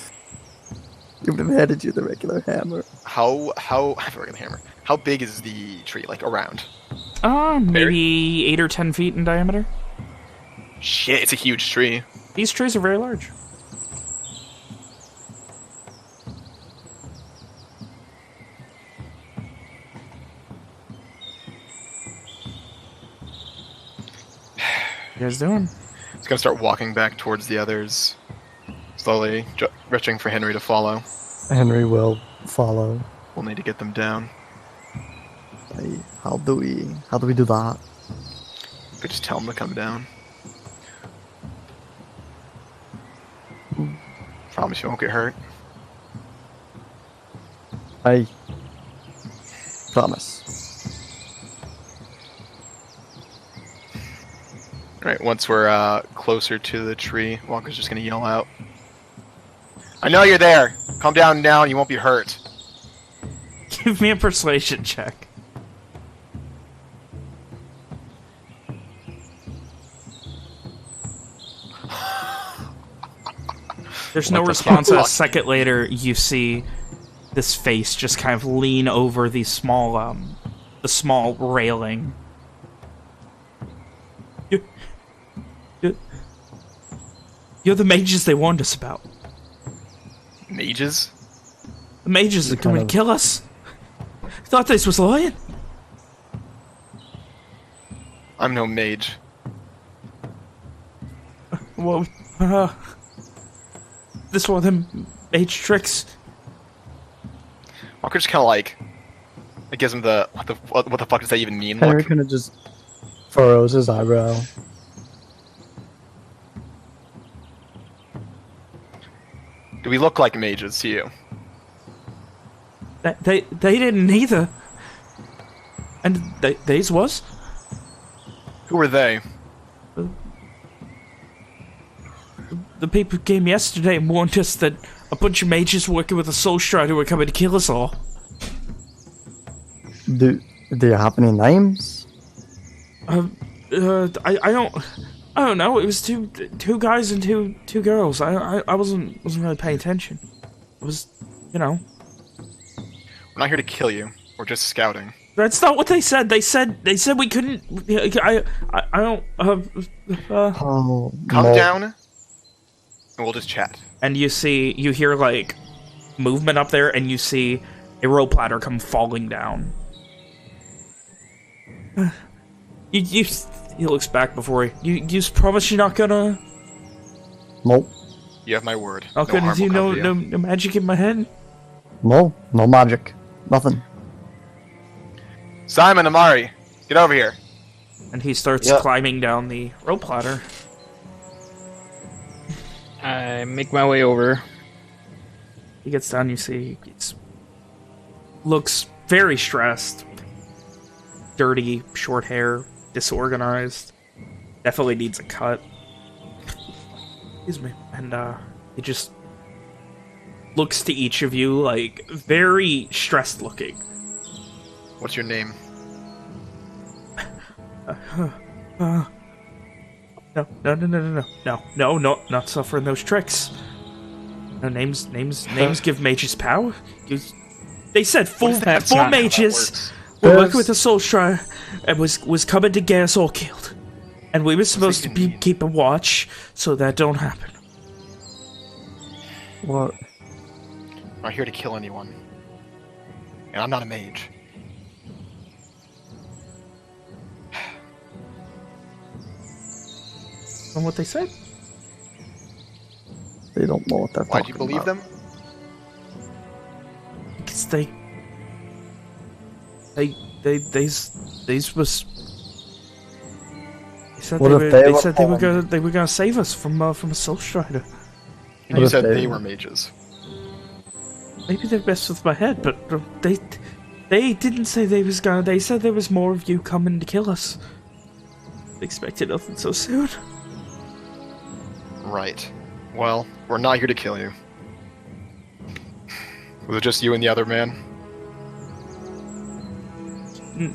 He would have handed you the regular hammer. I have a regular hammer. How big is the tree? Like, around? Maybe 8 or 10 feet in diameter. Shit, it's a huge tree. These trees are very large. You guys doing? He's gonna start walking back towards the others, slowly, reaching for Henry to follow. Henry will follow. We'll need to get them down. Hey, how do we do that? We could just tell them to come down. Promise you won't get hurt. I promise. Alright, once we're closer to the tree, Walker's just gonna yell out. I know you're there! Calm down now, you won't be hurt. Give me a persuasion check. There's no response, and a second later, you see this face just kind of lean over the small railing. You're the mages they warned us about. Mages? The mages are coming to kill us. Thought this was lying. I'm no mage. Well, this one of them mage tricks. Walker just kind of like, it gives him the what the fuck does that even mean? Henry Look. kind of just furrows his eyebrow. Do we look like mages to you? They didn't either. And these was? Who were they? The people who came yesterday and warned us that a bunch of mages working with a soul strider were coming to kill us all. Do you have any names? I don't know. It was two guys and two girls. I wasn't really paying attention. I was, you know. We're not here to kill you. We're just scouting. That's not what they said. They said we couldn't. I don't. Come down, and we'll just chat. And you hear like movement up there, and you see a rope ladder come falling down. He looks back before you promise you're not gonna. Nope. You have my word. How could harm you will come to no magic in my head? No magic. Nothing. Simon, Amari, get over here. And he starts climbing down the rope ladder. I make my way over. He gets down. You see, looks very stressed. Dirty, short hair, disorganized. Definitely needs a cut. Excuse me. And he just looks to each of you like very stressed looking. What's your name? No, not suffering those tricks. No, names give mages power. They said full mages were working with the Soul Strider and was coming to get us all killed. And we were supposed to be keeping watch so that don't happen. What? I'm not here to kill anyone. And I'm not a mage. From what they said? They don't know what they're Why'd talking you believe about. them? Because they was. They said What if they were gonna save us from a Soul Strider. And What you if said they- they were mages. Maybe they're best with my head, but they didn't say they was gonna. They said there was more of you coming to kill us. They expected nothing so soon. Right. Well, we're not here to kill you. Was it just you and the other man?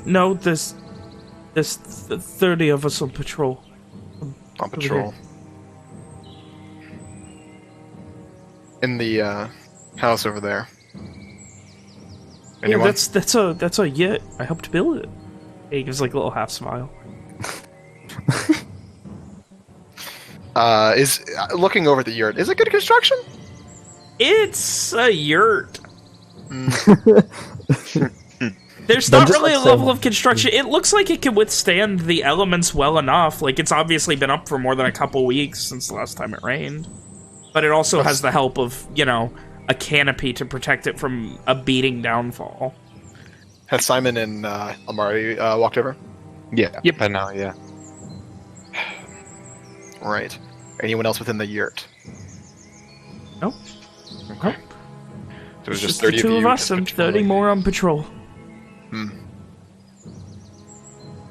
No, there's 30 of us on patrol. On patrol. In the house over there. Anyone? Yeah, that's a yet. I helped build it. He gives like a little half smile. Is looking over the yurt. Is it good construction? It's a yurt. There's Then not just really like a level say- of construction. It looks like it can withstand the elements well enough. Like, it's obviously been up for more than a couple weeks since the last time it rained. But it also has the help of, you know, a canopy to protect it from a beating downfall. Has Simon and Amari walked over? Yeah. Yep. By now, yeah. Right. Anyone else within the yurt? Nope. Okay. So It's there's just the 30 two of of you. us and 30 more on patrol. Hmm.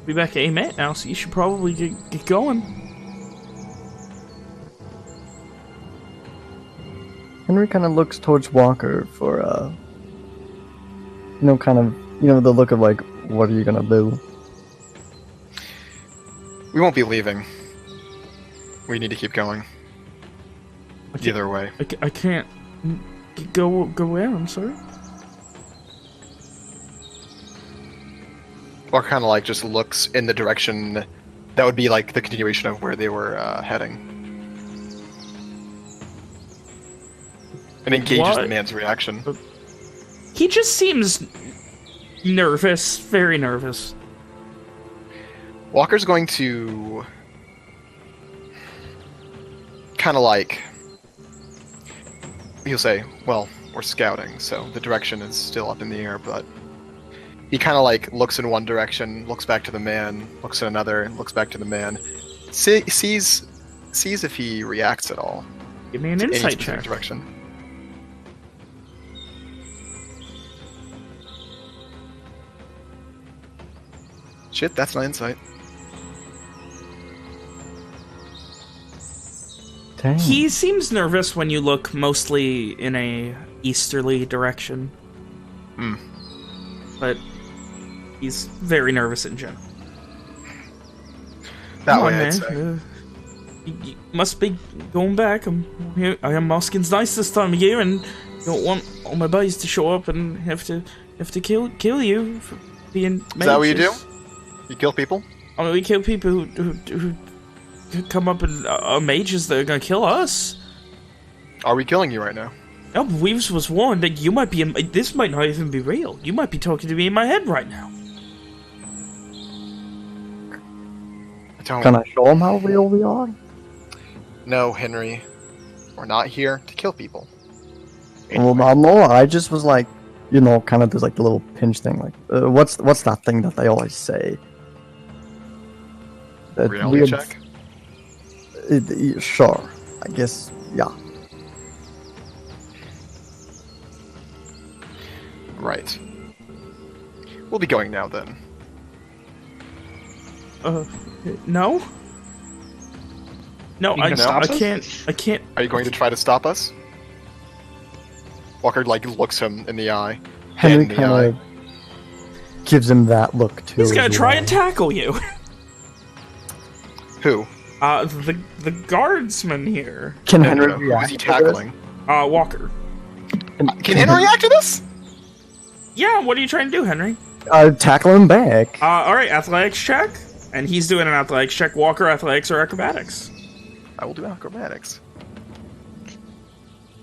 Be back at 8 now, so you should probably get going. Henry kind of looks towards Walker for, kind of, the look of like, what are you gonna do? We won't be leaving. We need to keep going. Okay. Either way. I can't go where? I'm sorry. Or kind of like just looks in the direction that would be like the continuation of where they were heading. And engages What? the man's reaction. He just seems nervous, very nervous. Walker's going to kind of like, he'll say, well, we're scouting, so the direction is still up in the air, but he kind of like looks in one direction, looks back to the man, looks at another, looks back to the man, sees if he reacts at all. Give me an to any insight specific check. direction. Shit, that's my insight. Dang. He seems nervous when you look mostly in a easterly direction. Hmm. But he's very nervous in general. That Come way, on, I'd man. say. You must be going back. I am Moskin's nice this time of year, and you don't want all my buddies to show up and have to kill you for being mages. Is that what you do? You kill people? I mean, we kill people who come up and are mages that are gonna kill us. Are we killing you right now? No, Weaves was warned that you might be. This might not even be real. You might be talking to me in my head right now. I don't Can I show him how real we are? know, Henry. We're not here to kill people. Well, no, I just was like, kind of there's like the little pinch thing, like, what's that thing that they always say? That Reality weird- check? Sure, I guess, yeah. Right. We'll be going now then. No? No, You I gonna stop us? can't. Are you going to try to stop us? Walker looks him in the eye. Henry In the kind eye. of gives him that look too. He's gonna as try well. and tackle you. Who? The guardsman here. Can No, Henry no, no. Who is react he to tackling? Walker. this? Can Henry react to this? Yeah, what are you trying to do, Henry? Tackle him back. Alright, athletics check. And he's doing an athletics check. Walker, athletics or acrobatics? I will do acrobatics.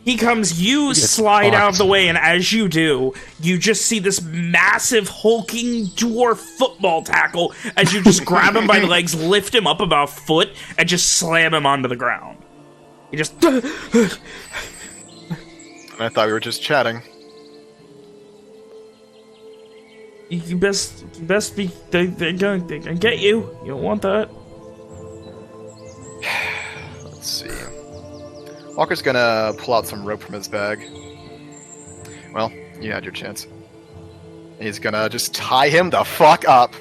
He comes, you gets slide out of fucked. the way, and as you do, you just see this massive, hulking dwarf football tackle as you just grab him by the legs, lift him up about a foot, and just slam him onto the ground. You just... I thought we were just chatting. You best be... They're gonna get you. You don't want that. Let's see. Walker's gonna pull out some rope from his bag. Well, you had your chance. He's gonna just tie him the fuck up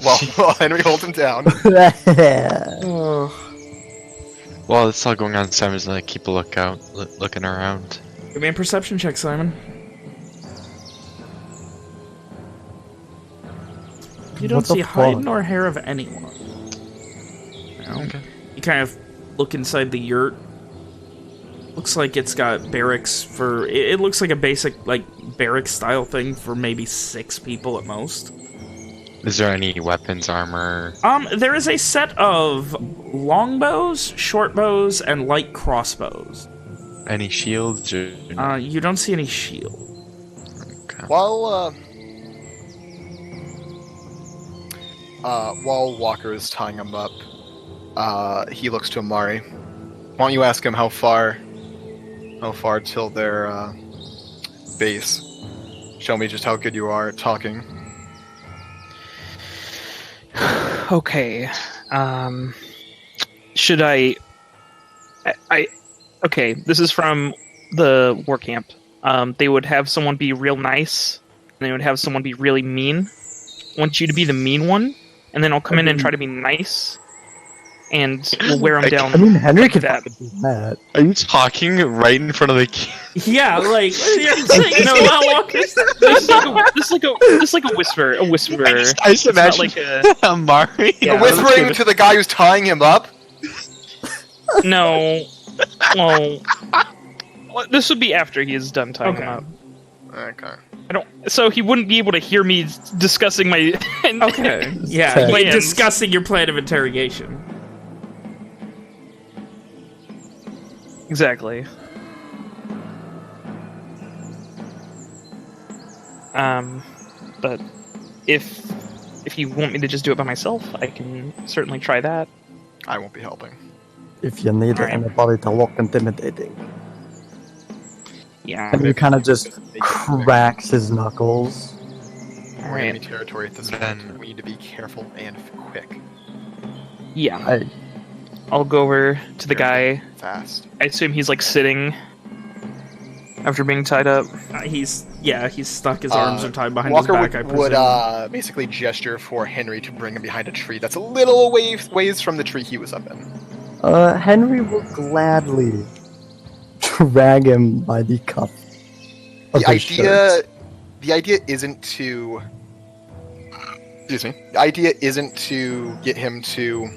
while Henry holds him down. While it's all going on, Simon's gonna keep a lookout, looking around. Give me a perception check, Simon. You don't What the see hide fuck? nor hair of anyone. No. Okay. You kind of look inside the yurt. Looks like it's got barracks for... It looks like a basic, like, barrack-style thing for maybe 6 people at most. Is there any weapons, armor? There is a set of longbows, short bows, and light crossbows. Any shields? Or... You don't see any shield. Okay. While Walker is tying him up, he looks to Amari. Why don't you ask him how far till their base? Show me just how good you are at talking. Okay. Should I okay, this is from the war camp. They would have someone be real nice, and they would have someone be really mean. I want you to be the mean one, and then I'll come in and try to be nice, and we'll wear them down. I mean, Henry could that. fucking do that. Are you talking right in front of the Yeah, like... no, Walker. This is like a whisper. I just It's not imagine like a Amari. Yeah, Whispering to the guy who's tying him up? no. Well, this would be after he is done tying him up. Okay. I don't. So he wouldn't be able to hear me discussing my. Okay. Yeah, Okay. you're discussing your plan of interrogation. Exactly. But if you want me to just do it by myself, I can certainly try that. I won't be helping. If you need Alright. anybody to look intimidating. Yeah. And he kind of just cracks his knuckles. We're in enemy Alright. territory at this Then- point. We need to be careful and quick. Yeah. I, I'll go over to the guy. Fast. I assume he's like sitting after being tied up. He's stuck. His arms are tied behind Walker his back, I would presume. basically gesture for Henry to bring him behind a tree that's a little ways from the tree he was up in. Henry will gladly drag him by the cuff of The his shirt. idea isn't to... Excuse me. The idea isn't to get him to...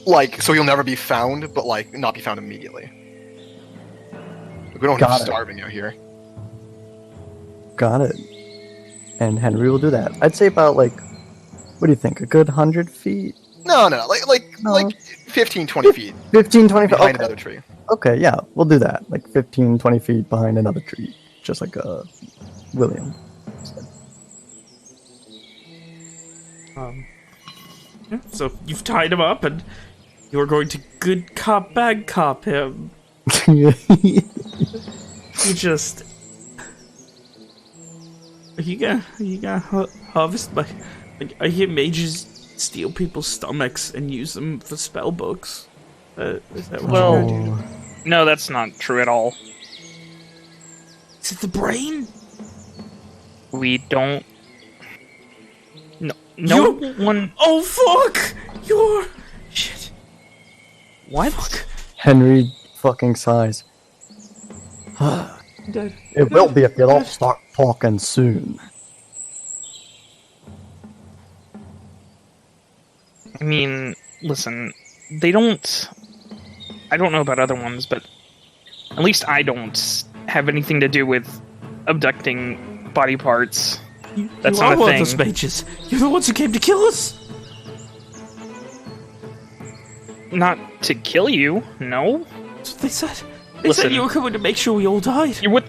Like, so he'll never be found, but, like, not be found immediately. We don't Got have it. starving out here. Got it. And Henry will do that. I'd say about, like, what do you think, a good 100 feet? No, like No. 15, 20 feet 15, 20 feet? behind Okay. another tree. Okay, yeah, we'll do that. Like 15, 20 feet behind another tree. Just like William said. Yeah, so you've tied him up, and you're going to good cop, bad cop him. You just... Are you gonna harvest my... Like, I hear mages steal people's stomachs and use them for spell books. Is that what Well- you're gonna do? No, that's not true at all. Is it the brain? We don't. No one. Oh fuck! You're shit. What? Fuck. Henry fucking sighs. Dead. It will be if you don't start talking soon. I mean, listen, they don't. I don't know about other ones, but at least I don't have anything to do with abducting body parts. That's you not are a one thing. of those mages. You're the ones who came to kill us. Not to kill you, no. That's what they said. They said Listen. you were coming to make sure we all died. You're with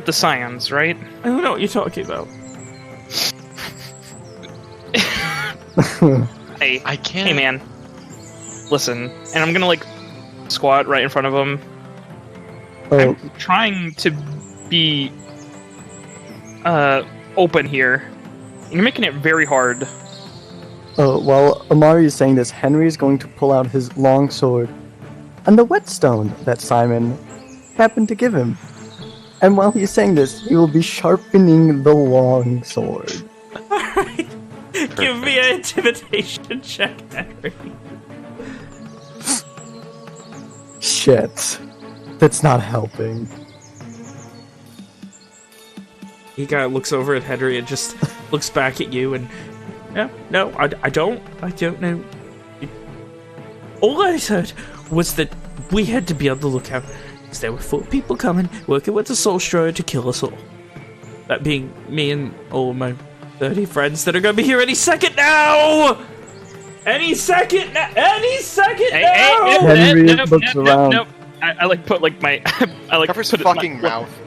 the Scions, right? I don't know what you're talking about. Hey, I can't. hey, man. Listen, and I'm gonna like squat right in front of him. Oh, I'm trying to be open here. You're making it very hard. while Amari is saying this, Henry is going to pull out his long sword and the whetstone that Simon happened to give him. And while he's saying this, he will be sharpening the long sword. Alright. Give me an intimidation check, Henry. Shit. That's not helping. He kind of looks over at Henry and just looks back at you and... No, I don't know. All I heard was that we had to be on the lookout because there were 4 people coming, working with the Soul Destroyer to kill us all. That being me and all my 30 friends that are going to be here any second now! Any second now! Hey, Henry looks around. Nope. I like put like my I like Cover his put it fucking my, mouth.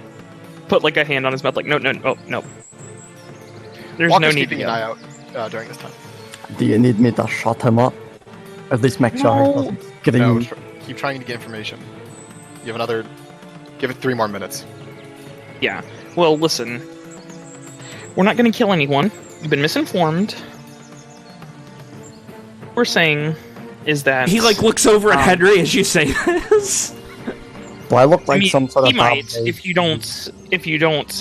Put like a hand on his mouth, like no. There's Walker's no need keeping to an eye yell. out during this time. Do you need me to shut him up? At least make sure he No. doesn't scream. No, keep trying to get information. You have another. Give it 3 more minutes. Yeah. Well, listen. We're not going to kill anyone. You've been misinformed. What we're saying is that He like looks over at Henry as you say this. Do I look like I mean, some sort of he might bad if you don't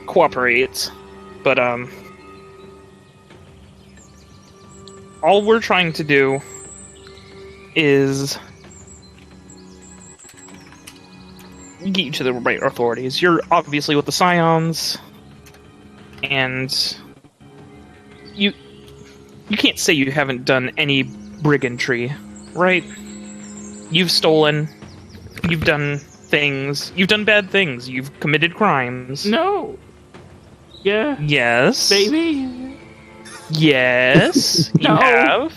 cooperate, but all we're trying to do is get you to the right authorities. You're obviously with the Scions, and you can't say you haven't done any brigandry, right? You've stolen, you've done things, you've done bad things, you've committed crimes. No. Yeah. Yes. Baby. Yes, you No. have.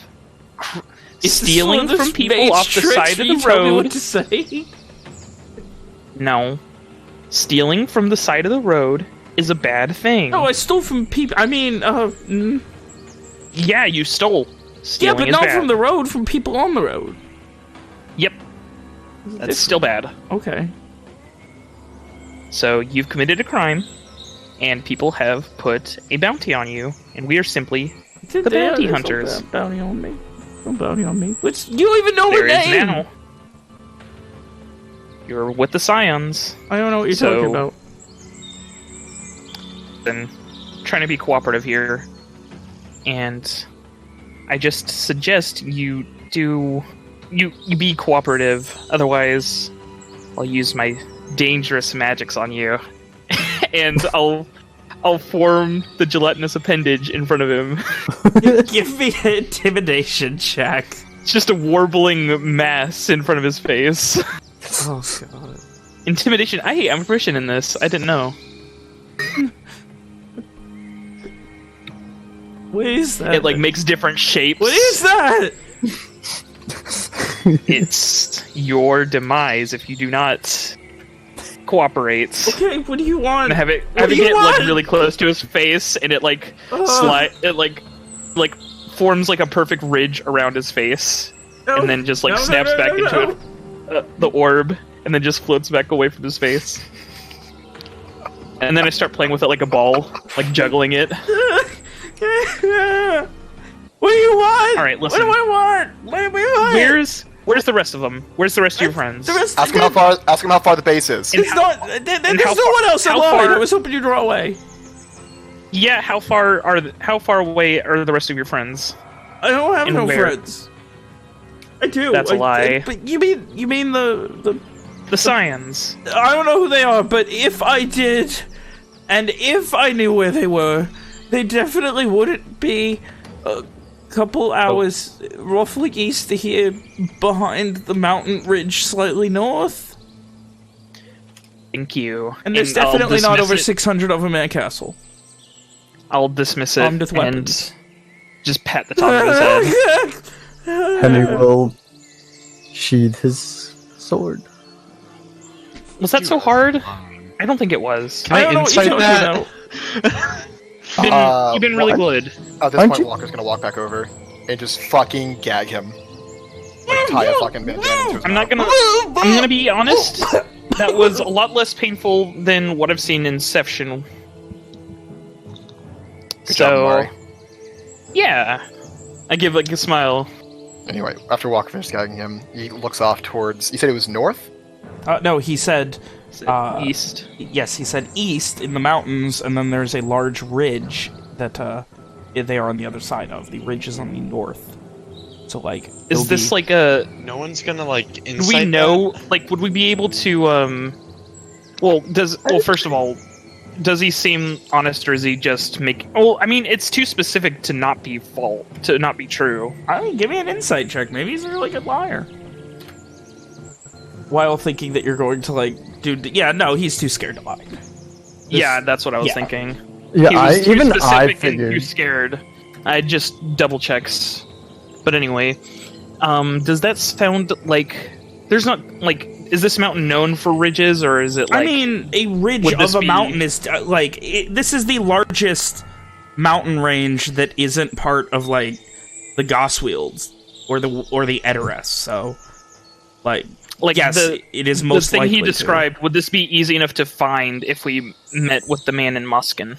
Stealing from people off the side of the Tell me what road. to say. No. Stealing from the side of the road is a bad thing. No, I stole from people. I mean, Yeah, you stole. Stealing yeah, but is not bad. from the road, from people on the road. Yep. That's still bad. Okay. So you've committed a crime, and people have put a bounty on you, and we are simply the bounty hunters. Bounty on me. Don't bounty on me. Which you don't even know There her is name. now. You're with the Scions, I don't know what you're So- talking about. and trying to be cooperative here, and I just suggest you be cooperative. Otherwise, I'll use my dangerous magics on you, and I'll form the gelatinous appendage in front of him. Give me an intimidation check. It's just a warbling mass in front of his face. Oh god. Intimidation. I'm proficient in this. I didn't know. What is that? It like makes different shapes. What is that? It's your demise if you do not cooperate. Okay, what do you want? And have it What do you get like want? really close to his face, and it like like forms like a perfect ridge around his face, No, and then just like no, no, snaps no, back no, into no. the orb, and then just floats back away from his face. And then I start playing with it like a ball, like juggling it. What do you want? All right, listen. What do I want? What do I want? Where's the rest of them? Where's the rest of your friends? The rest Ask him how far. Ask him how far the base is. And It's not. There's how no one else in how line. far- I was hoping you'd draw away. Yeah, how far away are the rest of your friends? I don't have And no where? friends. I do. That's a lie. But you mean the The Scions. I don't know who they are, but if I did, and if I knew where they were, they definitely wouldn't be a couple hours roughly east of here, behind the mountain ridge slightly north. Thank you. And there's I'll definitely not dismiss over it. 600 of them at Castle. I'll dismiss it Armed with and weapons. just pat the top of his head. Henry will sheathe his sword. Was that so hard? I don't think it was. Can I don't know what you're insight talking that? about. You've been really what? good. At this Aren't point, you- Walker's gonna walk back over and just fucking gag him. Like, tie a fucking bandana into his I'm mouth. not gonna. I'm gonna be honest. That was a lot less painful than what I've seen in Inception. Good job, Amari. Yeah, I give like a smile. Anyway, after Walker finishes gagging him, he looks off towards. You said it was north? No, he said... East. Yes, he said east in the mountains, and then there's a large ridge that they are on the other side of. The ridge is on the north. So, like... Is this like a? No one's gonna like Do insight. we know? Like, would we be able to? Well, first of all, does he seem honest, or is he just making? Oh, I mean, it's too specific to not be to not be true. I mean, give me an insight check. Maybe he's a really good liar. While thinking that you're going to, like, yeah, no, he's too scared to lie. Yeah, that's what I was yeah. thinking. Yeah, He was too I specific and figured. too scared. I just double checks. But anyway, does that sound like there's not like? Is this mountain known for ridges, or is it like? I mean, a ridge would of this a be- mountain is this is the largest mountain range that isn't part of like the Goswields or the Edoras. So, like yes, it is most the thing likely he to. described. Would this be easy enough to find if we met with the man in Muskin,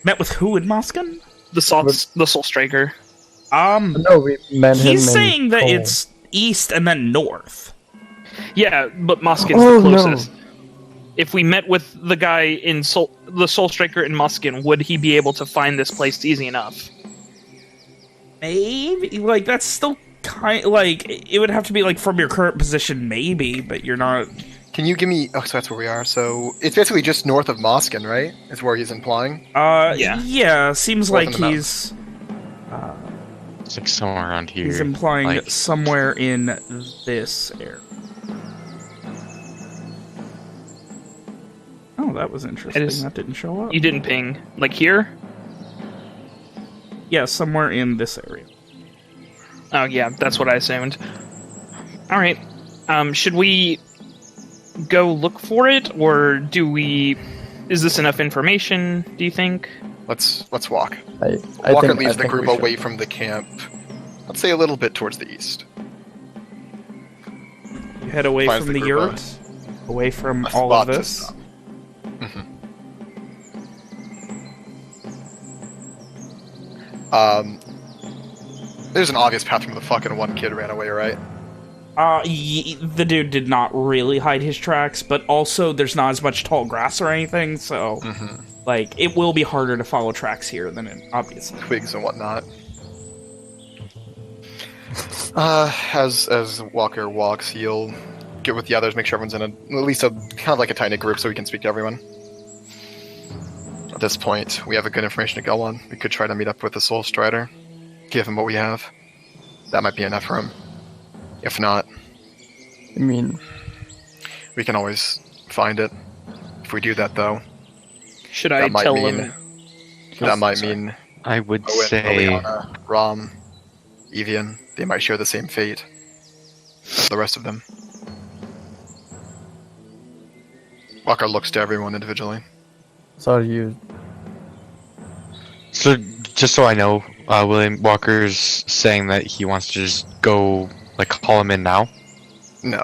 Met with who in Moskin? the Soul Striker? No, we met him. He's in saying that Cole. it's east and then north. Yeah, but Muskin's Oh, the no. closest. If we met with the guy in the Soul Striker in Muskin, would he be able to find this place easy enough? Maybe, like, that's still kind like it would have to be like from your current position, maybe, but you're not. Can you give me? Oh, so that's where we are. So it's basically just north of Moskin, right? Is where he's implying. Yeah. Seems North like in the he's It's like somewhere around here. he's implying like, somewhere in this area. Oh, that was interesting. That didn't show up. You didn't ping like here. Yeah, somewhere in this area. Oh yeah, that's what I assumed. All right, should we go look for it, or do we? Is this enough information? Do you think? Let's walk. I Walker think- leads I the think group we should. away from the camp. Let's say a little bit towards the east. You head away Finds from the the group yurt, away from A all spot of to this. stop. There's an obvious path from the fucking one kid ran away, right? The dude did not really hide his tracks, but also there's not as much tall grass or anything, so like it will be harder to follow tracks here than it obviously. Twigs and whatnot. As Walker walks, he'll get with the others, make sure everyone's in at least a kind of like a tiny group, so we can speak to everyone. At this point, we have a good information to go on. We could try to meet up with the Soul Strider, give him what we have. That might be enough for him. If not, I mean, we can always find it. If we do that, though, Should I that might tell mean him? that might sorry. mean I would Owen, say Liliana, Rom, Evian, they might share the same fate as the rest of them. Walker looks to everyone individually. so you. so. Just so I know, William Walker's saying that he wants to just go, like, call him in now. No.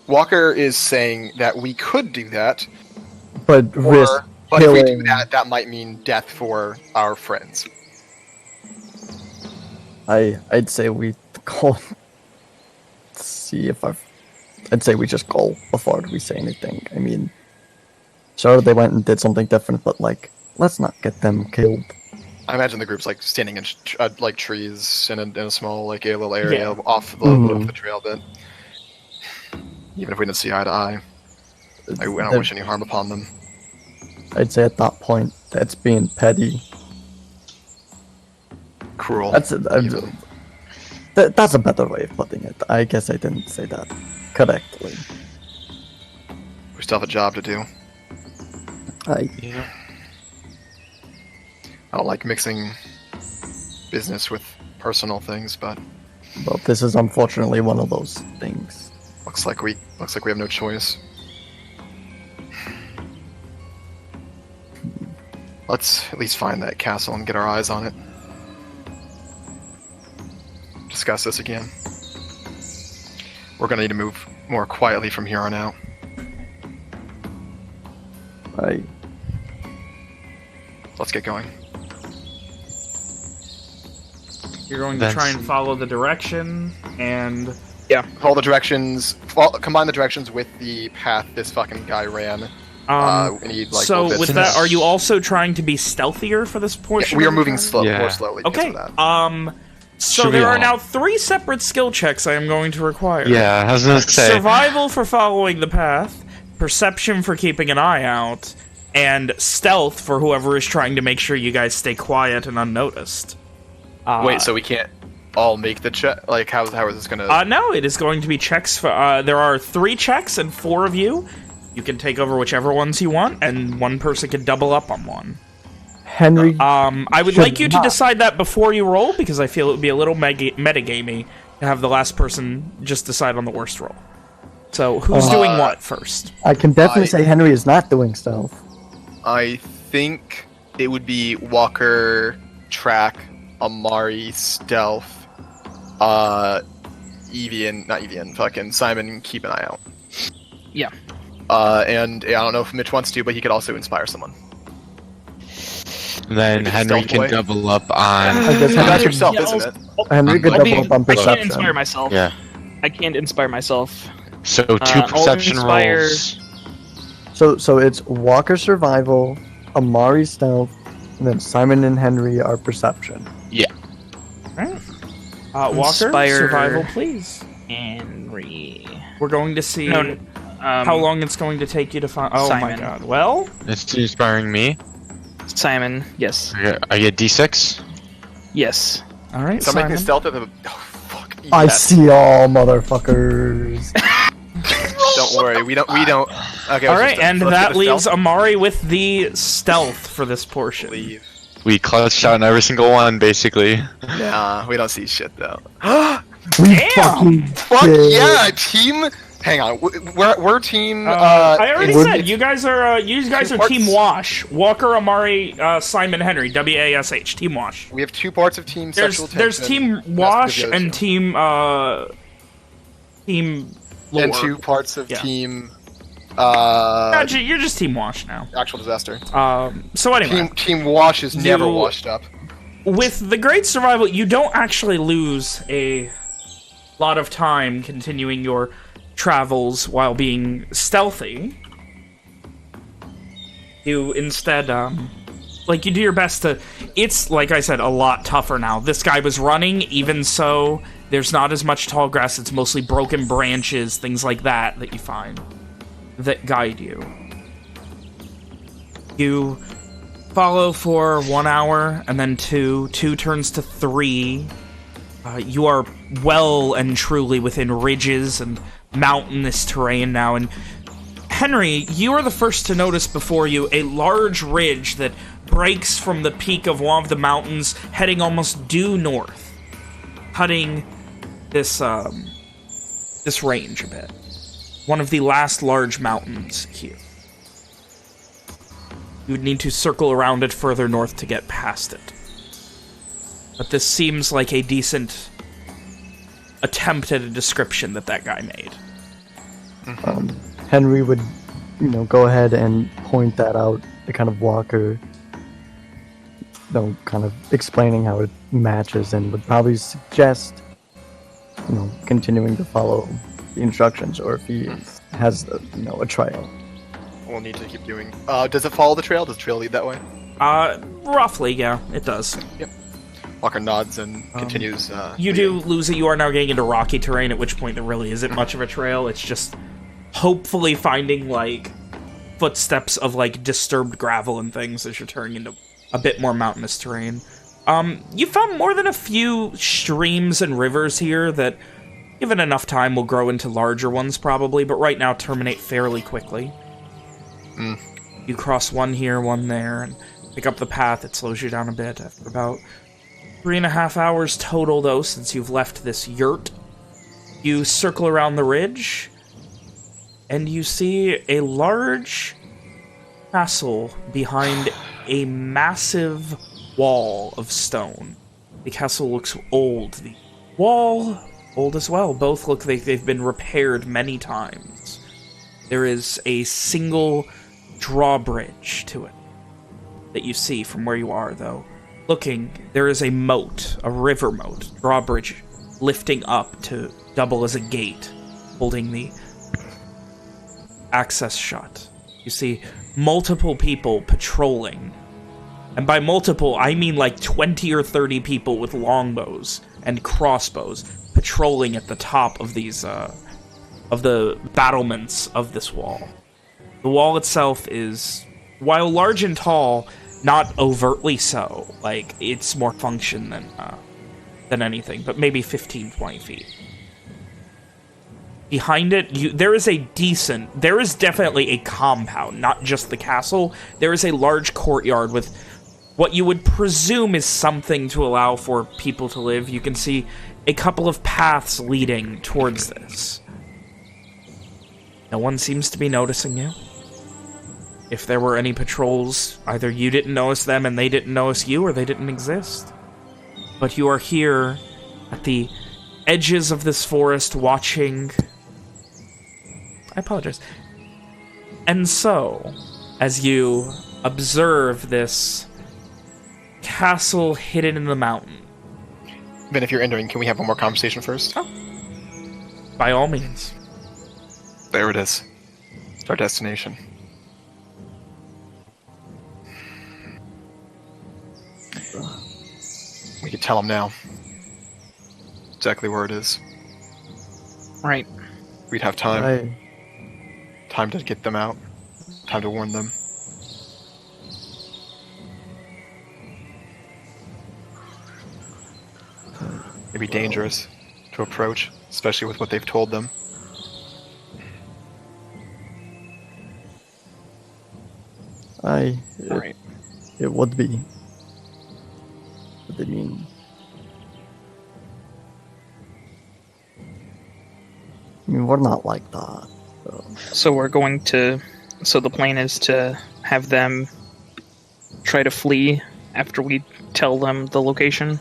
Walker is saying that we could do that, But risk but if we do killing. that, that might mean death for our friends. I'd say we call. See if I'd say we just call before we say anything. I mean, sure they went and did something different, but like let's not get them killed. I imagine the group's like standing in like trees in a small like a little area Yeah. off the trail bit. Even if we didn't see eye to eye, I don't wish any harm upon them. I'd say at that point, that's being petty. Cruel. That's even. that's a better way of putting it. I guess I didn't say that correctly. We still have a job to do. Yeah. I don't like mixing business with personal things, but Well, this is unfortunately one of those things. looks like we have no choice. Let's at least find that castle and get our eyes on it. Discuss this again. We're gonna need to move more quietly from here on out. Let's get going. You're going to try and follow the direction, and Yeah, follow the directions. Combine the directions with the path this fucking guy ran. We need, like, so little with bits. that, are you also trying to be stealthier for this portion? We are of the moving journey? more slowly because Okay. of that. So Should we there are all- now 3 separate skill checks I am going to require. Yeah, I was gonna say. Survival for following the path, perception for keeping an eye out, and stealth for whoever is trying to make sure you guys stay quiet and unnoticed. Wait, so we can't all make the check? Like, how is this gonna? No, it is going to be checks for. There are 3 checks and 4 of you. You can take over whichever ones you want, and one person can double up on one. Henry, I would should like you to not. decide that before you roll, because I feel it would be a little metagamey to have the last person just decide on the worst roll. So, who's doing what first? I can definitely say Henry is not doing stealth. I think it would be Walker, Track, Amari, Stealth, Evian, fucking Simon, keep an eye out. Yeah. And I don't know if Mitch wants to, but he could also inspire someone. Then Maybe Henry stealth can boy. double up on. I guess That's Henry, yourself, Yeah, isn't it? Henry could I double mean, up on I can't perception. inspire myself. Yeah. I can't inspire myself. So 2 I'll perception inspire- rolls. So it's Walker survival, Amari stealth, and then Simon and Henry are perception. Right. Walker, Inspire- survival, please. Henri. We're going to see No, how long it's going to take you to find. Oh my Simon. god. Well, It's inspiring me. Simon. Yes. I get D6. Yes. all right, So I'm making Simon. stealth of the. Oh, fuck. I yes. see all motherfuckers. Don't worry, we don't. Okay. All let's right, just- and let's that get the leaves stealth. Amari with the stealth for this portion. Leave. We clutched out on every single one, basically. Nah, we don't see shit though. We Damn! fucking Fuck did. yeah, team. Hang on, we're team. I already would- said you guys are parts. Team Wash. Walker, Amari, Simon, Henry. WASH. Team Wash. We have 2 parts of team sexual There's tension. Team Wash That's the and other Team Lore. and 2 parts of Yeah. team. You're just Team Wash now. Actual disaster. So anyway, Team Wash is never You- washed up. with the Great Survival, you don't actually lose a lot of time continuing your travels while being stealthy. You instead, like, you do your best to... It's, like I said, a lot tougher now. This guy was running, even so, there's not as much tall grass. It's mostly broken branches, things like that you find that guide you. You follow for 1 hour, and then 2. 2 turns to 3. You are well and truly within ridges and mountainous terrain now, and Henry, you are the first to notice before you a large ridge that breaks from the peak of one of the mountains, heading almost due north, cutting this this range a bit. One of the last large mountains here. You would need to circle around it further north to get past it. But this seems like a decent attempt at a description that guy made. Henry would, go ahead and point that out to kind of Walker, kind of explaining how it matches, and would probably suggest, continuing to follow the instructions, or if he has, a trail. We'll need to keep doing. Does it follow the trail? Does the trail lead that way? Roughly, yeah, it does. Walker nods and continues. You do lose it. You are now getting into rocky terrain, at which point there really isn't much of a trail. It's just hopefully finding, like, footsteps of, like, disturbed gravel and things as you're turning into a bit more mountainous terrain. You found more than a few streams and rivers here that, given enough time, will grow into larger ones, probably, but right now terminate fairly quickly. You cross one here, one there, and pick up the path. It slows you down a bit after about 3.5 hours total, though, since you've left this yurt. You circle around the ridge, and you see a large castle behind a massive wall of stone. The castle looks old. The wall, old as well. Both look like they've been repaired many times. There is a single drawbridge to it that you see from where you are, though. Looking, there is a moat, a river moat, drawbridge lifting up to double as a gate, holding the access shut. You see multiple people patrolling. And by multiple, I mean like 20 or 30 people with longbows and crossbows patrolling at the top of these, of the battlements of this wall. The wall itself is, while large and tall, not overtly so. Like, it's more function than anything, but maybe 15, 20 feet. Behind it, there is definitely a compound, not just the castle. There is a large courtyard with what you would presume is something to allow for people to live. You can see a couple of paths leading towards this. No one seems to be noticing you. If there were any patrols, either you didn't notice them and they didn't notice you, or they didn't exist. But you are here at the edges of this forest watching... I apologize. And so, as you observe this castle hidden in the mountain... Ben, if you're entering, can we have one more conversation first? Oh. By all means. There it is. It's our destination. We could tell them now. Exactly where it is. Right. We'd have time. Time to get them out. Time to warn them. It'd be dangerous to approach, especially with what they've told them. Alright. It would be. What they mean. I mean, we're not like that. So we're going to... So the plan is to have them try to flee after we tell them the location?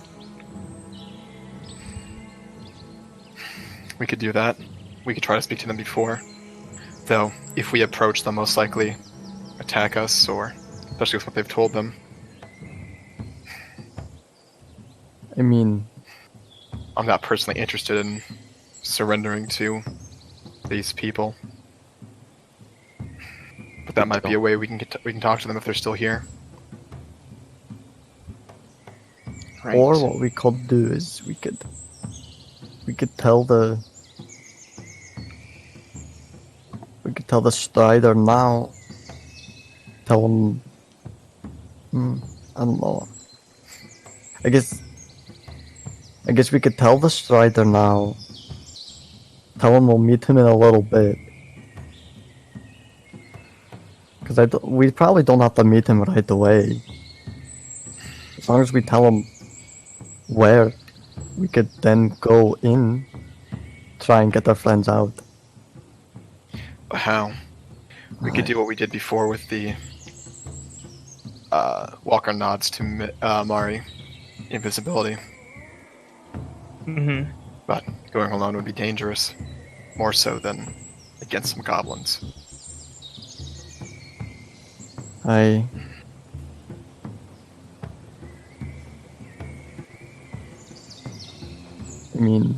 We could do that. We could try to speak to them before. Though, if we approach, they'll most likely attack us, or especially with what they've told them. I mean... I'm not personally interested in surrendering to these people. But that might be a way we can talk to them if they're still here. Right. Or what we could do is we could tell the Strider now. Tell him. I don't know. I guess we could tell the Strider now. Tell him we'll meet him in a little bit. Because we probably don't have to meet him right away. As long as we tell him where, we could then go in, try and get our friends out. How? We could do what we did before with the Walker nods to Amari. Invisibility. Mm-hmm. But going alone would be dangerous. More so than against some goblins. I mean,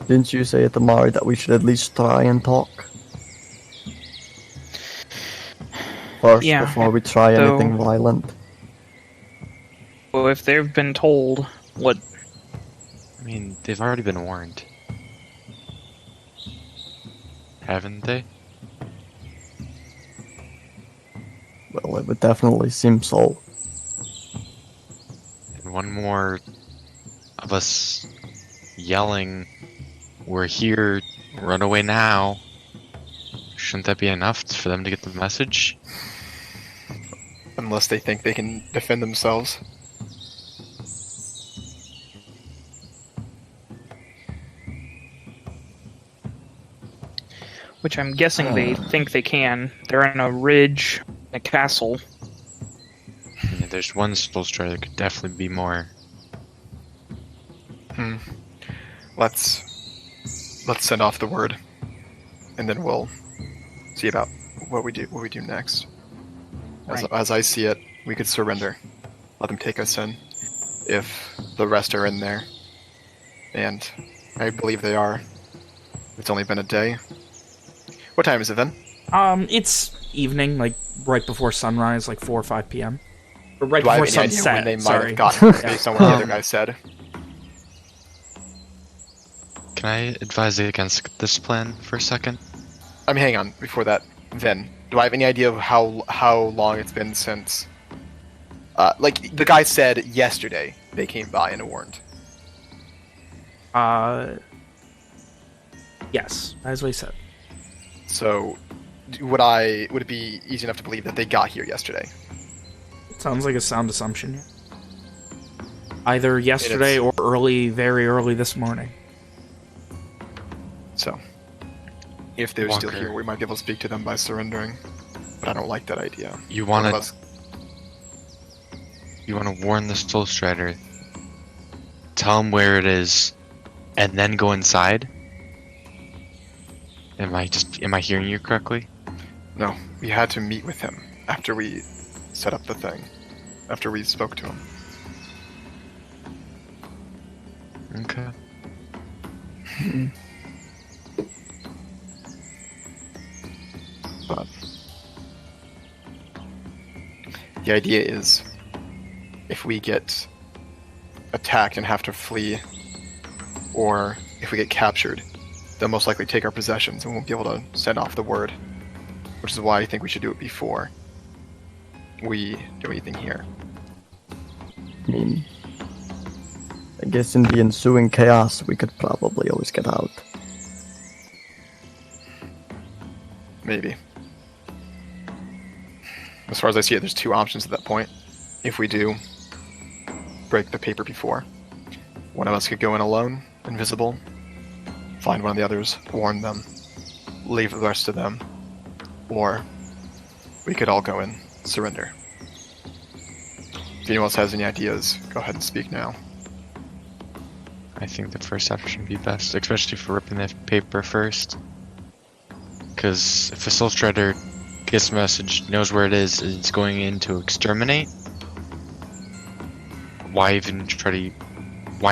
didn't you say at Amari that we should at least try and talk? first Yeah, before we try so- anything violent. Well, if they've been told what... I mean, they've already been warned. Haven't they? Well, it would definitely seem so. And one more of us yelling, "We're here, run away now." Shouldn't that be enough for them to get the message? Unless they think they can defend themselves. Which I'm guessing they think they can. They're in a ridge, a castle. Yeah, there's one soul strider that could definitely be more. Let's send off the word, and then we'll see about what we do next. As I see it, we could surrender, let them take us in, if the rest are in there, and I believe they are. It's only been a day. What time is it then? It's evening, like right before sunrise, like 4 or 5 p.m. Or right Do I before have any idea sunset. when they might sorry. have gotten based on what the other guy said? Can I advise against this plan for a second? I mean, hang on. Before that, then, do I have any idea of how long it's been since? Like the guy said yesterday, they came by and warned. Yes, as we said. So, would it be easy enough to believe that they got here yesterday? Sounds like a sound assumption. Either yesterday or very early this morning. So, if they're still Walker. here, we might be able to speak to them by surrendering. But I don't like that idea. You One want of to us- warn the soul strider, tell him where it is, and then go inside? Am I hearing you correctly? No, we had to meet with him after we set up the thing. After we spoke to him. Okay. But the idea is, if we get attacked and have to flee, or if we get captured, they'll most likely take our possessions and won't be able to send off the word. Which is why I think we should do it before we do anything here. I mean, I guess in the ensuing chaos, we could probably always get out. Maybe. As far as I see it, there's two options at that point. If we do break the paper before, one of us could go in alone, invisible, find one of the others, warn them, leave the rest to them, or we could all go in, surrender. If anyone else has any ideas, go ahead and speak now. I think the first option would be best, especially for ripping the paper first. Because if a soul strider gets the message, knows where it is, and it's going in to exterminate, why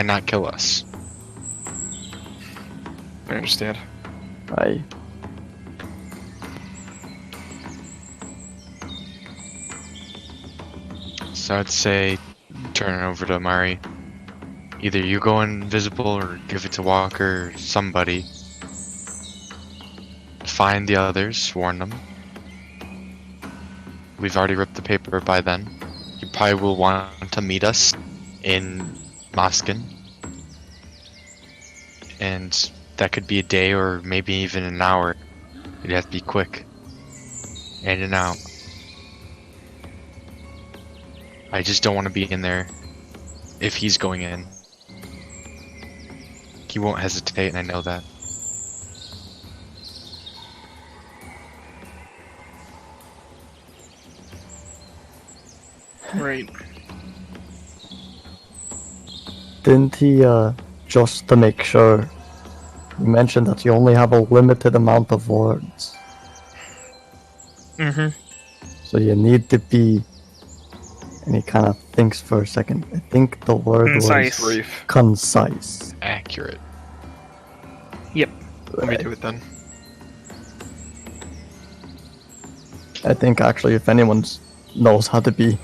not kill us? I understand. So I'd say turn it over to Amari. Either you go invisible or give it to Walker or somebody. Find the others, warn them. We've already ripped the paper by then. You probably will want to meet us in Moskin. And that could be a day or maybe even an hour. You'd have to be quick. In and out. I just don't want to be in there if he's going in. He won't hesitate, and I know that. Right. Didn't he, just to make sure, you mentioned that you only have a limited amount of words. Mm-hmm. So you need to be... And he kind of thinks for a second. I think the word Concise. was Brief. concise. Accurate. Let me do it then. I think actually, if anyone knows how to be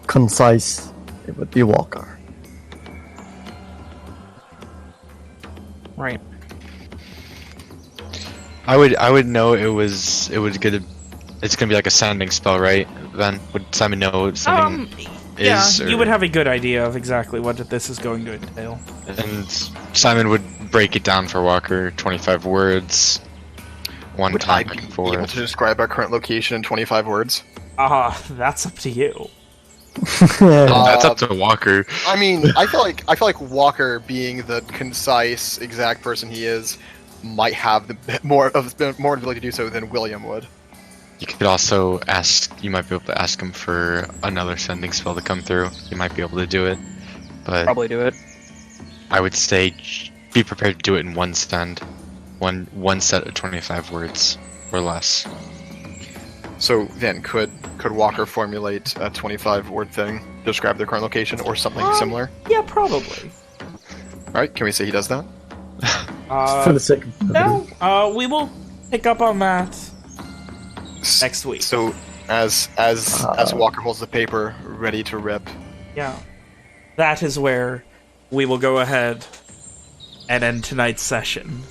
concise, it would be Walker. Right. I would know it's gonna be like a sending spell, right? Then would Simon know what sending Yeah, is? you would have a good idea of exactly what this is going to entail. And Simon would break it down for Walker, 25 words, one Would time I back be and able forth. to describe our current location in 25 words? That's up to you. That's up to Walker. I mean, I feel like Walker, being the concise, exact person he is, might have more ability to do so than William would. You could also ask. You might be able to ask him for another sending spell to come through. You might be able to do it, but Probably do it. I would say be prepared to do it in one send, one set of 25 words or less. So then, could Walker formulate a 25-word thing to describe their current location or something similar? Yeah, probably. All right, can we say he does that? For the sake of No, we will pick up on that next week. So, as Walker holds the paper, ready to rip. Yeah. That is where we will go ahead and end tonight's session.